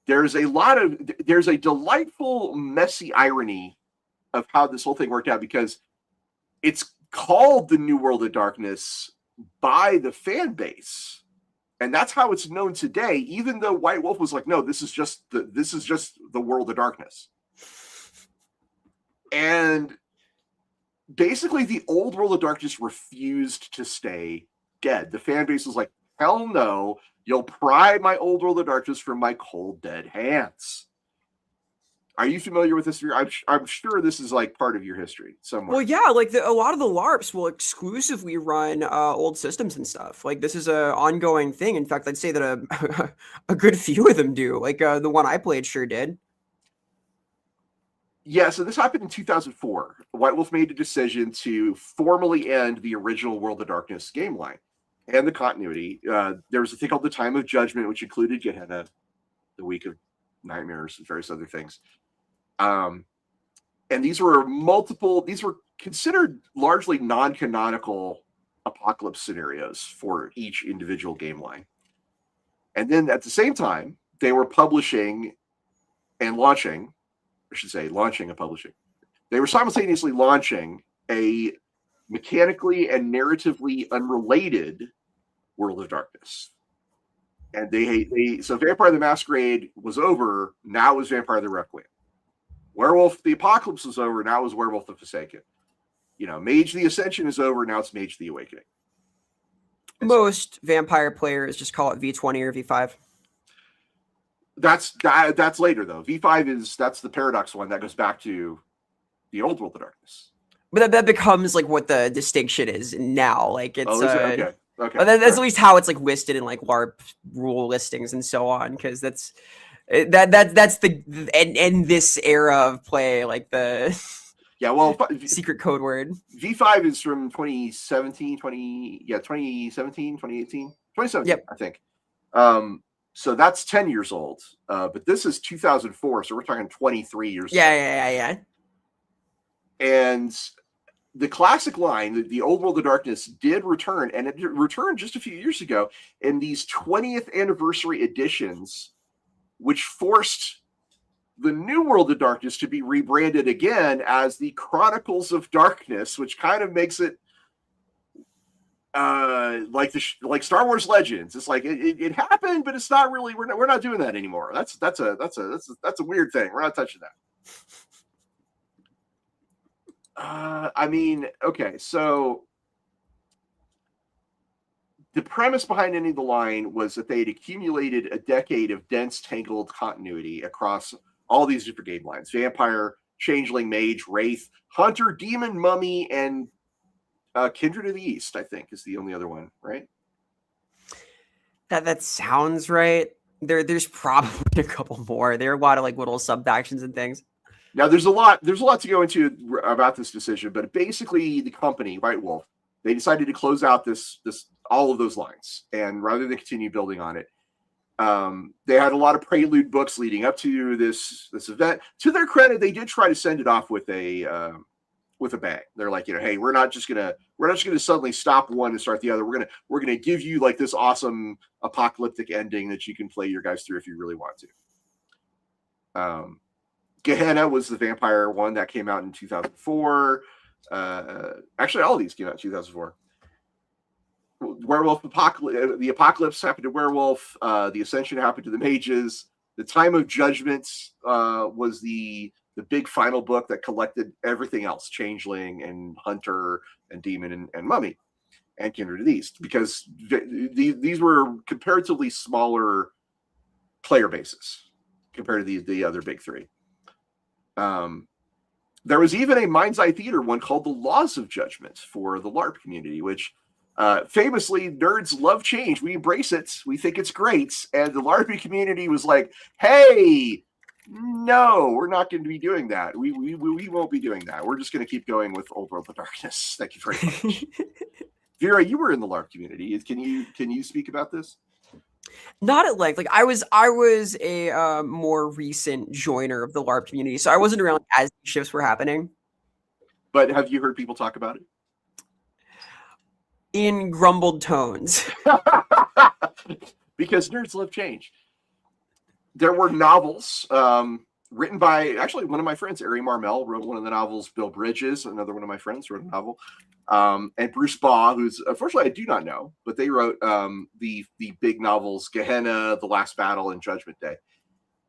There's a delightful messy irony of how this whole thing worked out, because it's called the New World of Darkness by the fan base, and that's how it's known today, even though White Wolf was like, no, this is just the World of Darkness. And basically the old World of Darkness refused to stay dead. The fan base was like, hell no, you'll pry my old World of Darkness from my cold, dead hands. Are you familiar with this? I'm sure this is like part of your history somewhere. Well, yeah, like a lot of the LARPs will exclusively run old systems and stuff. Like this is an ongoing thing. In fact, I'd say that a good few of them do. Like the one I played sure did. Yeah, so this happened in 2004. White Wolf made a decision to formally end the original World of Darkness game line and the continuity. There was a thing called the Time of Judgment, which included Gehenna, the Week of Nightmares, and various other things. And these were considered largely non-canonical apocalypse scenarios for each individual game line. And then at the same time, they were publishing and launching, I should say launching and publishing. They were simultaneously launching a mechanically and narratively unrelated World of Darkness. And so Vampire the Masquerade was over, now it was Vampire the Requiem. Werewolf the Apocalypse was over, now it was Werewolf the Forsaken. Mage the Ascension is over, now it's Mage the Awakening. And most vampire players just call it V20 or V5. That's later though. V5 that's the Paradox one that goes back to the old World of Darkness. But that becomes like what the distinction is now. Like it's okay. That's at least how it's like listed in like LARP rule listings and so on, because that's the in this era of play, like the secret code word. V5 is from 2017, 2018, yep. I think. So that's 10 years old. But this is 2004, so we're talking 23 years old. Yeah. And the classic line, the old World of Darkness, did return, and it returned just a few years ago in these 20th anniversary editions, which forced the New World of Darkness to be rebranded again as the Chronicles of Darkness, which kind of makes it like Star Wars Legends. It's like it happened, but it's not really. We're not doing that anymore. That's a weird thing. We're not touching that. Okay, so the premise behind ending the line was that they had accumulated a decade of dense, tangled continuity across all these different game lines: Vampire, Changeling, Mage, Wraith, Hunter, Demon, Mummy, and Kindred of the East, I think, is the only other one, right? That sounds right. There's probably a couple more. There are a lot of like little sub factions and things. Now, there's a lot to go into about this decision, but basically the company, White Wolf, they decided to close out all of those lines, and rather than continue building on it, they had a lot of prelude books leading up to this event. To their credit, they did try to send it off with a with a bang. They're like, hey, we're not just gonna suddenly stop one and start the other. We're gonna give you like this awesome apocalyptic ending that you can play your guys through if you really want to. Gehenna was the vampire one that came out in 2004. Actually, all of these came out in 2004. Werewolf Apocalypse, the Apocalypse happened to Werewolf. The Ascension happened to the Mages. The Time of Judgments was the big final book that collected everything else: Changeling and Hunter and Demon and Mummy and Kindred of the East, because these were comparatively smaller player bases compared to the other big three. There was even a Mind's Eye Theater one called The Laws of Judgment for the LARP community, which famously, nerds love change. We embrace it. We think it's great. And the LARP community was like, hey, no, we're not going to be doing that. We won't be doing that. We're just going to keep going with Old World of Darkness. Thank you very much. Vera, you were in the LARP community. Can you speak about this? Not at length. Like I was a more recent joiner of the LARP community, so I wasn't around as these shifts were happening. But have you heard people talk about it? In grumbled tones. Because nerds love change. There were novels written by, actually, one of my friends, Ari Marmel, wrote one of the novels. Bill Bridges, another one of my friends, wrote a novel. And Bruce Baugh, who's, unfortunately, I do not know, but they wrote the big novels, Gehenna, The Last Battle, and Judgment Day.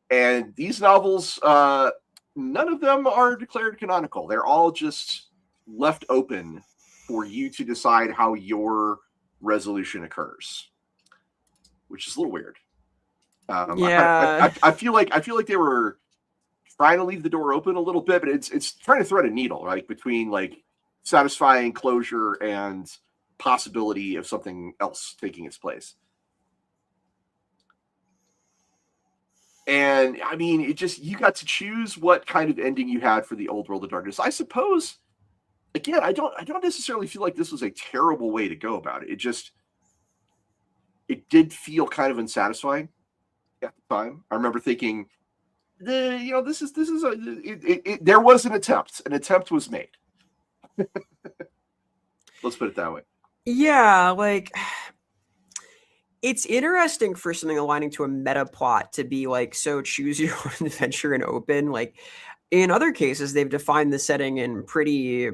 And these novels, none of them are declared canonical. They're all just left open for you to decide how your resolution occurs, which is a little weird. Yeah, I feel like they were trying to leave the door open a little bit, but it's trying to thread a needle, right, between like satisfying closure and possibility of something else taking its place. And I mean, you got to choose what kind of ending you had for the Old World of Darkness. I suppose. Again, I don't necessarily feel like this was a terrible way to go about it. It did feel kind of unsatisfying at the time. I remember thinking, there was an attempt. An attempt was made. Let's put it that way. Yeah, like it's interesting for something aligning to a meta plot to be like so choose your own adventure and open. Like in other cases, they've defined the setting in pretty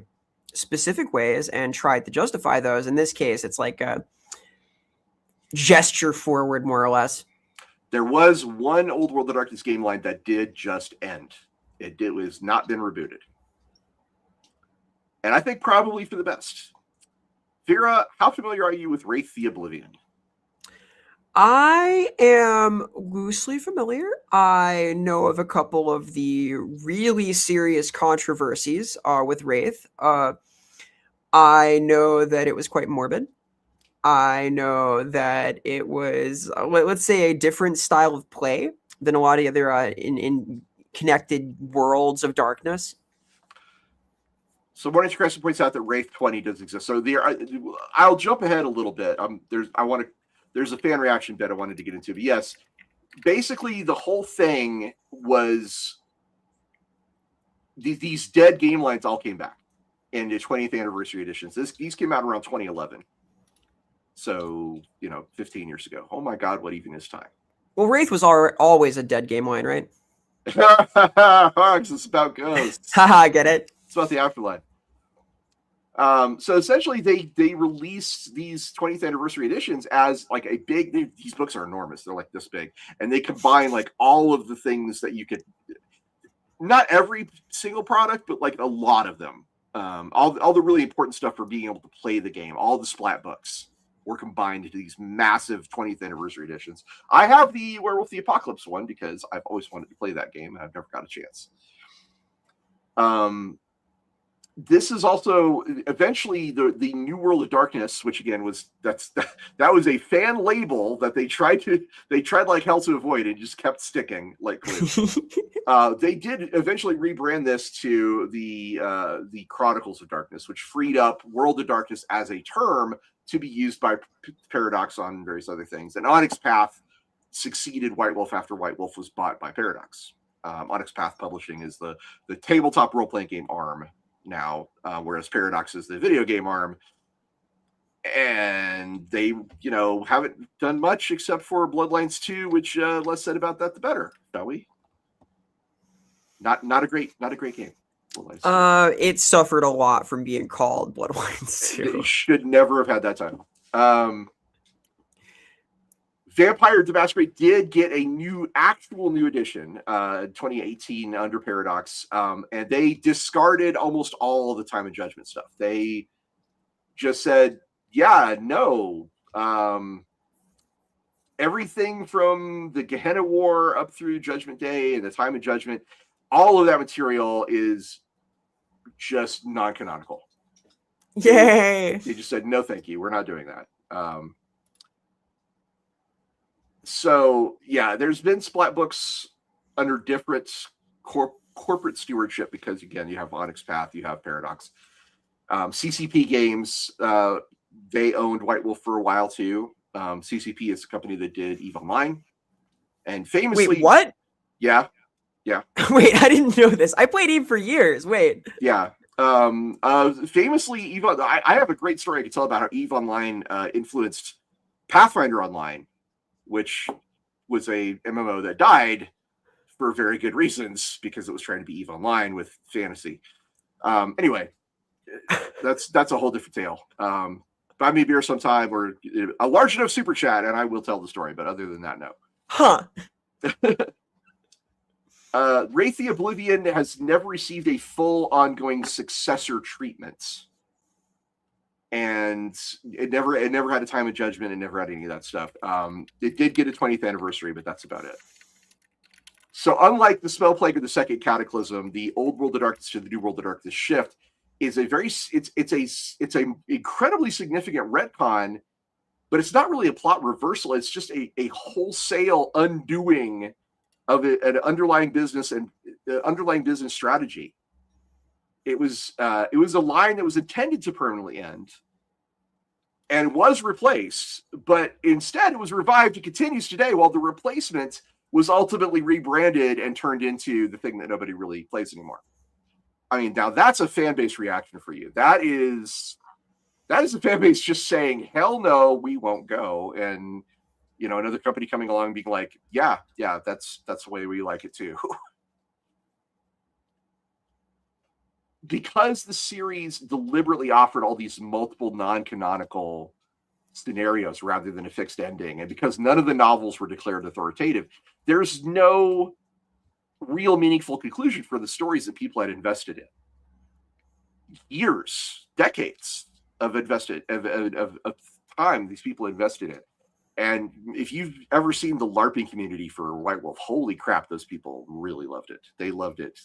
specific ways and tried to justify those. In this case, it's like a gesture forward, more or less. There was one Old World of Darkness game line that did just end. It was not been rebooted. And I think probably for the best. Vera, how familiar are you with Wraith the Oblivion? I am loosely familiar. I know of a couple of the really serious controversies with Wraith. I know that it was quite morbid. I know that it was, let's say, a different style of play than a lot of other in connected worlds of darkness. So Morning Crescent points out that Wraith 20 does exist. So I'll jump ahead a little bit. There's a fan reaction bit I wanted to get into. But yes, basically the whole thing was these dead game lines all came back in the 20th anniversary editions. These came out around 2011. So, 15 years ago. Oh my God, what even is time? Well, Wraith was always a dead game line, right? It's about ghosts. Haha, get it? It's about the afterlife. So essentially they released these 20th anniversary editions as like a big, these books are enormous. They're like this big. And they combine like all of the things that you could, not every single product, but like a lot of them. All the really important stuff for being able to play the game, all the splat books were combined into these massive 20th anniversary editions. I have the Werewolf the Apocalypse one because I've always wanted to play that game and I've never got a chance. This is also eventually the New World of Darkness, which again that was a fan label that they tried like hell to avoid and just kept sticking like glue. They did eventually rebrand this to the Chronicles of Darkness, which freed up World of Darkness as a term to be used by Paradox on various other things. And Onyx Path succeeded White Wolf after White Wolf was bought by Paradox. Onyx Path Publishing is the tabletop role-playing game arm now, whereas Paradox is the video game arm. And they, haven't done much except for Bloodlines 2, which less said about that, the better, shall we? Not a great game. It suffered a lot from being called Bloodlines 2. It should never have had that title. Vampire the Masquerade did get a actual new edition, 2018 under Paradox, and they discarded almost all the Time of Judgment stuff. They just said, yeah, no. Everything from the Gehenna War up through Judgment Day and the Time of Judgment, all of that material is just non-canonical. Yay! They just said, no, thank you. We're not doing that. So, yeah, there's been splat books under different corporate stewardship because, again, you have Onyx Path, you have Paradox. CCP Games, they owned White Wolf for a while too. CCP is the company that did EVE Online, and famously, wait, what? Yeah. Wait, I didn't know this. I played EVE for years. Wait. Yeah. Famously, EVE. I have a great story I can tell about how EVE Online influenced Pathfinder Online, which was a MMO that died for very good reasons because it was trying to be EVE Online with fantasy. Anyway. That's a whole different tale. Buy me a beer sometime or a large enough super chat and I will tell the story. But other than that, no. Huh. Wraith the Oblivion has never received a full ongoing successor treatment. And it never had a Time of Judgment. It never had any of that stuff. It did get a 20th anniversary, but that's about it. So unlike the Spell Plague or the Second Cataclysm, the Old World of Darkness to the New World of Darkness shift is it's a incredibly significant retcon, but it's not really a plot reversal. It's just a wholesale undoing of an underlying business and underlying business strategy. It was a line that was intended to permanently end and was replaced, but instead it was revived and continues today, while the replacement was ultimately rebranded and turned into the thing that nobody really plays anymore. I mean, now that's a fan base reaction for you. That is a fan base just saying, hell no, we won't go. And, another company coming along and being like, yeah, that's the way we like it too. Because the series deliberately offered all these multiple non-canonical scenarios rather than a fixed ending, and because none of the novels were declared authoritative, there's no real meaningful conclusion for the stories that people had invested in. Years, decades of time these people invested in. And if you've ever seen the LARPing community for White Wolf, holy crap, those people really loved it. They loved it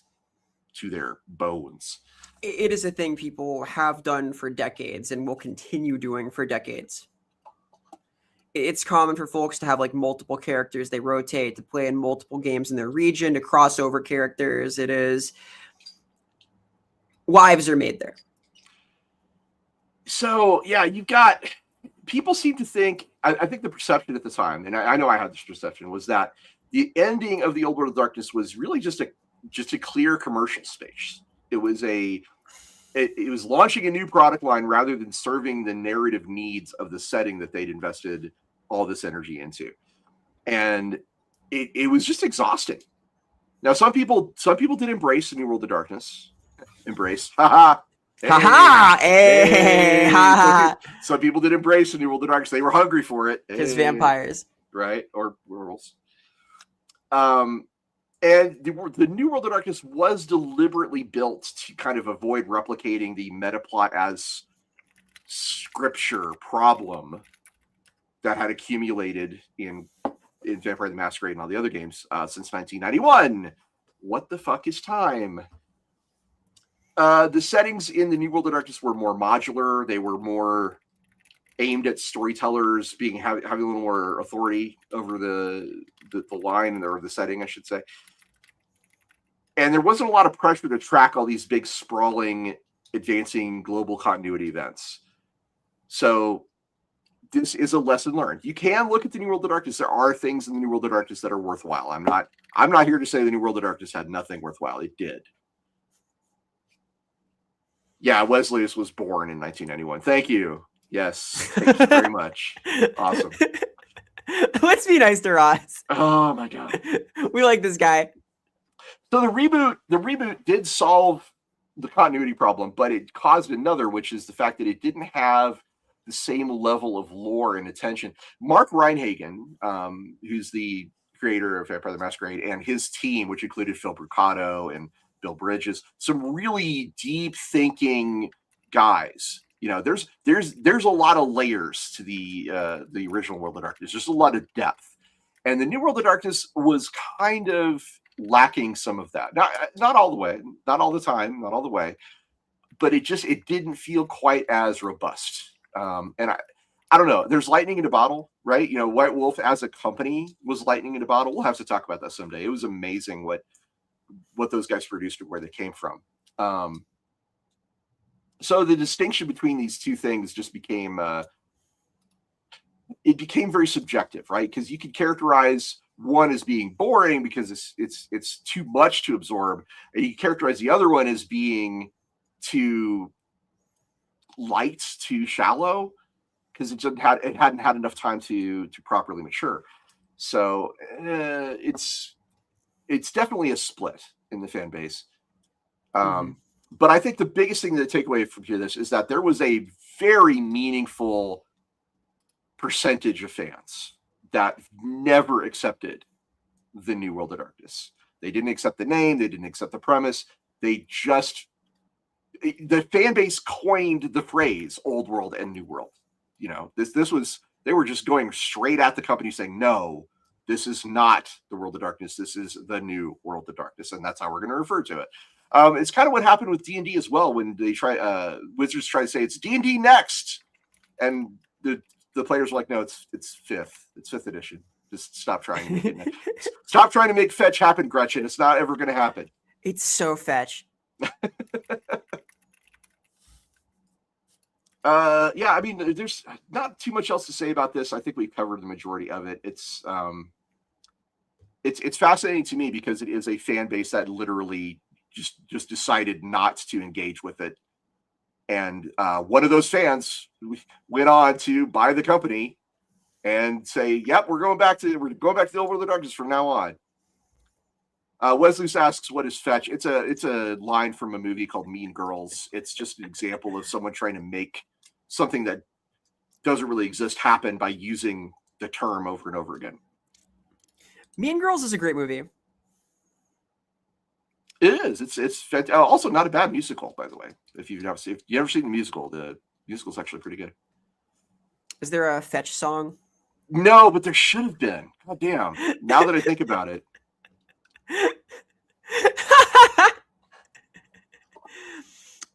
to their bones. It is a thing people have done for decades and will continue doing for decades. It's common for folks to have like multiple characters. They rotate to play in multiple games in their region, to cross over characters. It is, lives are made there. So yeah, you've got, people seem to think, I think the perception at the time, and I know I had this perception, was that the ending of the Old World of Darkness was really just a clear commercial space. It was launching a new product line rather than serving the narrative needs of the setting that they'd invested all this energy into. And it was just exhausting. Now, some people did embrace the New World of Darkness. Embrace. Haha. Hey. Some people did embrace the New World of Darkness. They were hungry for it. Because vampires. Right? Or werewolves. And the New World of Darkness was deliberately built to kind of avoid replicating the metaplot as scripture problem that had accumulated in Vampire the Masquerade and all the other games since 1991. What the fuck is time? The settings in the New World of Darkness were more modular. They were more aimed at storytellers having a little more authority over the line or the setting, I should say. And there wasn't a lot of pressure to track all these big, sprawling, advancing global continuity events. So this is a lesson learned. You can look at the New World of Darkness. There are things in the New World of Darkness that are worthwhile. I'm not here to say the New World of Darkness had nothing worthwhile. It did. Yeah, Wesleyus was born in 1991. Thank you. Yes, thank you very much. Awesome. Let's be nice to Ross. Oh my god. We like this guy. So the reboot did solve the continuity problem, but it caused another, which is the fact that it didn't have the same level of lore and attention. Mark Reinhagen, who's the creator of Vampire the Masquerade, and his team, which included Phil Brucato and Bill Bridges, some really deep thinking guys. You know, there's a lot of layers to the original World of Darkness. There's a lot of depth, and the New World of Darkness was kind of lacking some of that. Not all the way, not all the time, not all the way, but it didn't feel quite as robust. And I don't know. There's lightning in a bottle, right? You know, White Wolf as a company was lightning in a bottle. We'll have to talk about that someday. It was amazing what those guys produced and where they came from. So the distinction between these two things just became it became very subjective, right? Because you could characterize one as being boring because it's too much to absorb, and you characterize the other one as being too light, too shallow, because it hadn't had enough time to properly mature. So it's definitely a split in the fan base. But I think the biggest thing to take away from this is that there was a very meaningful percentage of fans that never accepted the New World of Darkness. They didn't accept the name. They didn't accept the premise. The fan base coined the phrase Old World and New World. You know, they were just going straight at the company saying, no, this is not the World of Darkness. This is the New World of Darkness. And that's how we're going to refer to it. It's kind of what happened with D&D as well when they Wizards try to say it's D&D next. And the players were like, no, it's fifth edition. Just stop trying to make it. Stop trying to make fetch happen, Gretchen. It's not ever going to happen. It's so fetch. Yeah, I mean, there's not too much else to say about this. I think we covered the majority of it. It's fascinating to me because it is a fan base that literally just decided not to engage with it. And one of those fans went on to buy the company and say, "Yep, we're going back to the Old World of Darkness from now on." Wesley asks, "What is fetch?" It's a line from a movie called Mean Girls. It's just an example of someone trying to make something that doesn't really exist happen by using the term over and over again. Mean Girls is a great movie. It is. It's also not a bad musical, by the way. If you ever seen the musical's actually pretty good. Is there a fetch song? No, but there should have been. God damn. Now that I think about it.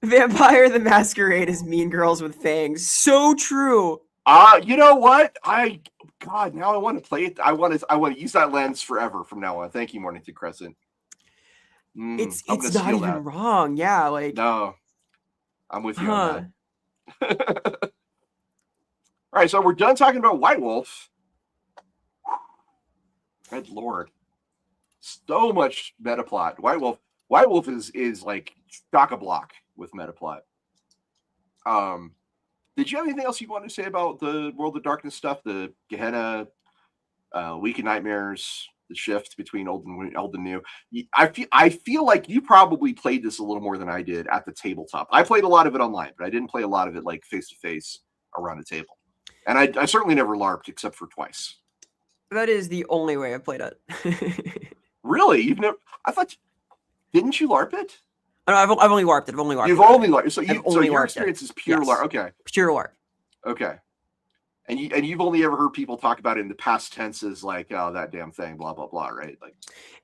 Vampire the Masquerade is Mean Girls with fangs. So true. You know what? Now I want to play it. I want to use that lens forever from now on. Thank you, Mornington Crescent. It's not even wrong. Yeah, like no, I'm with you on that. All right, so we're done talking about White Wolf. Good Lord, so much metaplot. White Wolf is like chock-a-block with metaplot. Did you have anything else you wanted to say about the World of Darkness stuff? The Gehenna, Week of Nightmares, the shift between old and new. I feel like you probably played this a little more than I did at the tabletop. I played a lot of it online, but I didn't play a lot of it like face to face around a table. And I certainly never LARPed except for twice. That is the only way I've played it. Really? You've never? I thought. Didn't you LARP it? No, I've only LARPed it. You've only LARPed. So your experience is pure LARP. Okay. Pure LARP. Okay. And you've only ever heard people talk about it in the past tenses, like, oh, that damn thing, blah blah blah, right? Like,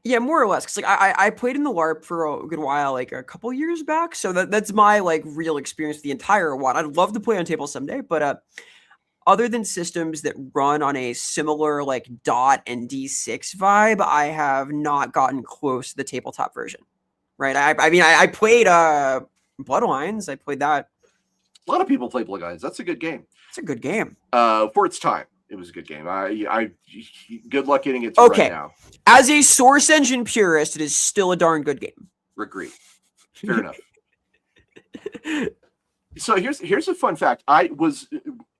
yeah, more or less. Because like I played in the LARP for a good while, like a couple years back. So that's my like real experience with the entire one. I'd love to play on table someday, but other than systems that run on a similar like DOT and D6 vibe, I have not gotten close to the tabletop version. Right? I mean, I played Bloodlines. I played that. A lot of people play Bloodlines. That's a good game. It's a good game. For its time, it was a good game. I good luck getting it to run now. As a Source Engine purist, it is still a darn good game. Agree. Fair enough. So here's a fun fact. I was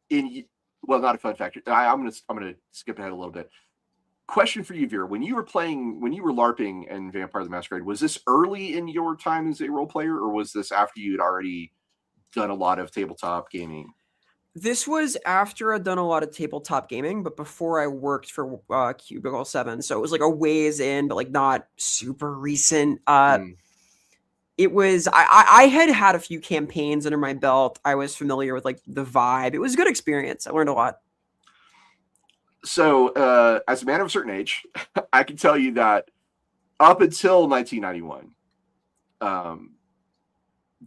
in not a fun fact. I'm gonna skip ahead a little bit. Question for you, Vera. When you were LARPing in Vampire the Masquerade, was this early in your time as a role player, or was this after you'd already done a lot of tabletop gaming? This was after I'd done a lot of tabletop gaming, but before I worked for Cubicle 7. So it was like a ways in, but like not super recent. It was, I had a few campaigns under my belt. I was familiar with like the vibe. It was a good experience. I learned a lot. So as a man of a certain age, I can tell you that up until 1991,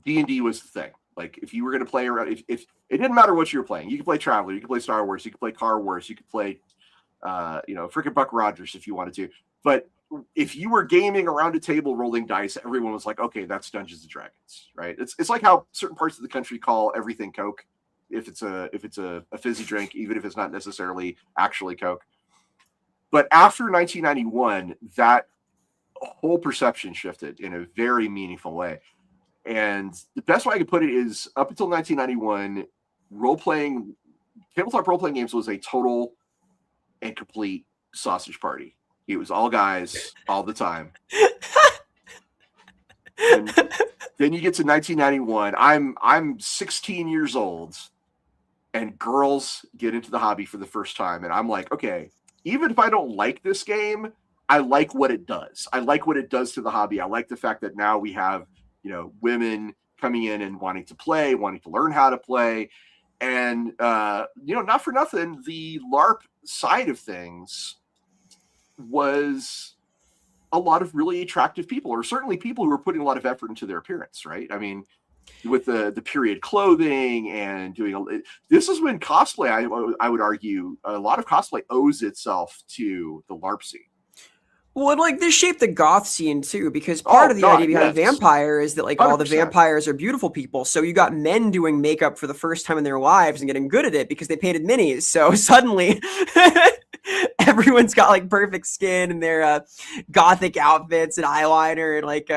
D&D was the thing. Like if you were going to play around, if it didn't matter what you were playing, you could play Traveler, you could play Star Wars, you could play Car Wars, you could play, freaking Buck Rogers if you wanted to. But if you were gaming around a table rolling dice, everyone was like, okay, that's Dungeons and Dragons, right? It's like how certain parts of the country call everything Coke if it's a fizzy drink, even if it's not necessarily actually Coke. But after 1991, that whole perception shifted in a very meaningful way. And the best way I could put it is up until 1991, tabletop role-playing games was a total and complete sausage party. It was all guys all the time. And then you get to 1991. I'm 16 years old, and girls get into the hobby for the first time, and I'm like, okay, even if I don't like this game, I like what it does. I like what it does to the hobby. I like the fact that now we have, women coming in and wanting to play, wanting to learn how to play. And, not for nothing, the LARP side of things was a lot of really attractive people, or certainly people who were putting a lot of effort into their appearance, right? I mean, with the period clothing and this is when cosplay, I would argue, a lot of cosplay owes itself to the LARP scene. Well, like this shaped the goth scene too, because part of the idea behind vampire is that like 100%. All the vampires are beautiful people. So you got men doing makeup for the first time in their lives and getting good at it because they painted minis. So suddenly everyone's got like perfect skin and their gothic outfits and eyeliner and like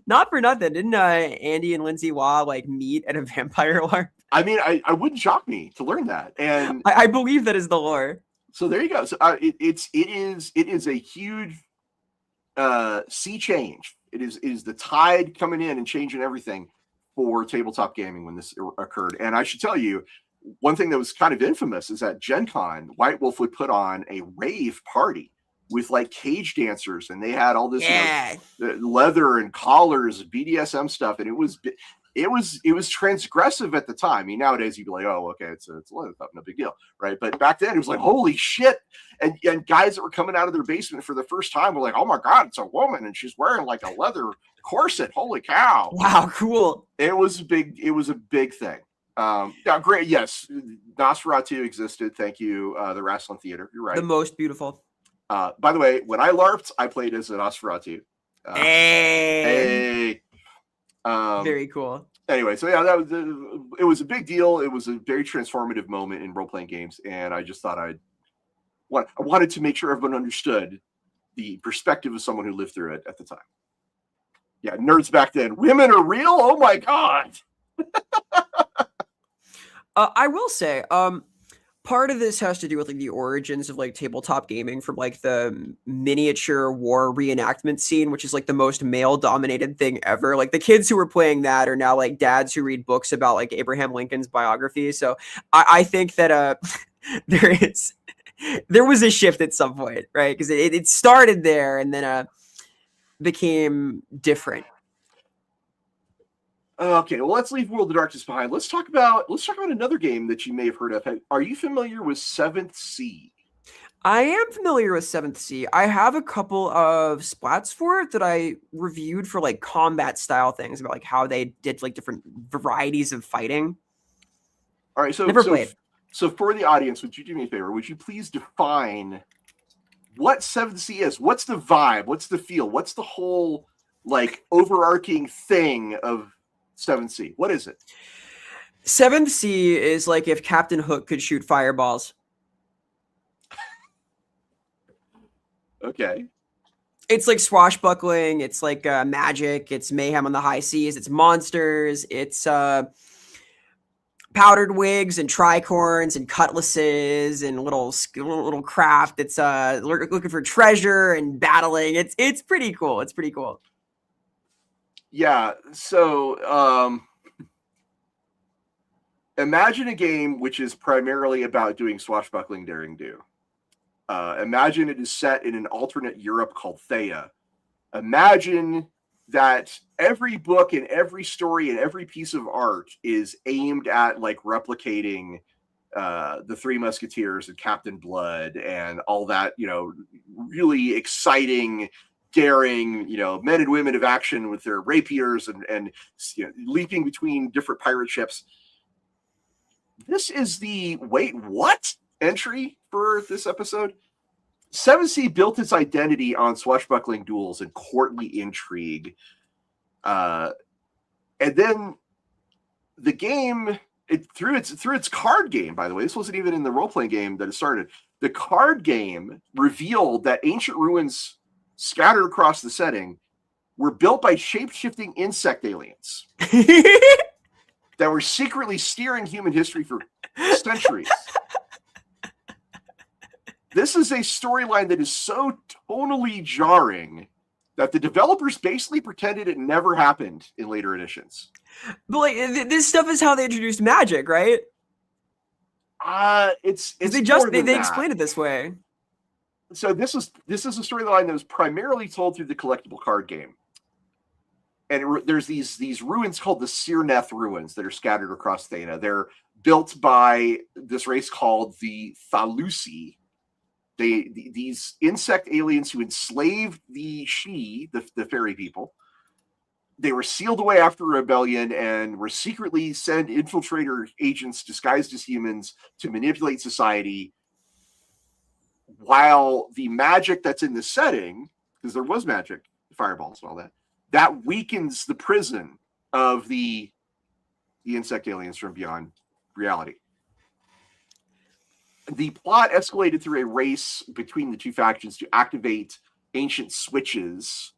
not for nothing. Didn't Andy and Lindsay Waugh like meet at a vampire LARP? I mean, I wouldn't shock me to learn that, and I believe that is the lore. So there you go. So it is a huge sea change. It is the tide coming in and changing everything for tabletop gaming when this occurred. And I should tell you, one thing that was kind of infamous is at Gen Con, White Wolf would put on a rave party with like cage dancers, and they had all this leather and collars, BDSM stuff, and it was transgressive at the time. I mean, nowadays you'd be like, oh, okay, it's leather stuff, no big deal, right? But back then it was like, holy shit! And guys that were coming out of their basement for the first time were like, oh my god, it's a woman and she's wearing like a leather corset. Holy cow! Wow, cool. It was a big thing. Yeah, great. Yes, Nosferatu existed. Thank you, the Wrestling Theater. You're right. The most beautiful. By the way, when I LARPed, I played as a Nosferatu. Hey. Very cool. Anyway, so yeah, it was a big deal. It was a very transformative moment in role-playing games, and I just thought I wanted to make sure everyone understood the perspective of someone who lived through it at the time. Yeah, nerds back then. Women are real? Oh my god! I will say, part of this has to do with like the origins of like tabletop gaming from like the miniature war reenactment scene, which is like the most male dominated thing ever. Like the kids who were playing that are now like dads who read books about like Abraham Lincoln's biography. So I think that there was a shift at some point, right? Because it started there and then became different. Okay, well, let's leave World of Darkness behind. Let's talk about another game that you may have heard of. Are you familiar with 7th Sea? I am familiar with 7th Sea. I have a couple of splats for it that I reviewed for like combat style things about like how they did like different varieties of fighting. All right, so never played. So for the audience, would you do me a favor? Would you please define what 7th Sea is? What's the vibe? What's the feel? What's the whole like overarching thing of 7th Sea? What is it? 7th Sea is like if Captain Hook could shoot fireballs. Okay. It's like swashbuckling. It's like magic. It's mayhem on the high seas. It's monsters. It's powdered wigs and tricorns and cutlasses and little craft. It's looking for treasure and battling. It's pretty cool. It's pretty cool. Yeah. So imagine a game which is primarily about doing swashbuckling daring do. Imagine it is set in an alternate Europe called Thea. Imagine that every book and every story and every piece of art is aimed at like replicating the Three Musketeers and Captain Blood and all that, really exciting, daring, men and women of action with their rapiers and leaping between different pirate ships. This is the wait, what? Entry for this episode. 7th built its identity on swashbuckling duels and courtly intrigue. And then the game, through its card game, by the way, this wasn't even in the role-playing game that it started. The card game revealed that ancient ruins scattered across the setting were built by shape-shifting insect aliens that were secretly steering human history for centuries. This is a storyline that is so tonally jarring that the developers basically pretended it never happened in later editions. But like this stuff is how they introduced magic, right? It's they explained it this way. So this is a storyline that was primarily told through the collectible card game. And there's these ruins called the Sirneth ruins that are scattered across Thena. They're built by this race called the Thalusi. These insect aliens who enslaved the fairy people. They were sealed away after a rebellion and were secretly sent infiltrator agents disguised as humans to manipulate society. While the magic that's in the setting, because there was magic, fireballs and all that, that weakens the prison of the insect aliens from beyond reality. The plot escalated through a race between the two factions to activate ancient switches,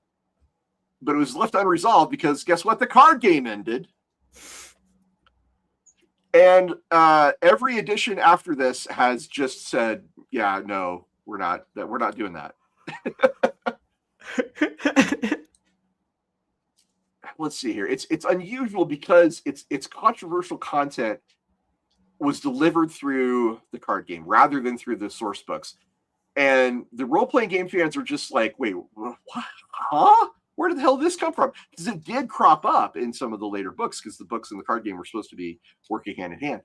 but it was left unresolved because guess what? The card game ended. And every edition after this has just said, yeah, no, we're not doing that. Let's see here. It's unusual because it's controversial content was delivered through the card game rather than through the source books. And the role-playing game fans are just like, wait, what? Huh? Where did the hell did this come from? Because it did crop up in some of the later books because the books and the card game were supposed to be working hand in hand.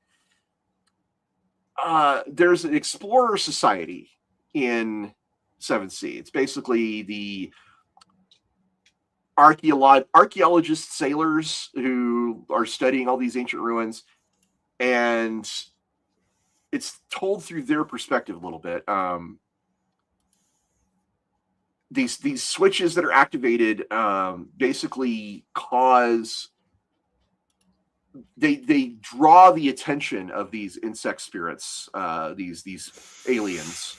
There's an explorer society in 7th. It's basically the archaeologists, sailors who are studying all these ancient ruins. And it's told through their perspective a little bit. These switches that are activated basically cause they draw the attention of these insect spirits, these aliens.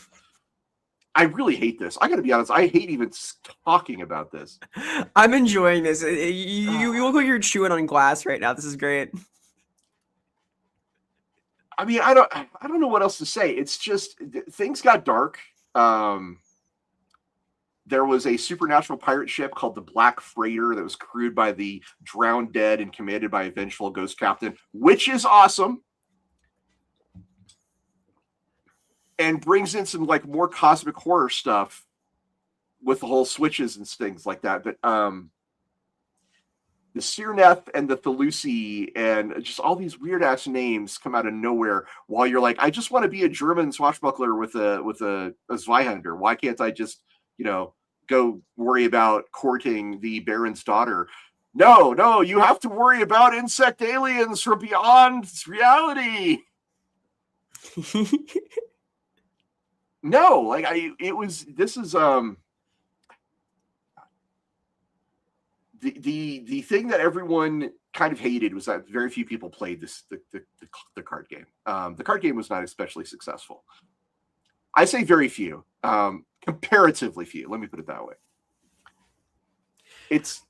I really hate this. I got to be honest. I hate even talking about this. I'm enjoying this. You look like you're chewing on glass right now. This is great. I mean, I don't know what else to say. It's just things got dark. There was a supernatural pirate ship called the Black Freighter that was crewed by the Drowned Dead and commanded by a vengeful ghost captain, which is awesome. And brings in some like more cosmic horror stuff with the whole switches and things like that. But the Sirneth and the Thalusi and just all these weird ass names come out of nowhere while you're like, I just want to be a German swashbuckler with a Zweihänder. Why can't I just, go worry about courting the Baron's daughter? No, you have to worry about insect aliens from beyond reality. No, this is the thing that everyone kind of hated was that very few people played the card game. The card game was not especially successful. I say very few, comparatively few. Let me put it that way. it's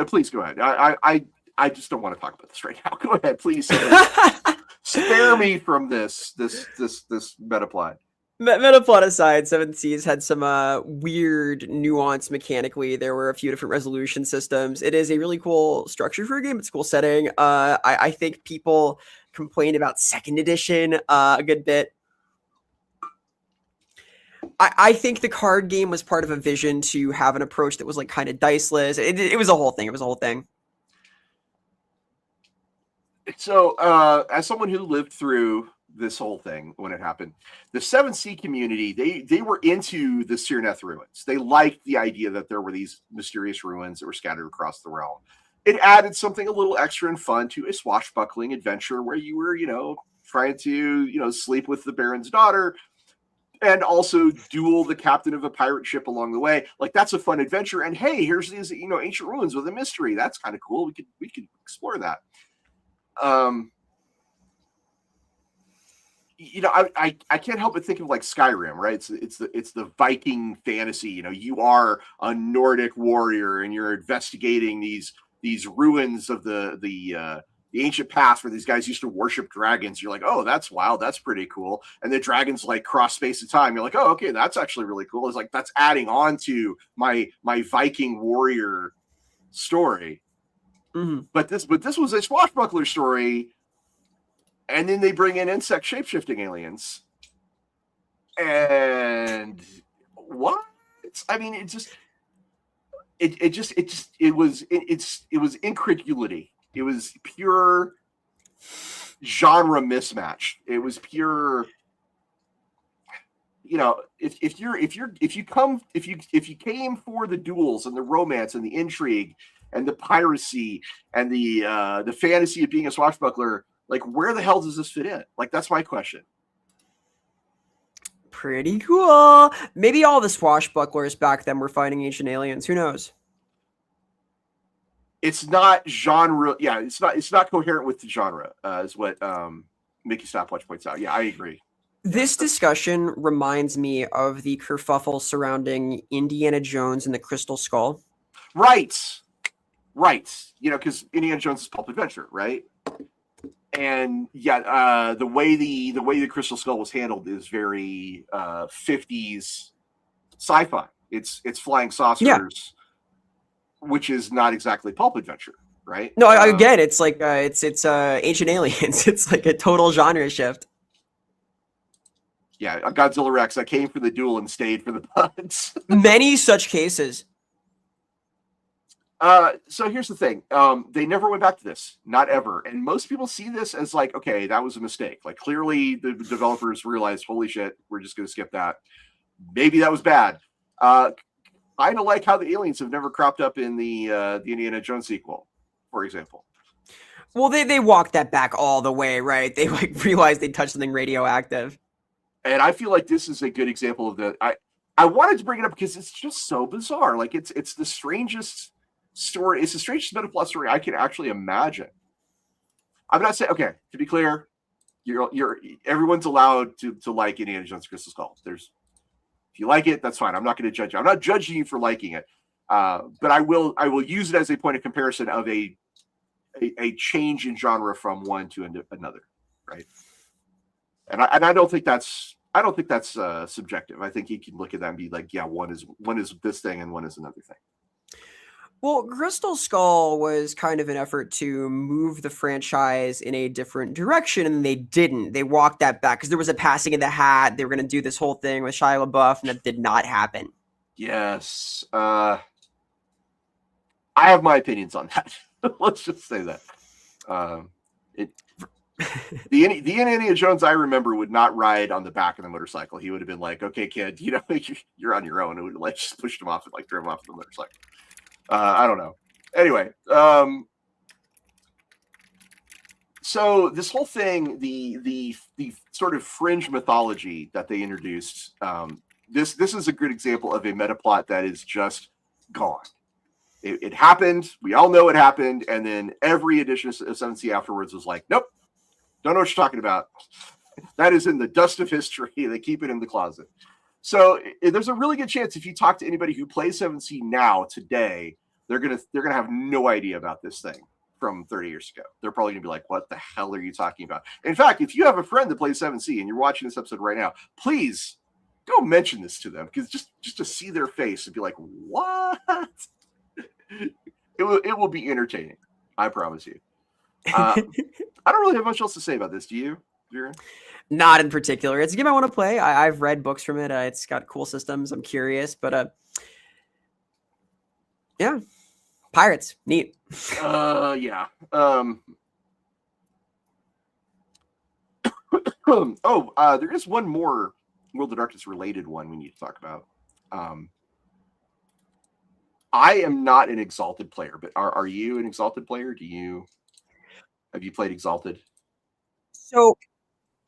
please go ahead. I just don't want to talk about this right now. Go ahead, please. Spare me from this metaplot. Metaplot aside, 7th Seas had some weird nuance mechanically. There were a few different resolution systems. It is a really cool structure for a game. It's a cool setting. I think people complained about 2nd edition a good bit. I think the card game was part of a vision to have an approach that was like kind of diceless. It was a whole thing. It was a whole thing. So, as someone who lived through this whole thing when it happened, the 7th Sea community, they were into the Sirneth ruins. They liked the idea that there were these mysterious ruins that were scattered across the realm. It added something a little extra and fun to a swashbuckling adventure where you were, trying to, sleep with the Baron's daughter and also duel the captain of a pirate ship along the way. Like, that's a fun adventure. And hey, here's these, ancient ruins with a mystery. That's kind of cool. We could explore that. I can't help but think of like Skyrim, right? It's the Viking fantasy. You are a Nordic warrior and you're investigating these ruins of the ancient past where these guys used to worship dragons. You're like, oh, that's wild, that's pretty cool. And the dragons like cross space and time. You're like, oh, okay, that's actually really cool. It's like that's adding on to my Viking warrior story. Mm-hmm. But this was a swashbuckler story. And then they bring in insect shape-shifting aliens. And what? I mean, it was incredulity. It was pure genre mismatch. It was pure, if you came for the duels and the romance and the intrigue and the piracy and the fantasy of being a swashbuckler, like, where the hell does this fit in? Like, that's my question. Pretty cool. Maybe all the swashbucklers back then were fighting ancient aliens. Who knows? It's not genre. Yeah, it's not coherent with the genre, is what Mickey Stopwatch points out. Yeah, I agree. This discussion reminds me of the kerfuffle surrounding Indiana Jones and the Crystal Skull. Right. Because Indiana Jones is pulp adventure, right? And yeah, the way the Crystal Skull was handled is very 50s sci-fi. It's flying saucers, which is not exactly pulp adventure, right? No, again, it's like it's ancient aliens. It's like a total genre shift. Yeah, a Godzilla Rex that came for the duel and stayed for the puns. Many such cases. So here's the thing. They never went back to this, not ever. And most people see this as like, okay, that was a mistake. Like, clearly the developers realized, holy shit, we're just going to skip that. Maybe that was bad. Kind of like how the aliens have never cropped up in the Indiana Jones sequel, for example. Well, they walked that back all the way, right? They like realized they touched something radioactive. And I feel like this is a good example of that. I wanted to bring it up because it's just so bizarre. Like, it's the strangest story. It's the strangest Metaplot story I can actually imagine. I'm not saying, okay, to be clear, you're everyone's allowed to like Indiana Jones Crystal Skull. If you like it, that's fine. I'm not going to judge you. I'm not judging you for liking it. But I will use it as a point of comparison of a change in genre from one to another, right? And I don't think that's subjective. I think you can look at that and be like, yeah, one is this thing and one is another thing. Well, Crystal Skull was kind of an effort to move the franchise in a different direction, and they didn't. They walked that back because there was a passing of the hat. They were going to do this whole thing with Shia LaBeouf, and that did not happen. Yes. I have my opinions on that. Let's just say that. The Indiana Jones I remember would not ride on the back of the motorcycle. He would have been like, okay, kid, you're on your own. And would have like just pushed him off and like drove him off the motorcycle. I don't know. Anyway, so this whole thing, the sort of fringe mythology that they introduced, this is a good example of a metaplot that is just gone. It happened. We all know it happened, and then every edition of 7th Sea afterwards was like, nope, don't know what you're talking about. That is in the dust of history. They keep it in the closet. So there's a really good chance if you talk to anybody who plays 7th Sea now, today, they're gonna have no idea about this thing from 30 years ago. They're probably gonna be like, "What the hell are you talking about?" In fact, if you have a friend that plays 7C and you're watching this episode right now, please go mention this to them, because just to see their face and be like, "What?" It will be entertaining. I promise you. I don't really have much else to say about this. Do you, Vera? Not in particular. It's a game I want to play. I've read books from it. It's got cool systems. I'm curious, but yeah, pirates, neat. Yeah. There is one more World of Darkness related one we need to talk about. I am not an Exalted player, but are you an Exalted player? Have you played Exalted? So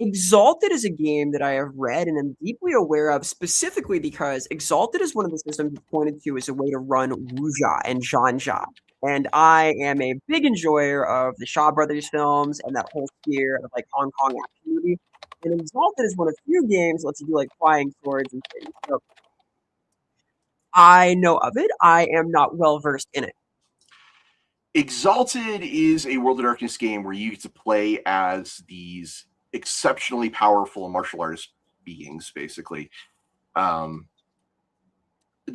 Exalted is a game that I have read and am deeply aware of, specifically because Exalted is one of the systems pointed to as a way to run Wuxia and Zhanja. And I am a big enjoyer of the Shaw Brothers films and that whole sphere of like Hong Kong action movie. And Exalted is one of few games that lets you do like flying swords and things. So I know of it. I am not well versed in it. Exalted is a World of Darkness game where you get to play as these exceptionally powerful martial artist beings, basically. I'm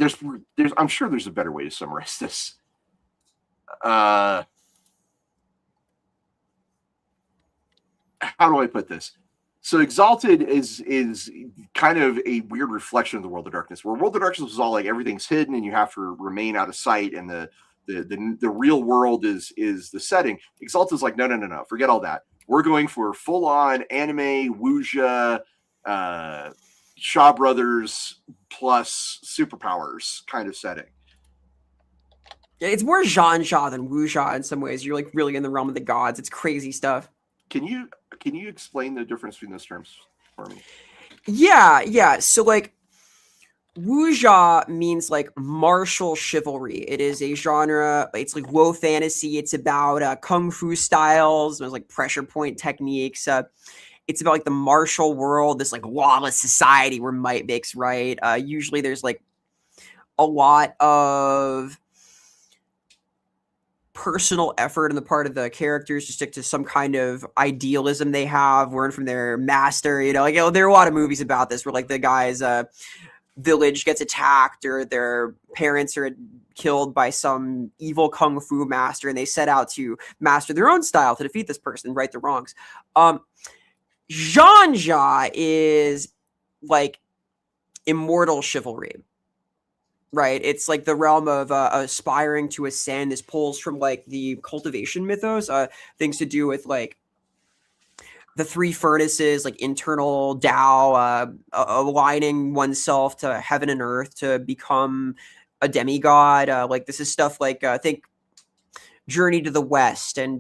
sure there's a better way to summarize this. How do I put this? So Exalted is kind of a weird reflection of the World of Darkness, where World of Darkness was all like everything's hidden and you have to remain out of sight, and the real world is the setting. Exalted is like, no, forget all that. We're going for full on anime, wuxia, Shaw Brothers plus superpowers kind of setting. It's more Zhanja than Wuxia in some ways. You're like really in the realm of the gods. It's crazy stuff. Can you explain the difference between those terms for me? Yeah. So like Wuxia means like martial chivalry. It is a genre. It's like low fantasy. It's about kung fu styles. There's like pressure point techniques. It's about like the martial world, this like lawless society where might makes right. Usually there's like a lot of personal effort on the part of the characters to stick to some kind of idealism they have, learn from their master. There are a lot of movies about this where like the guy's village gets attacked or their parents are killed by some evil kung fu master, and they set out to master their own style to defeat this person, right the wrongs. Zhanja is like immortal chivalry. Right, it's like the realm of aspiring to ascend. This pulls from like the cultivation mythos, things to do with like the three furnaces, like internal Tao, aligning oneself to heaven and earth to become a demigod. Like this is stuff like think Journey to the West and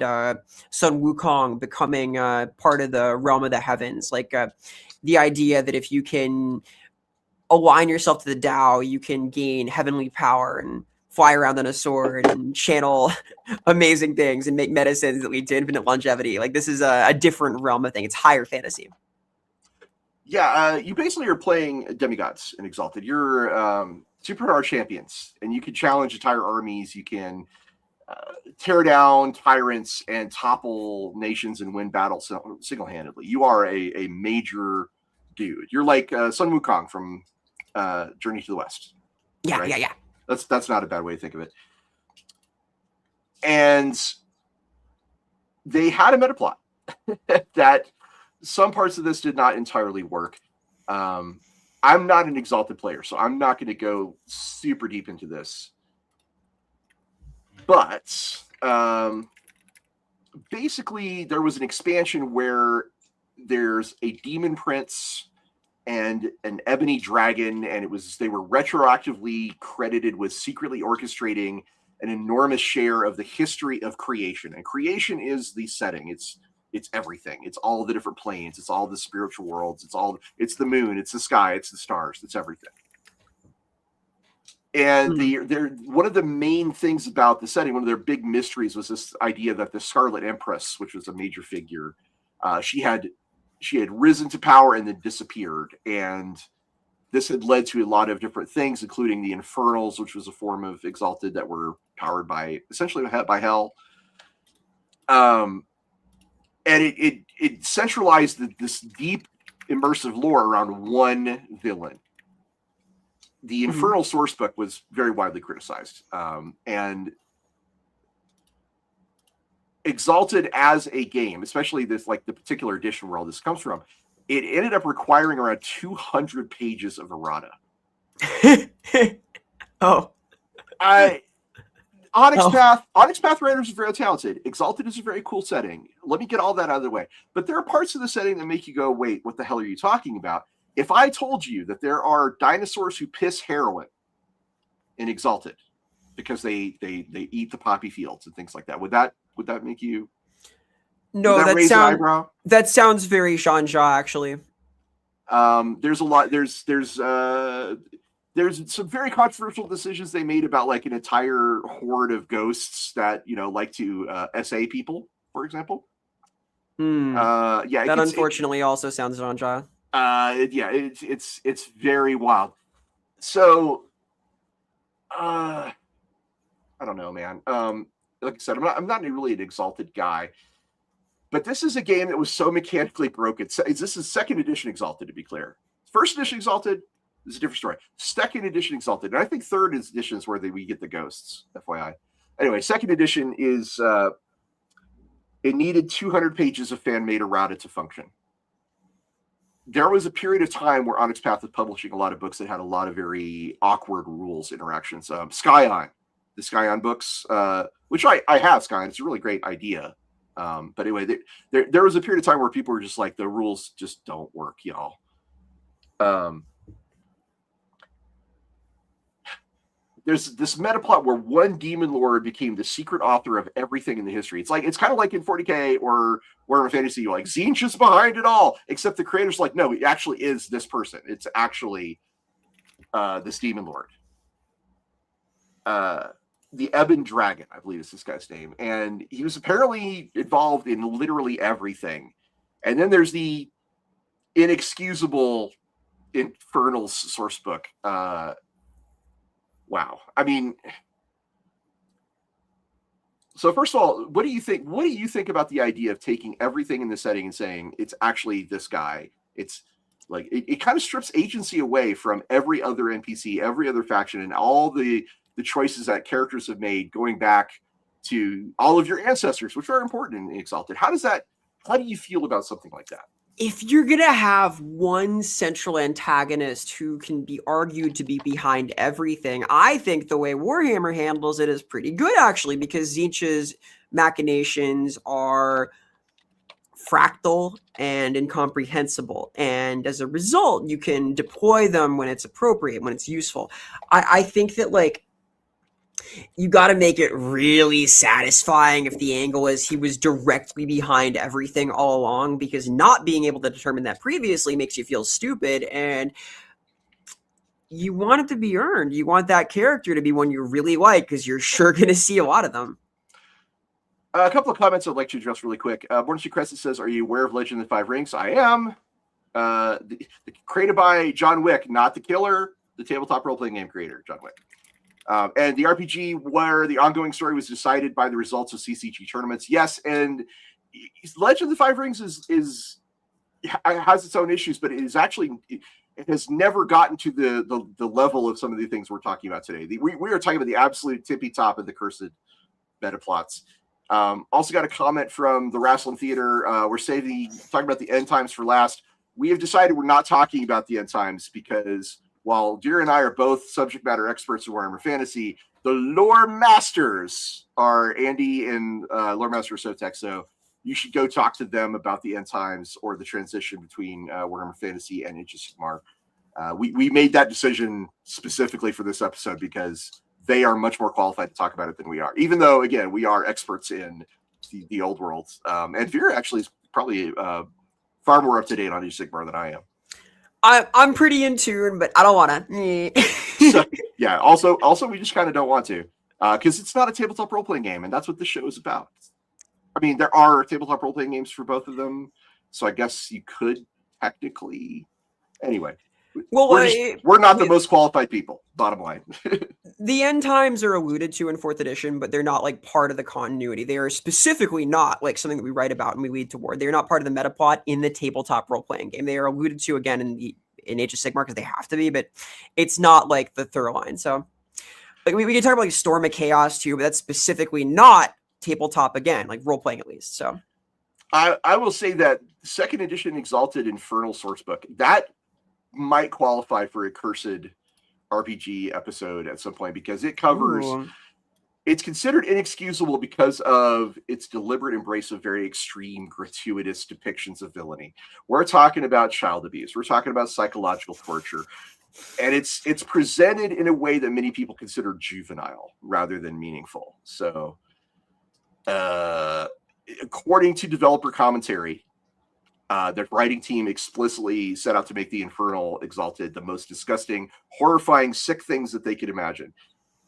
Sun Wukong becoming part of the realm of the heavens. Like the idea that if you can align yourself to the Tao, you can gain heavenly power and fly around on a sword and channel amazing things and make medicines that lead to infinite longevity. Like this is a different realm of thing. It's higher fantasy. Yeah, you basically are playing demigods in Exalted. You're superpower champions, and you can challenge entire armies. You can tear down tyrants and topple nations and win battles single-handedly. You are a major dude. You're like Sun Wukong from Journey to the West. Yeah, right? yeah. That's not a bad way to think of it. And they had a metaplot that some parts of this did not entirely work. I'm not an Exalted player, so I'm not going to go super deep into this. But basically, there was an expansion where there's a demon prince and an ebony dragon, and they were retroactively credited with secretly orchestrating an enormous share of the history of creation. And creation is the setting. It's everything. It's all the different planes. It's all the spiritual worlds. It's the moon. It's the sky. It's the stars. It's everything. And one of the main things about the setting, one of their big mysteries, was this idea that the Scarlet Empress, which was a major figure, she had risen to power and then disappeared. And this had led to a lot of different things, including the Infernals, which was a form of Exalted that were powered by essentially by hell. And it centralized this deep immersive lore around one villain. The Infernal sourcebook was very widely criticized, and Exalted as a game, especially this like the particular edition where all this comes from, it ended up requiring around 200 pages of errata. Onyx Path writers are very talented. Exalted is a very cool setting. Let me get all that out of the way. But there are parts of the setting that make you go, wait, what the hell are you talking about? If I told you that there are dinosaurs who piss heroin in Exalted because they eat the poppy fields and things like that, would that make you? No, that sounds very Jean-Jacques, actually. There's a lot. There's some very controversial decisions they made about like an entire horde of ghosts that like to SA people, for example. That unfortunately also sounds Jean-Jacques. It's very wild. So, I don't know, man. Like I said, I'm not really an Exalted guy, but this is a game that was so mechanically broken. This is second edition Exalted, to be clear. First edition Exalted is a different story. Second edition Exalted, and I think third edition is where we get the ghosts. FYI. Anyway, second edition is it needed 200 pages of fan-made errata to function. There was a period of time where Onyx Path was publishing a lot of books that had a lot of very awkward rules interactions. Skyon, the Skyon books, which I have Skyon. It's a really great idea. But anyway, there was a period of time where people were just like, the rules just don't work, y'all. There's this metaplot where one demon lord became the secret author of everything in the history. It's kind of like in 40K or Warhammer Fantasy, you're like, Tzeentch is behind it all, except the creator's like, no, it actually is this person. It's actually this demon lord. The Ebon Dragon, I believe is this guy's name. And he was apparently involved in literally everything. And then there's the inexcusable Infernals source book. Wow. I mean, so first of all, what do you think? What do you think about the idea of taking everything in the setting and saying it's actually this guy? It's like it kind of strips agency away from every other NPC, every other faction, and all the choices that characters have made going back to all of your ancestors, which are important in Exalted. How do you feel about something like that? If you're going to have one central antagonist who can be argued to be behind everything, I think the way Warhammer handles it is pretty good, actually, because Tzeentch's machinations are fractal and incomprehensible. And as a result, you can deploy them when it's appropriate, when it's useful. I think that, like, you got to make it really satisfying if the angle is he was directly behind everything all along, because not being able to determine that previously makes you feel stupid, and you want it to be earned. You want that character to be one you really like, because you're sure going to see a lot of them. A couple of comments I'd like to address really quick. Born Crescent says, are you aware of Legend of the Five Rings? I am. Created by John Wick, not the killer, the tabletop role-playing game creator, John Wick. And the RPG where the ongoing story was decided by the results of CCG tournaments. Yes, and Legend of the Five Rings has its own issues, but it has never gotten to the level of some of the things we're talking about today. We are talking about the absolute tippy top of the cursed metaplots. Also got a comment from the Wrestling Theater. We're talking about the end times for last. We have decided we're not talking about the end times because while Deer and I are both subject matter experts in Warhammer Fantasy, the lore masters are Andy and lore master Sotek. So you should go talk to them about the end times or the transition between Warhammer Fantasy and Age of Sigmar. We made that decision specifically for this episode because they are much more qualified to talk about it than we are. Even though, again, we are experts in the old world. And Vera actually is probably far more up to date on Age of Sigmar than I am. I'm pretty in tune, but I don't want to. So, yeah. Also, we just kind of don't want to, because it's not a tabletop role playing game, and that's what this show is about. I mean, there are tabletop role playing games for both of them, so I guess you could technically. Anyway, Well, We're not the most qualified people, bottom line. The end times are alluded to in 4th edition, but they're not like part of the continuity. They are specifically not like something that we write about and we lead toward. They're not part of the metaplot in the tabletop role-playing game. They are alluded to again in Age of Sigmar because they have to be, but it's not like the thorough line. So like we can talk about like Storm of Chaos too, but that's specifically not tabletop again, like role-playing at least. So I will say that 2nd edition Exalted Infernal Sourcebook, that might qualify for a cursed RPG episode at some point because it covers it's considered inexcusable because of its deliberate embrace of very extreme gratuitous depictions of villainy. We're talking about child abuse, we're talking about psychological torture, and it's presented in a way that many people consider juvenile rather than meaningful. So according to developer commentary, the writing team explicitly set out to make the Infernal Exalted the most disgusting, horrifying, sick things that they could imagine,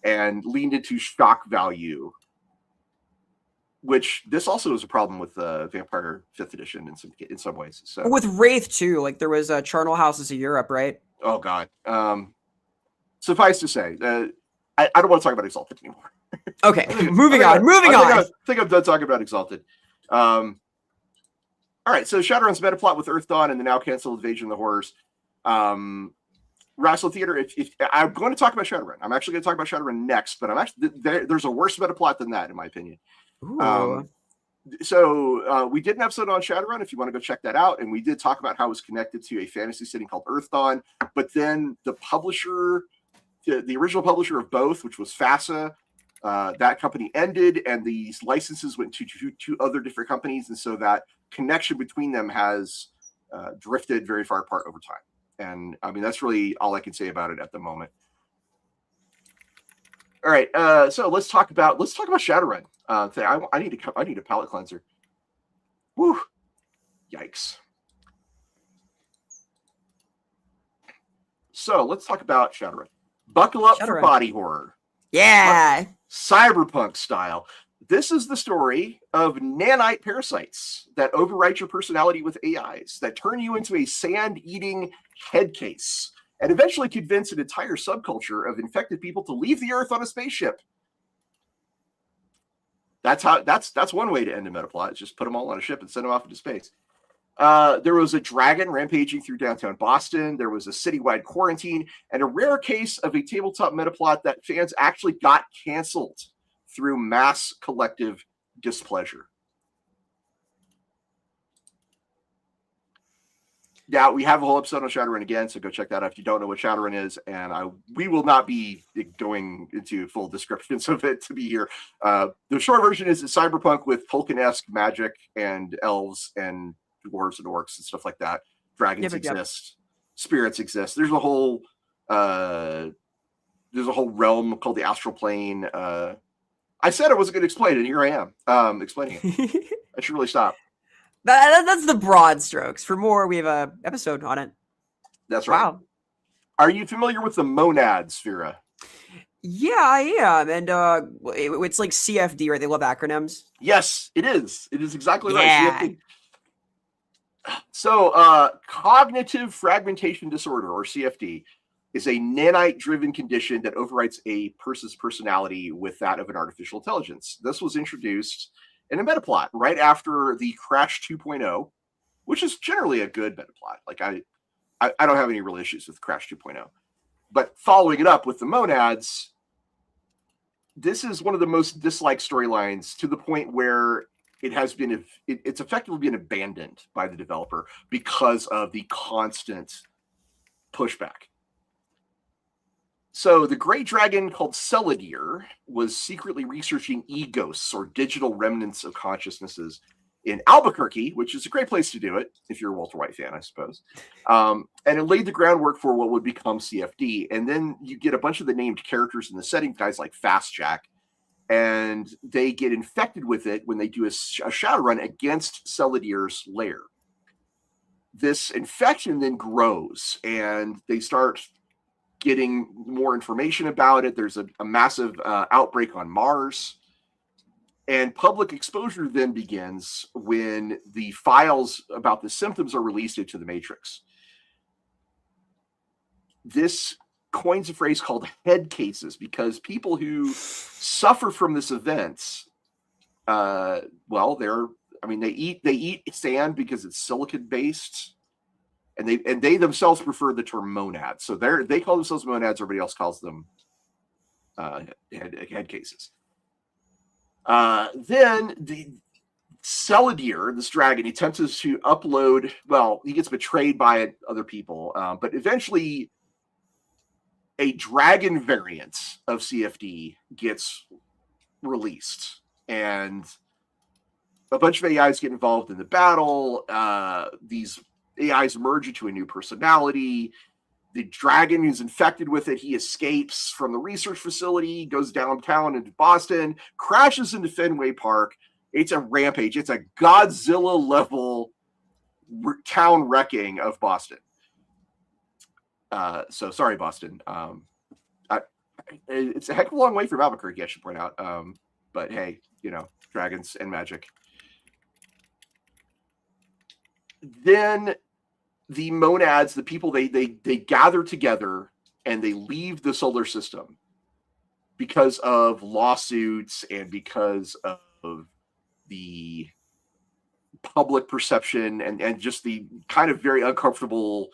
and leaned into shock value, which this also is a problem with Vampire 5th edition in some ways. So with Wraith too, like there was Charnel Houses of Europe, right? Oh God. Suffice to say, I don't want to talk about Exalted anymore. Okay, moving on. I think I'm done talking about Exalted. All right, so Shadowrun's metaplot with Earth Dawn and the now canceled Invasion of the Horrors. Wrestle Theater, if I'm going to talk about Shadowrun. I'm actually going to talk about Shadowrun next, but I'm actually there's a worse metaplot than that, in my opinion. So we did an episode on Shadowrun, if you want to go check that out, and we did talk about how it was connected to a fantasy setting called Earth Dawn, but then the publisher, the original publisher of both, which was FASA, that company ended, and these licenses went to two other different companies, and so that connection between them has drifted very far apart over time. And I mean, that's really all I can say about it at the moment. All right, so let's talk about Shadowrun. I need a palate cleanser. Woo! Yikes. So let's talk about Shadowrun. Buckle up for body horror. Yeah. Cyberpunk style. This is the story of nanite parasites that overwrite your personality with AIs, that turn you into a sand-eating head case, and eventually convince an entire subculture of infected people to leave the Earth on a spaceship. That's one way to end a metaplot. Just put them all on a ship and send them off into space. There was a dragon rampaging through downtown Boston. There was a citywide quarantine, and a rare case of a tabletop metaplot that fans actually got canceled through mass collective displeasure. Now, we have a whole episode on Shadowrun again, so go check that out if you don't know what Shadowrun is, and we will not be going into full descriptions of it to be here. The short version is cyberpunk with Tolkien-esque magic and elves and dwarves and orcs and stuff like that. Dragons exist. Spirits exist. There's a whole realm called the astral plane. I said I wasn't going to explain it, and here I am explaining it. I should really stop. That's the broad strokes. For more, we have a episode on it. That's right. Wow. Are you familiar with the monads, Vera? Yeah, I am. And it's like CFD, right? They love acronyms. Yes, it is. It is exactly right. CFD. So, cognitive fragmentation disorder, or CFD, is a nanite-driven condition that overwrites a person's personality with that of an artificial intelligence. This was introduced in a metaplot right after the Crash 2.0, which is generally a good metaplot. Like I don't have any real issues with Crash 2.0, but following it up with the monads, this is one of the most disliked storylines, to the point where it's effectively been abandoned by the developer because of the constant pushback. So the great dragon called Celadir was secretly researching e-ghosts, or digital remnants of consciousnesses, in Albuquerque, which is a great place to do it if you're a Walter White fan, I suppose. And it laid the groundwork for what would become CFD. And then you get a bunch of the named characters in the setting, guys like Fast Jack, and they get infected with it when they do a Shadowrun against Celadir's lair. This infection then grows, and they start getting more information about it. There's a massive outbreak on Mars. And public exposure then begins when the files about the symptoms are released into the Matrix. this coins a phrase called head cases, because people who suffer from this event, well, they eat sand because it's silicon based, and they themselves prefer the term monads. So they call themselves monads. Everybody else calls them head cases. Then the Celadir, this dragon, he attempts to upload. Well, he gets betrayed by other people, but eventually a dragon variant of CFD gets released, and a bunch of AIs get involved in the battle. These AIs merge into a new personality. The dragon who's infected with it, he escapes from the research facility, goes downtown into Boston, crashes into Fenway Park. It's a rampage. It's a Godzilla-level town wrecking of Boston. So sorry, Boston. It's a heck of a long way from Albuquerque, I should point out. But hey, dragons and magic. Then the monads, the people, they gather together and they leave the solar system because of lawsuits and because of the public perception and just the kind of very uncomfortable,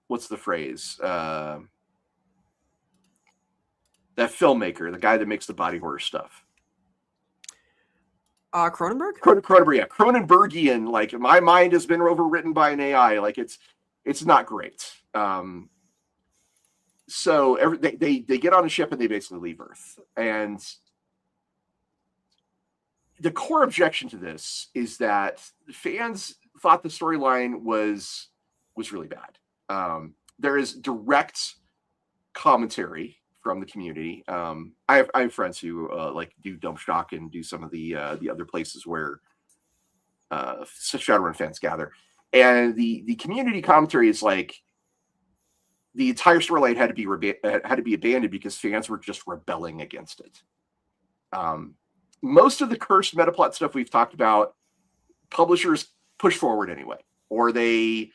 what's the phrase? That filmmaker, the guy that makes the body horror stuff. Cronenberg? Cronenberg, yeah. Cronenbergian, like, my mind has been overwritten by an AI. Like, it's not great. So they get on a ship and they basically leave Earth. And the core objection to this is that fans thought the storyline was really bad. There is direct commentary from the community. I have friends who do Dump Shock and do some of the other places where Shadowrun fans gather, and the community commentary is like the entire storyline had to be abandoned because fans were just rebelling against it. Most of the cursed Metaplot stuff we've talked about, publishers push forward anyway, or they,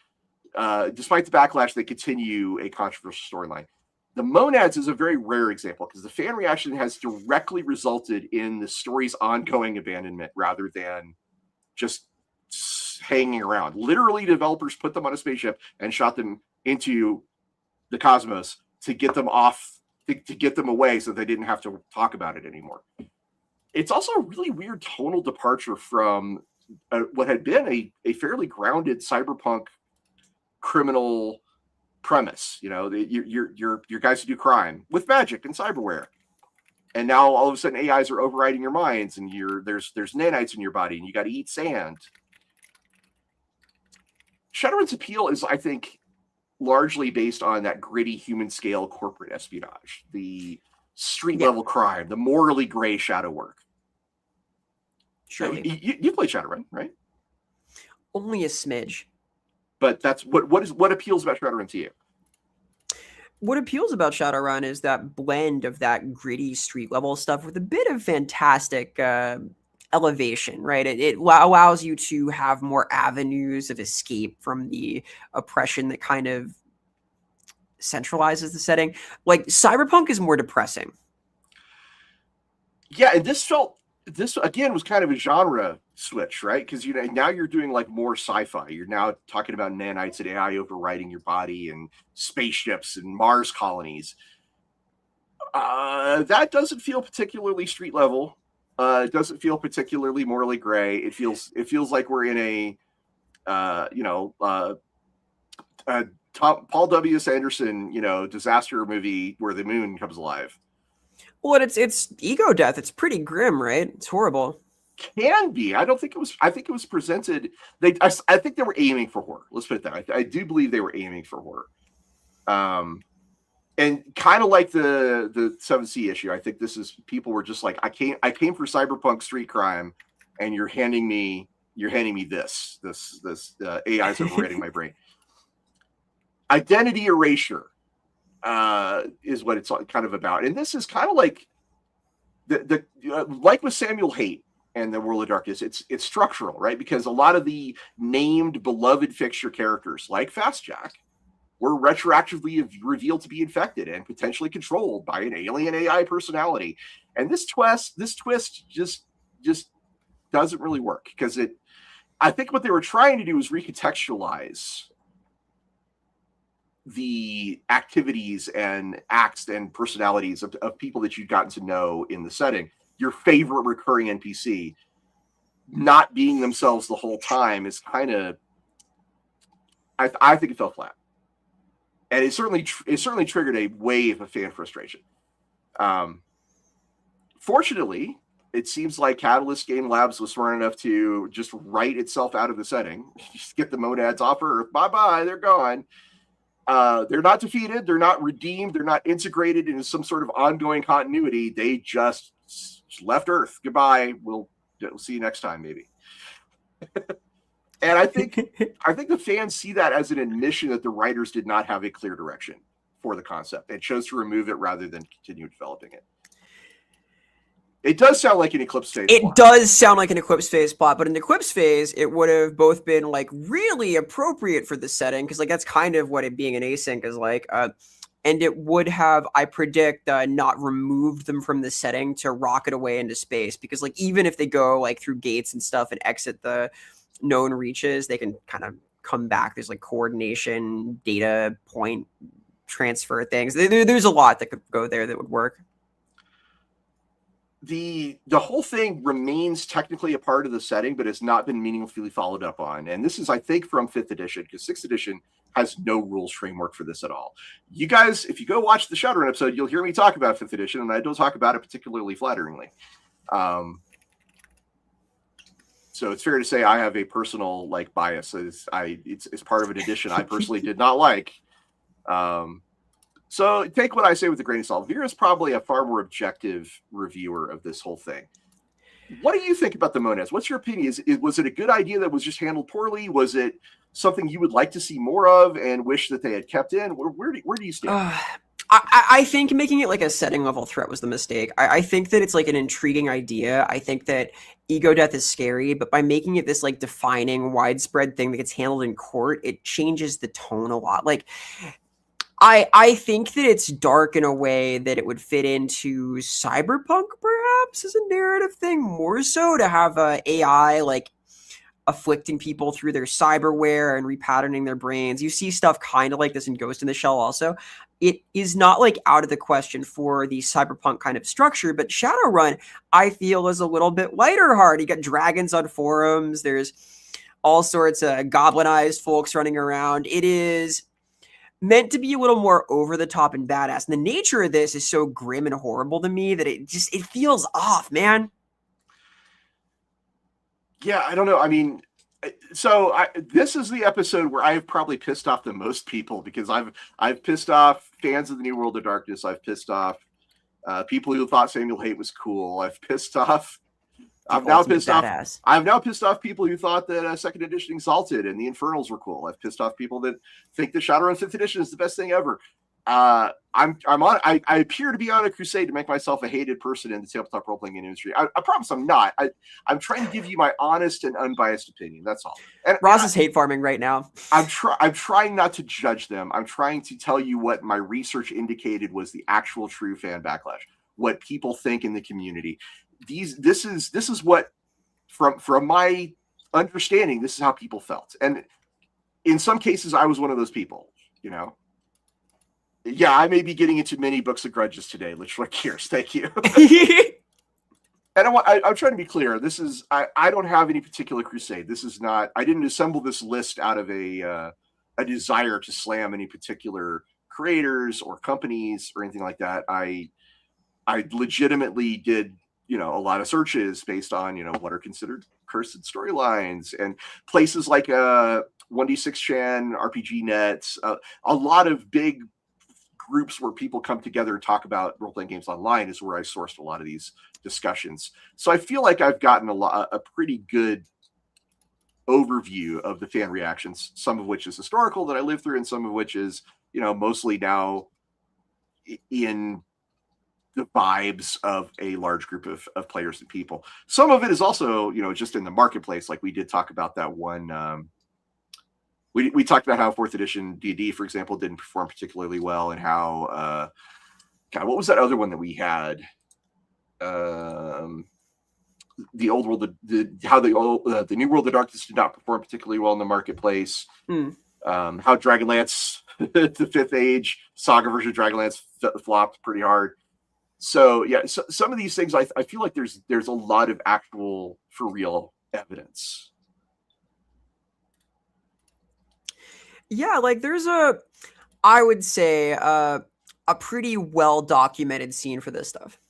despite the backlash, they continue a controversial storyline. The Monads is a very rare example because the fan reaction has directly resulted in the story's ongoing abandonment rather than just hanging around. Literally, developers put them on a spaceship and shot them into the cosmos to get them off, to get them away so they didn't have to talk about it anymore. It's also a really weird tonal departure from what had been a fairly grounded cyberpunk criminal premise. You're guys who do crime with magic and cyberware, and now all of a sudden AIs are overriding your minds, and there's nanites in your body, and you got to eat sand. Shadowrun's appeal is, I think, largely based on that gritty human scale corporate espionage, the street level crime, the morally gray shadow work. Surely. You play Shadowrun, right? Only a smidge. But that's what appeals about Shadowrun to you? What appeals about Shadowrun is that blend of that gritty street level stuff with a bit of fantastic elevation, right? It allows you to have more avenues of escape from the oppression that kind of centralizes the setting. Like, Cyberpunk is more depressing. Yeah, and this again was kind of a genre switch, right? Because now you're doing like more sci-fi. You're now talking about nanites and AI overriding your body and spaceships and Mars colonies. That doesn't feel particularly street level. It doesn't feel particularly morally gray. It feels like we're in Paul W. Sanderson, disaster movie where the moon comes alive. Well, it's ego death. It's pretty grim, right? It's horrible. Can be. I don't think it was. I think it was presented. I think they were aiming for horror. Let's put it that way. I do believe they were aiming for horror. And kind of like the 7C issue, I think people were just like, I came for cyberpunk street crime, and you're handing me this AI's overriding my brain. Identity erasure is what it's kind of about, and this is kind of like like with Samuel Haight and the World of Darkness. It's structural, right? Because a lot of the named beloved fixture characters, like Fast Jack, were retroactively revealed to be infected and potentially controlled by an alien AI personality. And this twist just doesn't really work, because I think what they were trying to do was recontextualize the activities and acts and personalities of people that you'd gotten to know in the setting. Your favorite recurring NPC not being themselves the whole time is kind of, I think it fell flat. And it certainly triggered a wave of fan frustration. Fortunately, it seems like Catalyst Game Labs was smart enough to just write itself out of the setting, just get the monads off Earth. Bye-bye, they're gone. They're not defeated. They're not redeemed. They're not integrated into some sort of ongoing continuity. They just left Earth. Goodbye. We'll see you next time, maybe. And I think the fans see that as an admission that the writers did not have a clear direction for the concept and chose to remove it rather than continue developing it. It does sound like an Eclipse phase plot. It does sound like an Eclipse phase plot, but in the Eclipse phase, it would have both been like really appropriate for the setting, because like that's kind of what it being an async is like. And it would have, I predict, not removed them from the setting to rocket away into space, because like even if they go like through gates and stuff and exit the known reaches, they can kind of come back. There's like coordination, data point transfer things. There's a lot that could go there that would work. The whole thing remains technically a part of the setting, but it's not been meaningfully followed up on. And this is, I think, from 5th edition, because 6th edition has no rules framework for this at all. You guys, if you go watch the Shadowrun episode, you'll hear me talk about 5th edition, and I don't talk about it particularly flatteringly. So it's fair to say I have a personal like bias. It's part of an edition I personally did not like. So take what I say with a grain of salt. Vera is probably a far more objective reviewer of this whole thing. What do you think about the monads? What's your opinion? Was it a good idea that was just handled poorly? Was it something you would like to see more of and wish that they had kept in? Where do you stand? I think making it like a setting level threat was the mistake. I think that it's like an intriguing idea. I think that ego death is scary, but by making it this like defining widespread thing that gets handled in court, it changes the tone a lot. Like I think that it's dark in a way that it would fit into cyberpunk perhaps as a narrative thing, more so to have a AI like afflicting people through their cyberware and repatterning their brains. You see stuff kind of like this in Ghost in the Shell also. It is not like out of the question for the cyberpunk kind of structure, but Shadowrun, I feel, is a little bit lighter heart. You got dragons on forums. There's all sorts of goblinized folks running around. It is meant to be a little more over the top and badass. And the nature of this is so grim and horrible to me that it feels off, man. Yeah, I don't know. I mean, so this is the episode where I've probably pissed off the most people, because I've pissed off fans of the New World of Darkness. I've pissed off people who thought Samuel Haight was cool. I've now pissed off people who thought that Second Edition Exalted and the Infernals were cool. I've pissed off people that think that Shadowrun 5th Edition is the best thing ever. I appear to be on a crusade to make myself a hated person in the tabletop role-playing industry. I promise I'm not. I'm trying to give you my honest and unbiased opinion. That's all. And Ross is hate farming right now. I'm trying not to judge them. I'm trying to tell you what my research indicated was the actual true fan backlash, what people think in the community. This is what, from my understanding, this is how people felt. And in some cases, I was one of those people, you know. Yeah, I may be getting into many books of grudges today. Let's switch gears. Thank you. And I'm trying to be clear. This is I don't have any particular crusade. This is not. I didn't assemble this list out of a desire to slam any particular creators or companies or anything like that. I legitimately did, you know, a lot of searches based on, you know, what are considered cursed storylines, and places like 1D6chan, RPG Nets, a lot of big groups where people come together and talk about role-playing games online is where I sourced a lot of these discussions. So I feel like I've gotten a pretty good overview of the fan reactions, some of which is historical that I lived through, and some of which is, you know, mostly now in the vibes of a large group of players and people. Some of it is also, you know, just in the marketplace. Like we did talk about that one we talked about how 4th edition D&D, for example, didn't perform particularly well, and how God, what was that other one that we had? The old world, how the new world of darkness did not perform particularly well in the marketplace. How Dragonlance, the 5th Age Saga version of Dragonlance flopped pretty hard. So yeah, so some of these things I feel like there's a lot of actual for real evidence. Yeah, like there's I would say a pretty well documented scene for this stuff.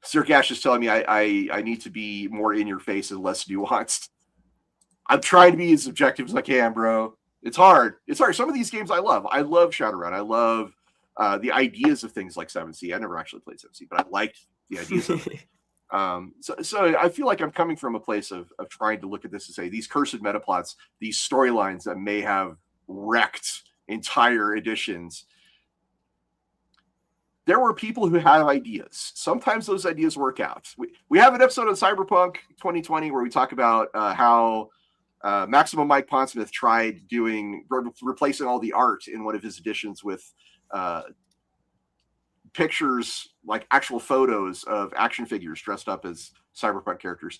Sir Gash is telling me I need to be more in your face and less nuanced. I'm trying to be as objective as I can, bro. It's hard. It's hard. Some of these games I love. I love Shadowrun. I love the ideas of things like 7C. I never actually played 7C, but I liked the ideas of it. So I feel like I'm coming from a place of trying to look at this and say these cursed metaplots, these storylines that may have wrecked entire editions. There were people who have ideas. Sometimes those ideas work out. We have an episode of Cyberpunk 2020 where we talk about how Maximum Mike Pondsmith tried replacing all the art in one of his editions with pictures, like actual photos of action figures dressed up as Cyberpunk characters.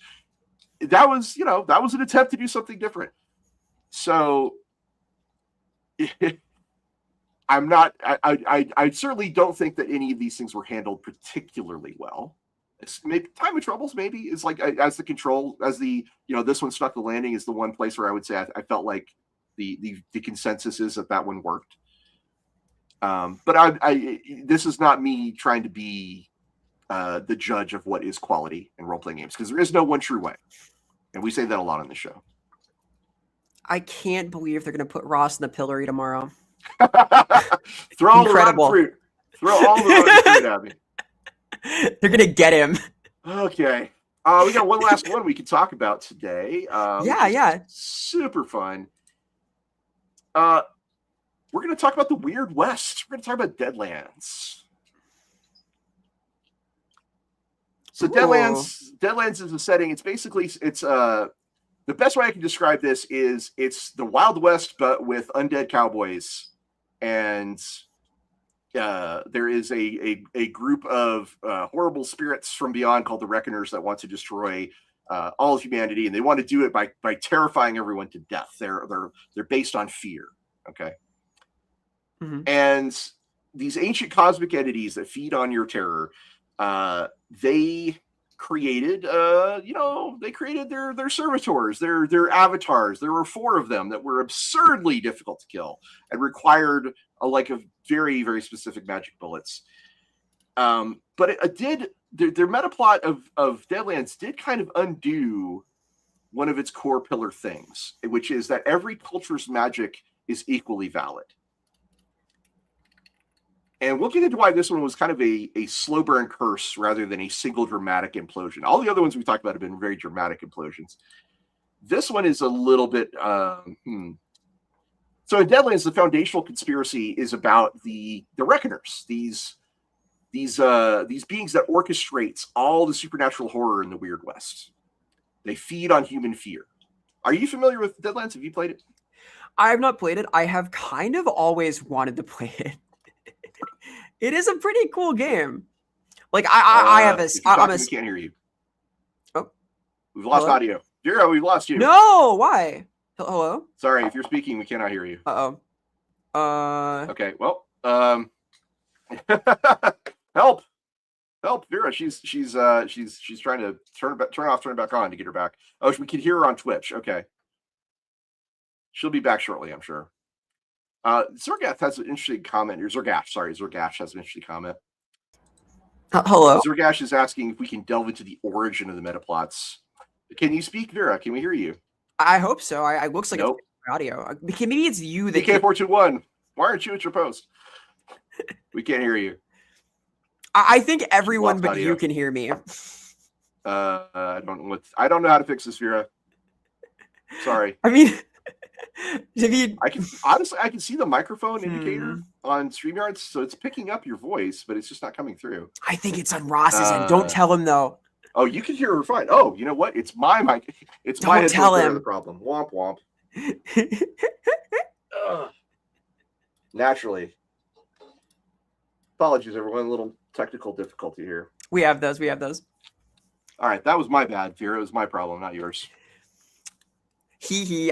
That was an attempt to do something different. So I certainly don't think that any of these things were handled particularly well. Maybe Time of Troubles maybe is like as the this one stuck the landing is the one place where I would say I felt like the consensus is that one worked. But this is not me trying to be the judge of what is quality in role-playing games, because there is no one true way, and we say that a lot on the show. I can't believe they're going to put Ross in the pillory tomorrow. Throw all the rotten fruit. Throw all the rotten fruit at me. They're going to get him. Okay. We got one last one we can talk about today. Yeah. Super fun. We're going to talk about the Weird West. We're going to talk about Deadlands. So Deadlands is a setting. It's basically, the best way I can describe this is it's the Wild West, but with undead cowboys. And there is a group of horrible spirits from beyond called the Reckoners that want to destroy all of humanity, and they want to do it by terrifying everyone to death. They're based on fear. Okay. Mm-hmm. And these ancient cosmic entities that feed on your terror, they created their servitors, their avatars. There were 4 of them that were absurdly difficult to kill and required a very, very specific magic bullets. But it did, their metaplot of Deadlands did kind of undo one of its core pillar things, which is that every culture's magic is equally valid. And we'll get into why this one was kind of a slow burn curse rather than a single dramatic implosion. All the other ones we talked about have been very dramatic implosions. This one is a little bit... So in Deadlands, the foundational conspiracy is about the Reckoners, these beings that orchestrates all the supernatural horror in the Weird West. They feed on human fear. Are you familiar with Deadlands? Have you played it? I have not played it. I have kind of always wanted to play it. It is a pretty cool game. Like I have a. We can't hear you. Oh, we've lost audio. Vera, we've lost you. No, why? Hello. Sorry, if you're speaking, we cannot hear you. Okay. Well. Help! Vera. She's trying to turn it back on to get her back. Oh, we can hear her on Twitch. Okay. She'll be back shortly, I'm sure. Zergath has an interesting comment. Zergash has an interesting comment. Hello. Zergash is asking if we can delve into the origin of the metaplots. Can you speak, Vera? Can we hear you? I hope so. It looks like it's audio. Maybe it's you. DK421. Why aren't you at your post? We can't hear you. I think everyone but you can hear me. I don't know how to fix this, Vera. Sorry. I mean, I can see the microphone indicator on StreamYard, so it's picking up your voice, but it's just not coming through. I think it's on Ross's end. Don't tell him though. Oh, you can hear her fine. Oh, you know what? It's my mic. It's my headphones that are the problem. Womp womp. Ugh. Naturally. Apologies, everyone. A little technical difficulty here. We have those. We have those. All right, that was my bad, Vera. It was my problem, not yours.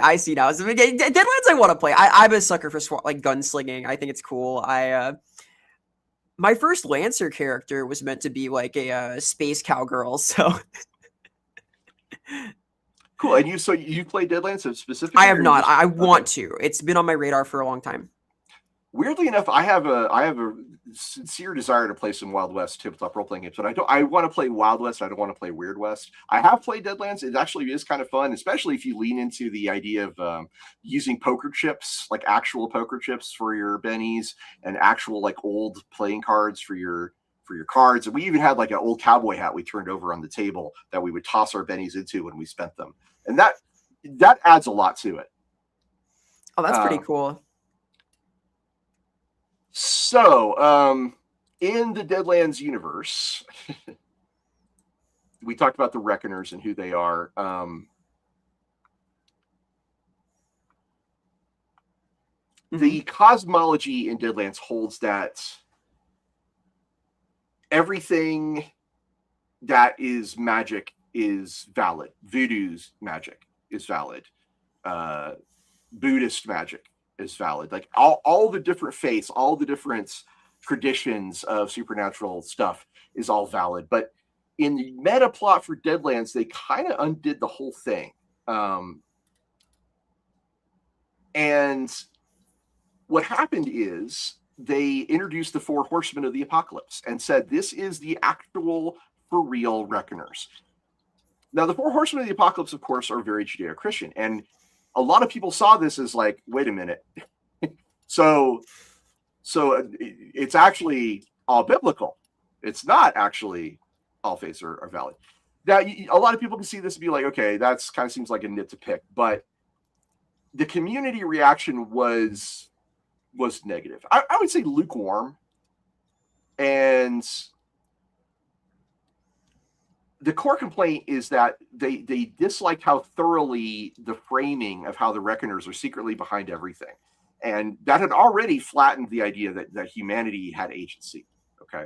I see now. So, Deadlands I want to play. I'm a sucker for like gunslinging. I think it's cool. My first Lancer character was meant to be like a space cowgirl. So Cool. And you play Deadlands specifically? I have not. I want okay. to. It's been on my radar for a long time. Weirdly enough, I have a sincere desire to play some Wild West tabletop role playing games, but I want to play Wild West. I don't want to play Weird West. I have played Deadlands. It actually is kind of fun, especially if you lean into the idea of using poker chips, like actual poker chips for your bennies, and actual like old playing cards for your cards. And we even had like an old cowboy hat we turned over on the table that we would toss our bennies into when we spent them, and that adds a lot to it. Oh, that's pretty cool. So, in the Deadlands universe, we talked about the Reckoners and who they are. The cosmology in Deadlands holds that everything that is magic is valid. Voodoo's magic is valid. Buddhist magic is valid. Like all the different faiths, all the different traditions of supernatural stuff is all valid. But in the meta plot for Deadlands, they kind of undid the whole thing. And what happened is they introduced the 4 horsemen of the apocalypse and said, this is the actual, for real Reckoners. Now, the 4 horsemen of the apocalypse, of course, are very Judeo-Christian. And a lot of people saw this as like, wait a minute. so it's actually all biblical. It's not actually all faiths are valid. Now, a lot of people can see this and be like, okay, that's kind of seems like a nit to pick. But the community reaction was negative. I would say lukewarm. And the core complaint is that they disliked how thoroughly the framing of how the Reckoners are secretly behind everything. And that had already flattened the idea that humanity had agency. Okay.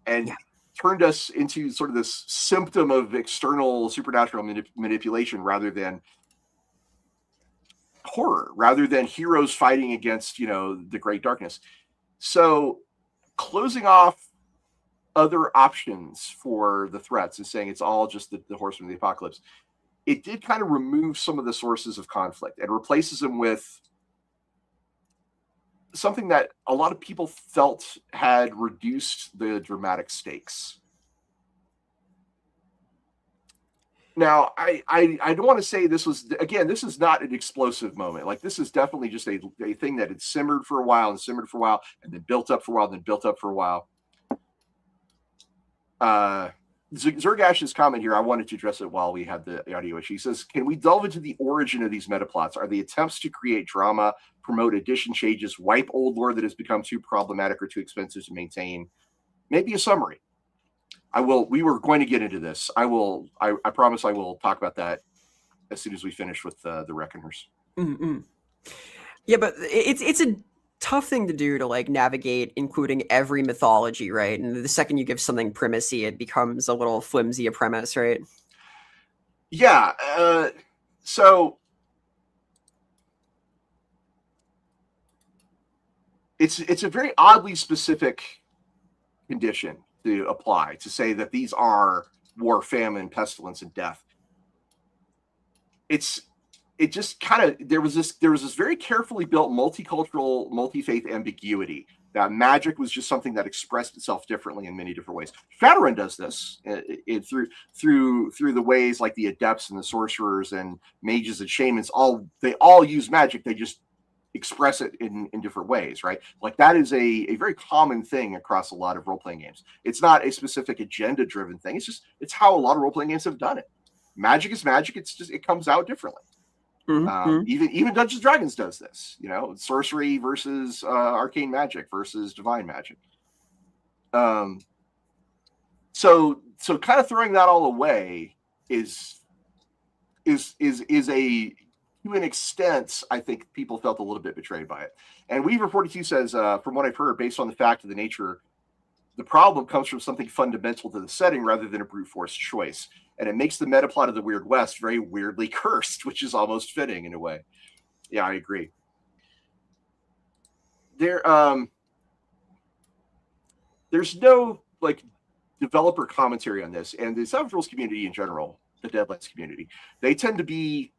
And turned us into sort of this symptom of external supernatural manipulation rather than horror, rather than heroes fighting against, the great darkness. So closing off other options for the threats and saying it's all just the horsemen of the apocalypse, it did kind of remove some of the sources of conflict and replaces them with something that a lot of people felt had reduced the dramatic stakes. Now, I don't want to say this is not an explosive moment. Like, this is definitely just a thing that had simmered for a while and simmered for a while and then built up for a while, then built up for a while. Zergash's comment here, I wanted to address it while we had the audio issue. He says, can we delve into the origin of these metaplots? Are they attempts to create drama, promote edition changes, wipe old lore that has become too problematic or too expensive to maintain? Maybe a summary. We were going to get into this. I promise I will talk about that as soon as we finish with the Reckoners. Mm-hmm. Yeah, but it's a tough thing to do to like navigate including every mythology, right? And the second you give something primacy, it becomes a little flimsy a premise, right? Yeah. So it's a very oddly specific condition to apply to say that these are war, famine, pestilence, and death. It just kind of there was this very carefully built multicultural, multi-faith ambiguity that magic was just something that expressed itself differently in many different ways. Shadowrun does this through the ways like the adepts and the sorcerers and mages and shamans. They all use magic. They just express it in different ways, right? Like that is a very common thing across a lot of role-playing games. It's not a specific agenda-driven thing. It's how a lot of role-playing games have done it. Magic is magic. It comes out differently. Mm-hmm. Even Dungeons & Dragons does this, sorcery versus arcane magic versus divine magic. So kind of throwing that all away is a to an extent, I think people felt a little bit betrayed by it. And Weaver42 says, from what I've heard, based on the fact of the nature, the problem comes from something fundamental to the setting rather than a brute force choice. And it makes the metaplot of the Weird West very weirdly cursed, which is almost fitting in a way. Yeah, I agree. There's no like developer commentary on this, and the Savage Worlds community in general, the Deadlands community, they tend to be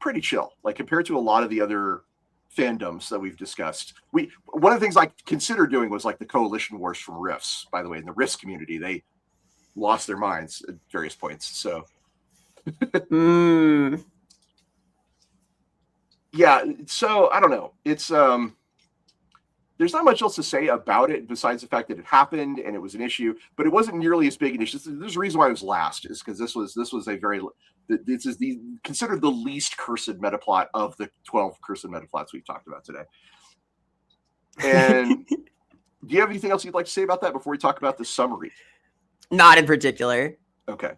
pretty chill, like compared to a lot of the other fandoms that we've discussed. One of the things I considered doing was like the coalition wars from Rifts. By the way, in the Rifts community, they lost their minds at various points. So, yeah. So I don't know. It's there's not much else to say about it besides the fact that it happened and it was an issue, but it wasn't nearly as big an issue. There's a reason why it was last, is because this was a very, this is considered the least cursed metaplot of the 12 cursed metaplots we've talked about today. And do you have anything else you'd like to say about that before we talk about the summary? Not in particular. Okay.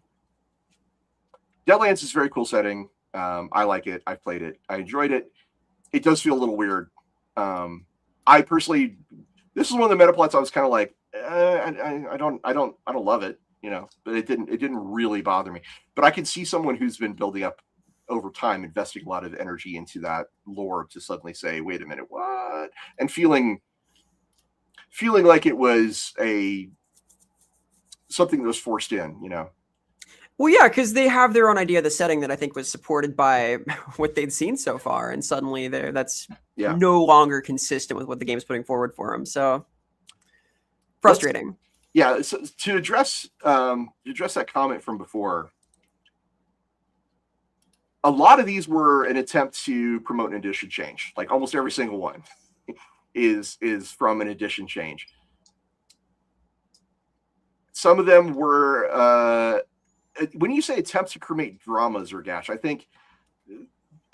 Deadlands is a very cool setting. I like it. I've played it. I enjoyed it. It does feel a little weird. I personally, this is one of the metaplots I was kind of like, I don't love it, you know, but it didn't really bother me. But I can see someone who's been building up over time, investing a lot of energy into that lore to suddenly say, wait a minute, what? And feeling like it was something that was forced in, you know. Well, yeah, because they have their own idea of the setting that I think was supported by what they'd seen so far, and suddenly that's no longer consistent with what the game's putting forward for them. So frustrating. So to address that comment from before, a lot of these were an attempt to promote an edition change. Like almost every single one is from an edition change. Some of them were. When you say attempts to create dramas, or Gash, I think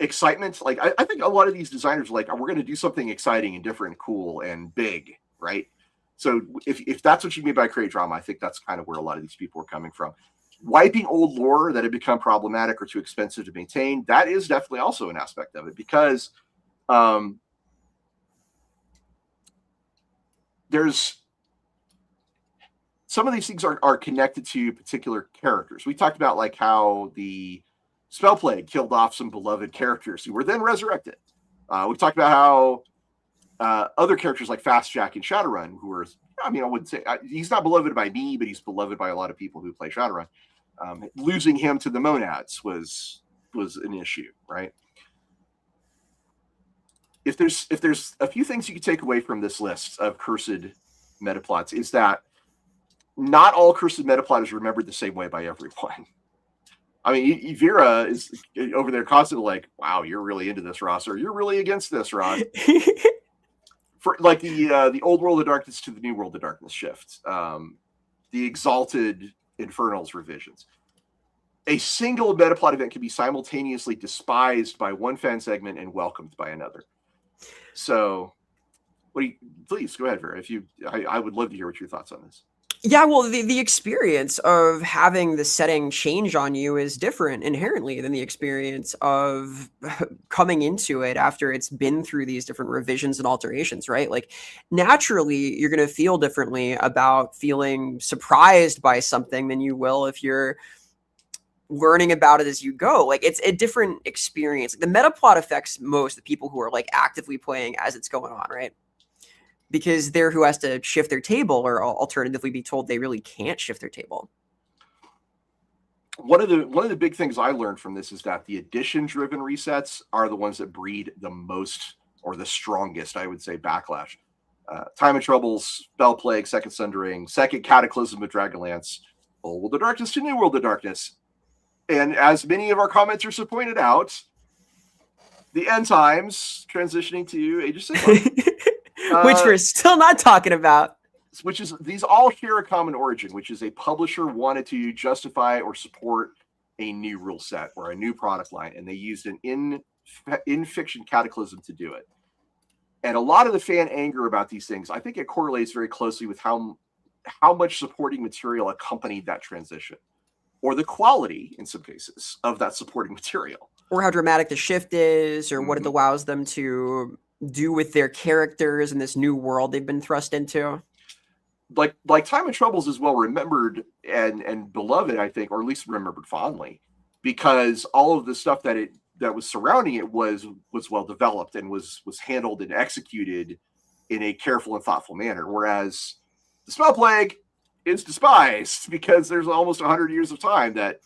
excitement, like I think a lot of these designers are like, we're going to do something exciting and different and cool and big, right? So if that's what you mean by create drama, I think that's kind of where a lot of these people are coming from. Wiping old lore that had become problematic or too expensive to maintain, that is definitely also an aspect of it, because there's some of these things are connected to particular characters. We talked about like how the spell plague killed off some beloved characters who were then resurrected. We talked about how other characters like Fast Jack and Shadowrun, who are, I mean, I wouldn't say he's not beloved by me, but he's beloved by a lot of people who play Shadowrun. Losing him to the Monads was an issue, right? If there's a few things you can take away from this list of cursed metaplots, is that not all cursed metaplot is remembered the same way by everyone. I mean, Vera is over there constantly like, wow, you're really into this, Ross, or you're really against this, Ron. For like the old world of darkness to the new world of darkness shift, the exalted infernals revisions. A single metaplot event can be simultaneously despised by one fan segment and welcomed by another. So, please go ahead, Vera. I would love to hear what your thoughts on this. Yeah, well, the experience of having the setting change on you is different inherently than the experience of coming into it after it's been through these different revisions and alterations, right? Like, naturally, you're going to feel differently about feeling surprised by something than you will if you're learning about it as you go. Like, it's a different experience. The metaplot affects most the people who are like actively playing as it's going on, right? Because they're who has to shift their table, or alternatively be told they really can't shift their table. One of the big things I learned from this is that the edition-driven resets are the ones that breed the most, or the strongest, I would say, backlash. Time of Troubles, Spell Plague, Second Sundering, Second Cataclysm of Dragonlance, Old World of Darkness to New World of Darkness. And as many of our commenters have pointed out, the end times transitioning to Age of Sigmar. Which we're still not talking about. Which is, these all share a common origin, which is a publisher wanted to justify or support a new rule set or a new product line, and they used an in-fiction cataclysm to do it. And a lot of the fan anger about these things, I think it correlates very closely with how much supporting material accompanied that transition, or the quality, in some cases, of that supporting material. or how dramatic the shift is, or what it Mhm. allows them to do with their characters in this new world they've been thrust into. Like Time of Troubles is well remembered and beloved, I think, or at least remembered fondly, because all of the stuff that was surrounding it was well developed and was handled and executed in a careful and thoughtful manner. Whereas the Spell Plague is despised because there's almost 100 years of time that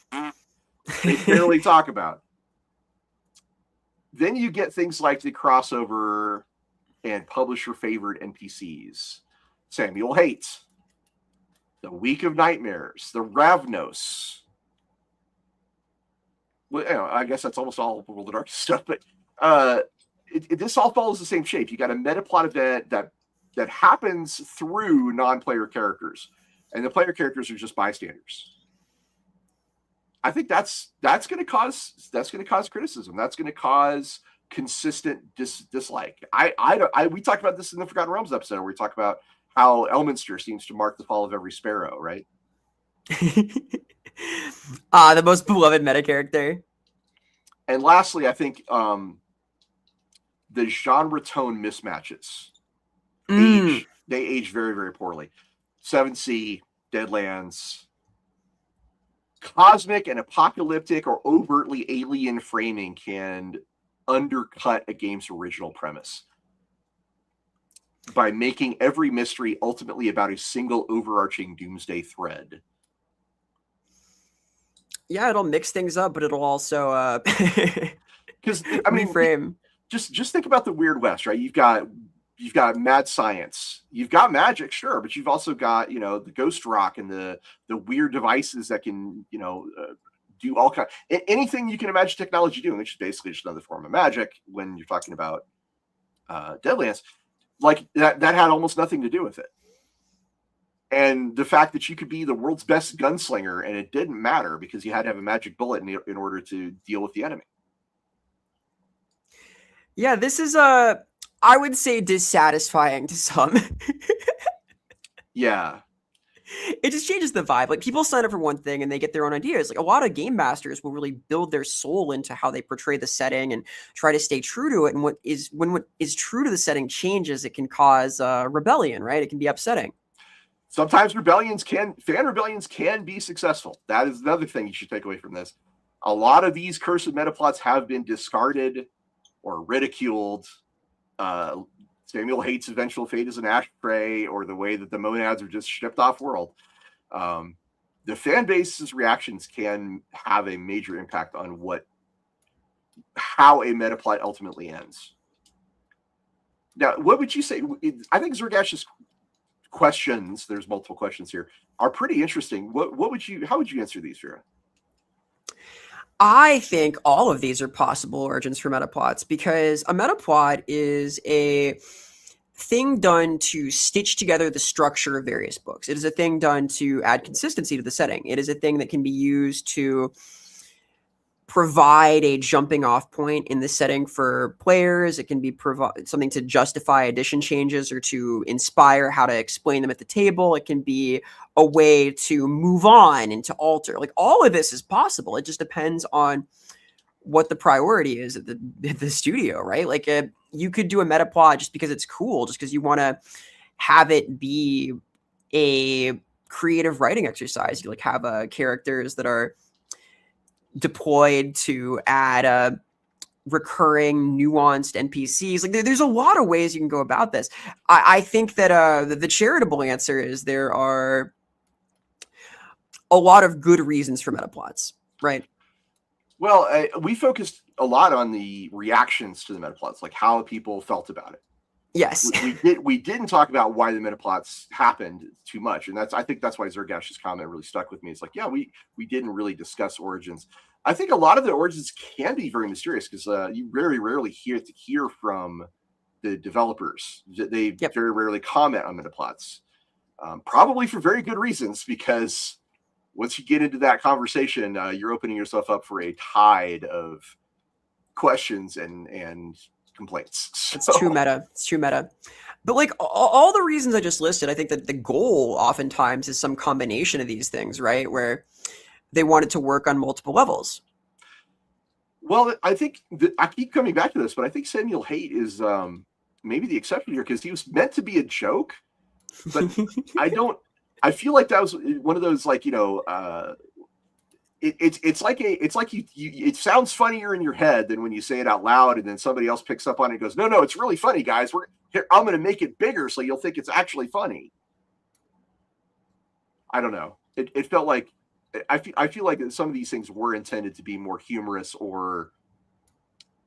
they barely talk about. Then you get things like the crossover and publisher favored NPCs. Samuel Hates, the Week of Nightmares, the Ravnos. Well, you know, I guess that's almost all World of Darkness stuff, but this all follows the same shape. You got a metaplot event that happens through non-player characters, and the player characters are just bystanders. I think that's going to cause criticism. That's going to cause consistent dislike. We talked about this in the Forgotten Realms episode, where we talk about how Elminster seems to mark the fall of every sparrow, right? The most beloved meta character. And lastly, I think the genre tone mismatches. They age very, very poorly. 7th, Deadlands, cosmic and apocalyptic or overtly alien framing can undercut a game's original premise by making every mystery ultimately about a single overarching doomsday thread. Yeah, it'll mix things up, but it'll also because I mean, reframe. Just think about the Weird West, right? You've got mad science, you've got magic, sure, but you've also got, you know, the ghost rock and the weird devices that can, you know, do all kind anything you can imagine technology doing, which is basically just another form of magic. When you're talking about Deadlands, like that had almost nothing to do with it. And the fact that you could be the world's best gunslinger and it didn't matter because you had to have a magic bullet in order to deal with the enemy. Yeah, this is I would say dissatisfying to some. Yeah. It just changes the vibe. Like, people sign up for one thing and they get their own ideas. Like, a lot of game masters will really build their soul into how they portray the setting and try to stay true to it. And when what is true to the setting changes, it can cause rebellion, right? It can be upsetting. Sometimes fan rebellions can be successful. That is another thing you should take away from this. A lot of these cursed metaplots have been discarded or ridiculed. Samuel Hates' eventual fate as an ashtray, or the way that the monads are just shipped off world. The fan base's reactions can have a major impact on how a metaplot ultimately ends. Now, what would you say? I think Zergash's questions, there's multiple questions here, are pretty interesting. How would you answer these, Vera? I think all of these are possible origins for metaplots, because a metaplot is a thing done to stitch together the structure of various books. It is a thing done to add consistency to the setting. It is a thing that can be used to provide a jumping off point in the setting for players. It can be something to justify addition changes or to inspire how to explain them at the table. It can be a way to move on and to alter. Like, all of this is possible. It just depends on what the priority is at the studio, right? Like, you could do a meta plot just because it's cool, just because you want to have it be a creative writing exercise. You like have characters that are deployed to add recurring nuanced NPCs. Like, there's a lot of ways you can go about this. I think that the charitable answer is there are a lot of good reasons for metaplots, right? Well, we focused a lot on the reactions to the metaplots, like how people felt about it. Yes. We didn't talk about why the metaplots happened too much, and I think that's why Zergash's comment really stuck with me. It's like, yeah, we didn't really discuss origins. I think a lot of the origins can be very mysterious because you very rarely hear from the developers. They very rarely comment on metaplots, probably for very good reasons, because once you get into that conversation, you're opening yourself up for a tide of questions and complaints. It's too meta. It's too meta. But like all the reasons I just listed, I think that the goal oftentimes is some combination of these things, right? Where they want it to work on multiple levels. Well, I think I keep coming back to this, but I think Samuel Haight is maybe the exception here because he was meant to be a joke, but I feel like that was one of those it's like it sounds funnier in your head than when you say it out loud, and then somebody else picks up on it and goes, no, it's really funny, guys. I'm going to make it bigger so you'll think it's actually funny. I don't know. It felt like I feel like some of these things were intended to be more humorous, or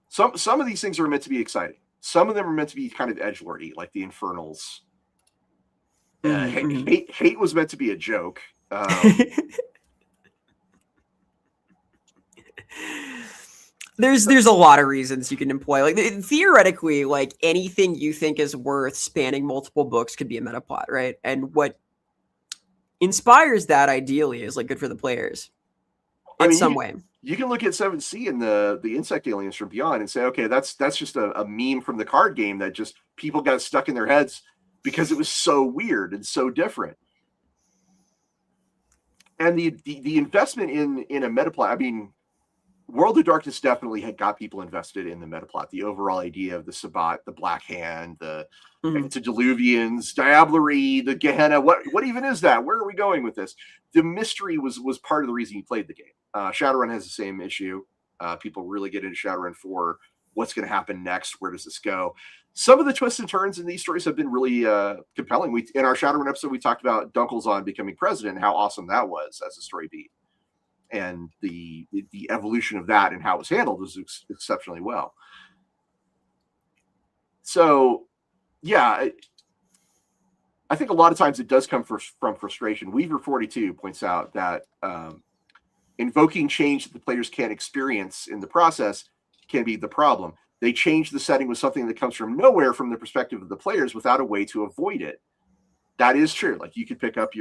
some of these things are meant to be exciting. Some of them are meant to be kind of edgelordy, like the Infernals. Hate was meant to be a joke. There's a lot of reasons you can employ. Like theoretically, like anything you think is worth spanning multiple books could be a metaplot, right? And what inspires that ideally is like good for the players in some way. You can look at 7C and the insect aliens from Beyond and say, okay, that's just a meme from the card game that just people got stuck in their heads because it was so weird and so different. And the investment in a metaplot, I mean, World of Darkness definitely had got people invested in the metaplot. The overall idea of the Sabbat, the Black Hand, the Antediluvians, Diablerie, the Gehenna. What even is that? Where are we going with this? The mystery was part of the reason you played the game. Shadowrun has the same issue. People really get into Shadowrun for what's going to happen next. Where does this go? Some of the twists and turns in these stories have been really compelling. In our Shadowrun episode, we talked about Dunkelzahn becoming president and how awesome that was as a story beat. And the evolution of that and how it was handled was exceptionally well. So, yeah, I think a lot of times it does come from frustration. Weaver 42 points out that invoking change that the players can't experience in the process can be the problem. They change the setting with something that comes from nowhere from the perspective of the players without a way to avoid it. That is true. Like you could pick up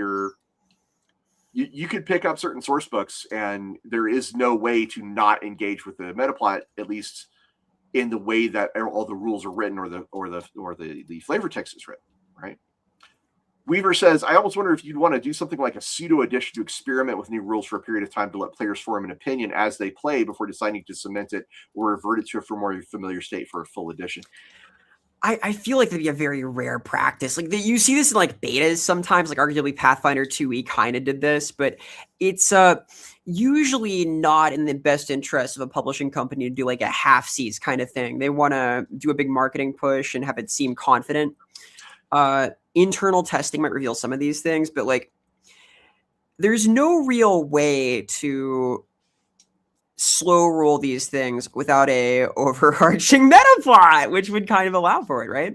you could pick up certain source books, and there is no way to not engage with the metaplot, at least in the way that all the rules are written or the flavor text is written, right? Weaver says, I almost wonder if you'd want to do something like a pseudo edition to experiment with new rules for a period of time to let players form an opinion as they play before deciding to cement it or revert it to a more familiar state for a full edition. I feel like that'd be a very rare practice. Like you see this in like betas sometimes, like arguably Pathfinder 2e kind of did this, but it's usually not in the best interest of a publishing company to do like a half-seas kind of thing. They want to do a big marketing push and have it seem confident. Internal testing might reveal some of these things, but like there's no real way to slow roll these things without a overarching meta plot, which would kind of allow for it, right?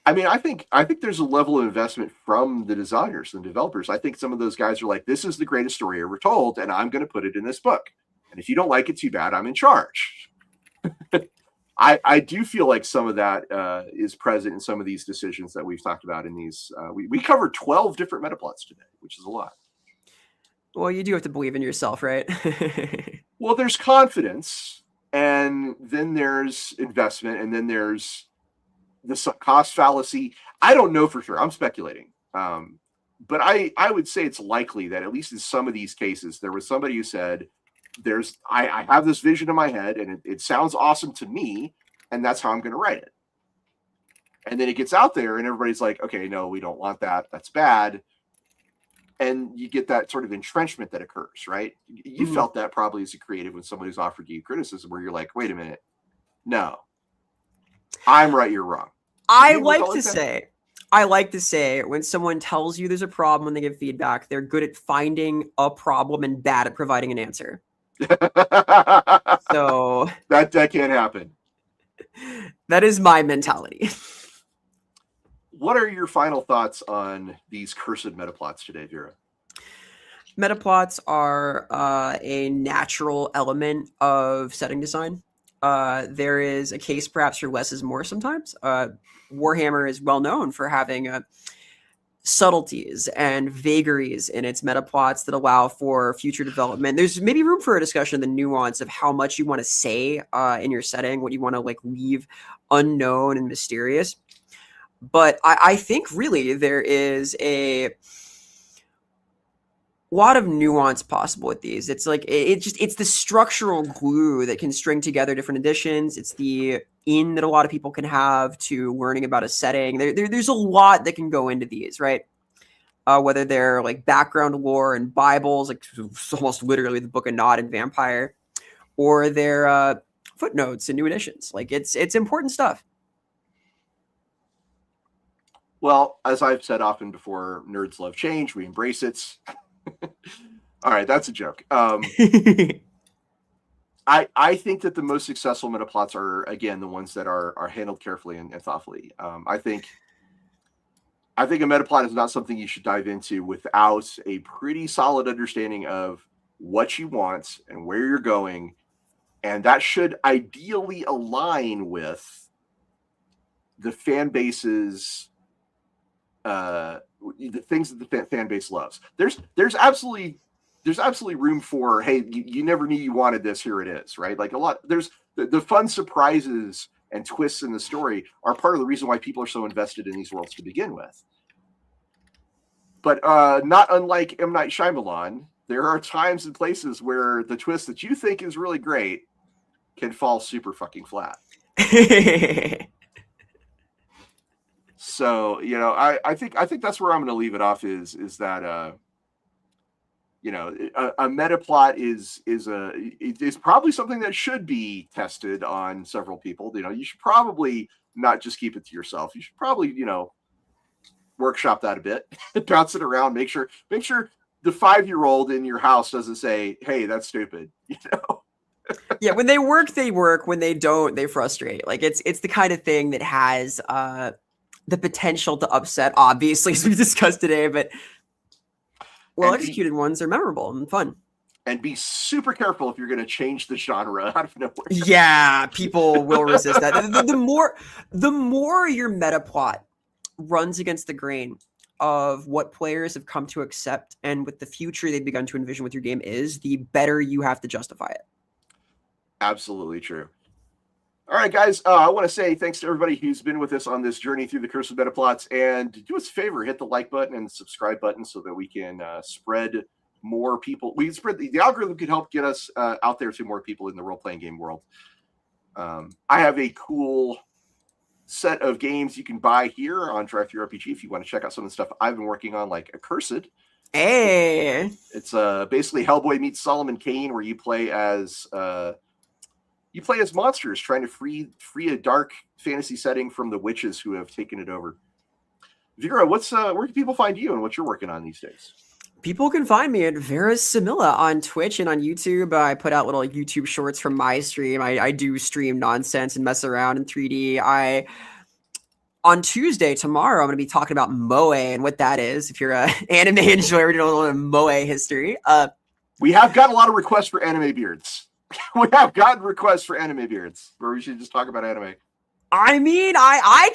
I mean, I think there's a level of investment from the designers and developers. I think some of those guys are like, this is the greatest story ever told, and I'm going to put it in this book. And if you don't like it, too bad, I'm in charge. I do feel like some of that is present in some of these decisions that we've talked about in these. We covered 12 different metaplots today, which is a lot. Well, you do have to believe in yourself, right? Well, there's confidence, and then there's investment, and then there's the cost fallacy. I don't know for sure. I'm speculating. But I would say it's likely that at least in some of these cases, there was somebody who said, I have this vision in my head, and it sounds awesome to me, and that's how I'm going to write it. And then it gets out there, and everybody's like, okay, no, we don't want that. That's bad. And you get that sort of entrenchment that occurs, right? You felt that probably as a creative when somebody's offered you criticism where you're like, wait a minute. No, I'm right, you're wrong. I like to say when someone tells you there's a problem when they give feedback, they're good at finding a problem and bad at providing an answer. So that can't happen. That is my mentality. What are your final thoughts on these cursed metaplots today, Vera? Metaplots are a natural element of setting design. There is a case perhaps for less is more sometimes. Warhammer is well known for having subtleties and vagaries in its metaplots that allow for future development. There's maybe room for a discussion of the nuance of how much you want to say in your setting, what you want to like leave unknown and mysterious. But I think really there is lot of nuance possible with these. It's like it's the structural glue that can string together different editions. It's the in that a lot of people can have to learning about a setting. There's a lot that can go into these, right? Whether they're like background lore and Bibles, like almost literally the Book of Nod and Vampire, or they're footnotes and new editions. Like it's important stuff. Well, as I've said often before, nerds love change. We embrace it. All right, that's a joke. I think that the most successful metaplots are, again, the ones that are handled carefully and thoughtfully. I think a metaplot is not something you should dive into without a pretty solid understanding of what you want and where you're going, and that should ideally align with the fan base's the things that the fan base loves. There's absolutely room for, hey, you never knew you wanted this, here it is, right? Like a lot, there's the fun surprises and twists in the story are part of the reason why people are so invested in these worlds to begin with. But not unlike M. Night Shyamalan, there are times and places where the twist that you think is really great can fall super fucking flat. So, you know, I think that's where I'm going to leave it off is that you know, a metaplot is probably something that should be tested on several people. You know, you should probably not just keep it to yourself. You should probably, you know, workshop that a bit, bounce it around, make sure the 5-year-old in your house doesn't say, "Hey, that's stupid," you know. Yeah, when they work, they work. When they don't, they frustrate. Like it's the kind of thing that has the potential to upset, obviously, as we discussed today, but well executed ones are memorable and fun. And be super careful if you're going to change the genre out of nowhere. Yeah, people will resist that. The more your meta plot runs against the grain of what players have come to accept and with the future they've begun to envision with your game is, the better you have to justify it. Absolutely true. All right, guys, I want to say thanks to everybody who's been with us on this journey through the Curse of Metaplots, and do us a favor, hit the like button and the subscribe button so that we can spread more people. We spread the algorithm can help get us out there to more people in the role-playing game world. I have a cool set of games you can buy here on DriveThruRPG if you want to check out some of the stuff I've been working on, like Accursed. Hey, it's basically Hellboy meets Solomon Kane, where you play as monsters trying to free a dark fantasy setting from the witches who have taken it over. Vera, where can people find you and what you're working on these days? People can find me at Vera Samilla on Twitch and on YouTube. I put out little YouTube shorts from my stream. I do stream nonsense and mess around in 3D. On Tuesday, tomorrow, I'm going to be talking about Moe and what that is. If you're an anime enjoyer, we're doing a little Moe history. We have got a lot of requests for anime beards. We have gotten requests for anime beards where we should just talk about anime. I mean, I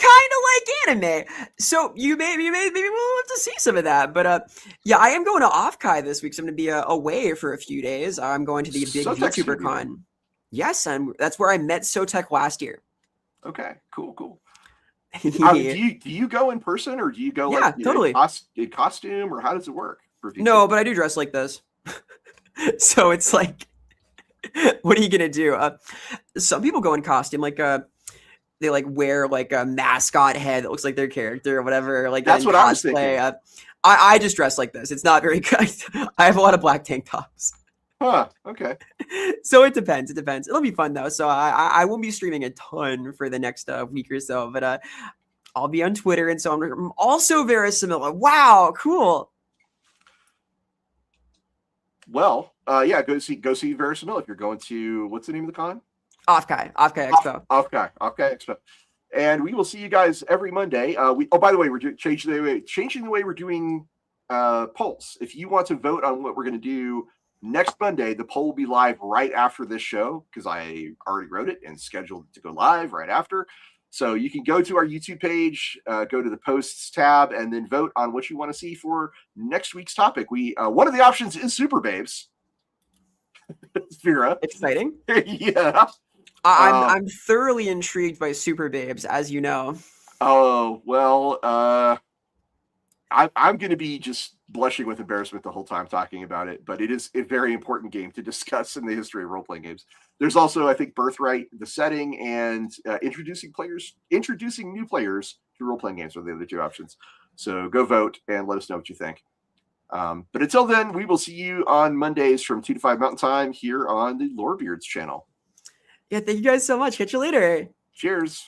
kind of like anime, so you maybe we'll have to see some of that. But yeah, I am going to Offkai this week, so I'm going to be away for a few days. I'm going to the big VTuber con. Yes, and that's where I met Sotek last year. Okay, cool. Do you go in person, or do you go totally in costume, or how does it work? No, but I do dress like this, so it's like, what are you gonna do? Some people go in costume, like they like wear like a mascot head that looks like their character or whatever. Like that's what I was thinking. I just dress like this. It's not very good. I have a lot of black tank tops. Huh. Okay. So it depends. It'll be fun though. So I won't be streaming a ton for the next week or so, but I'll be on Twitter, and so I'm also Vera Samilla. Wow, cool. Well, yeah, go see Vera Samilla if you're going to, what's the name of the con? Offkai Expo. Offkai Expo. And we will see you guys every Monday. By the way, we're changing the way we're doing polls. If you want to vote on what we're going to do next Monday, the poll will be live right after this show, because I already wrote it and scheduled it to go live right after. So you can go to our YouTube page, go to the posts tab, and then vote on what you want to see for next week's topic. One of the options is Super Babes. Vera. Exciting. Yeah. I'm thoroughly intrigued by Super Babes, as you know. Oh, well, I'm going to be just blushing with embarrassment the whole time talking about it, but it is a very important game to discuss in the history of role-playing games. There's also, I think, Birthright, the setting, and introducing new players to role-playing games are the other two options. So go vote and let us know what you think. But until then, we will see you on Mondays from 2 to 5 Mountain Time here on the Lorebeards channel. Yeah, thank you guys so much. Catch you later. Cheers.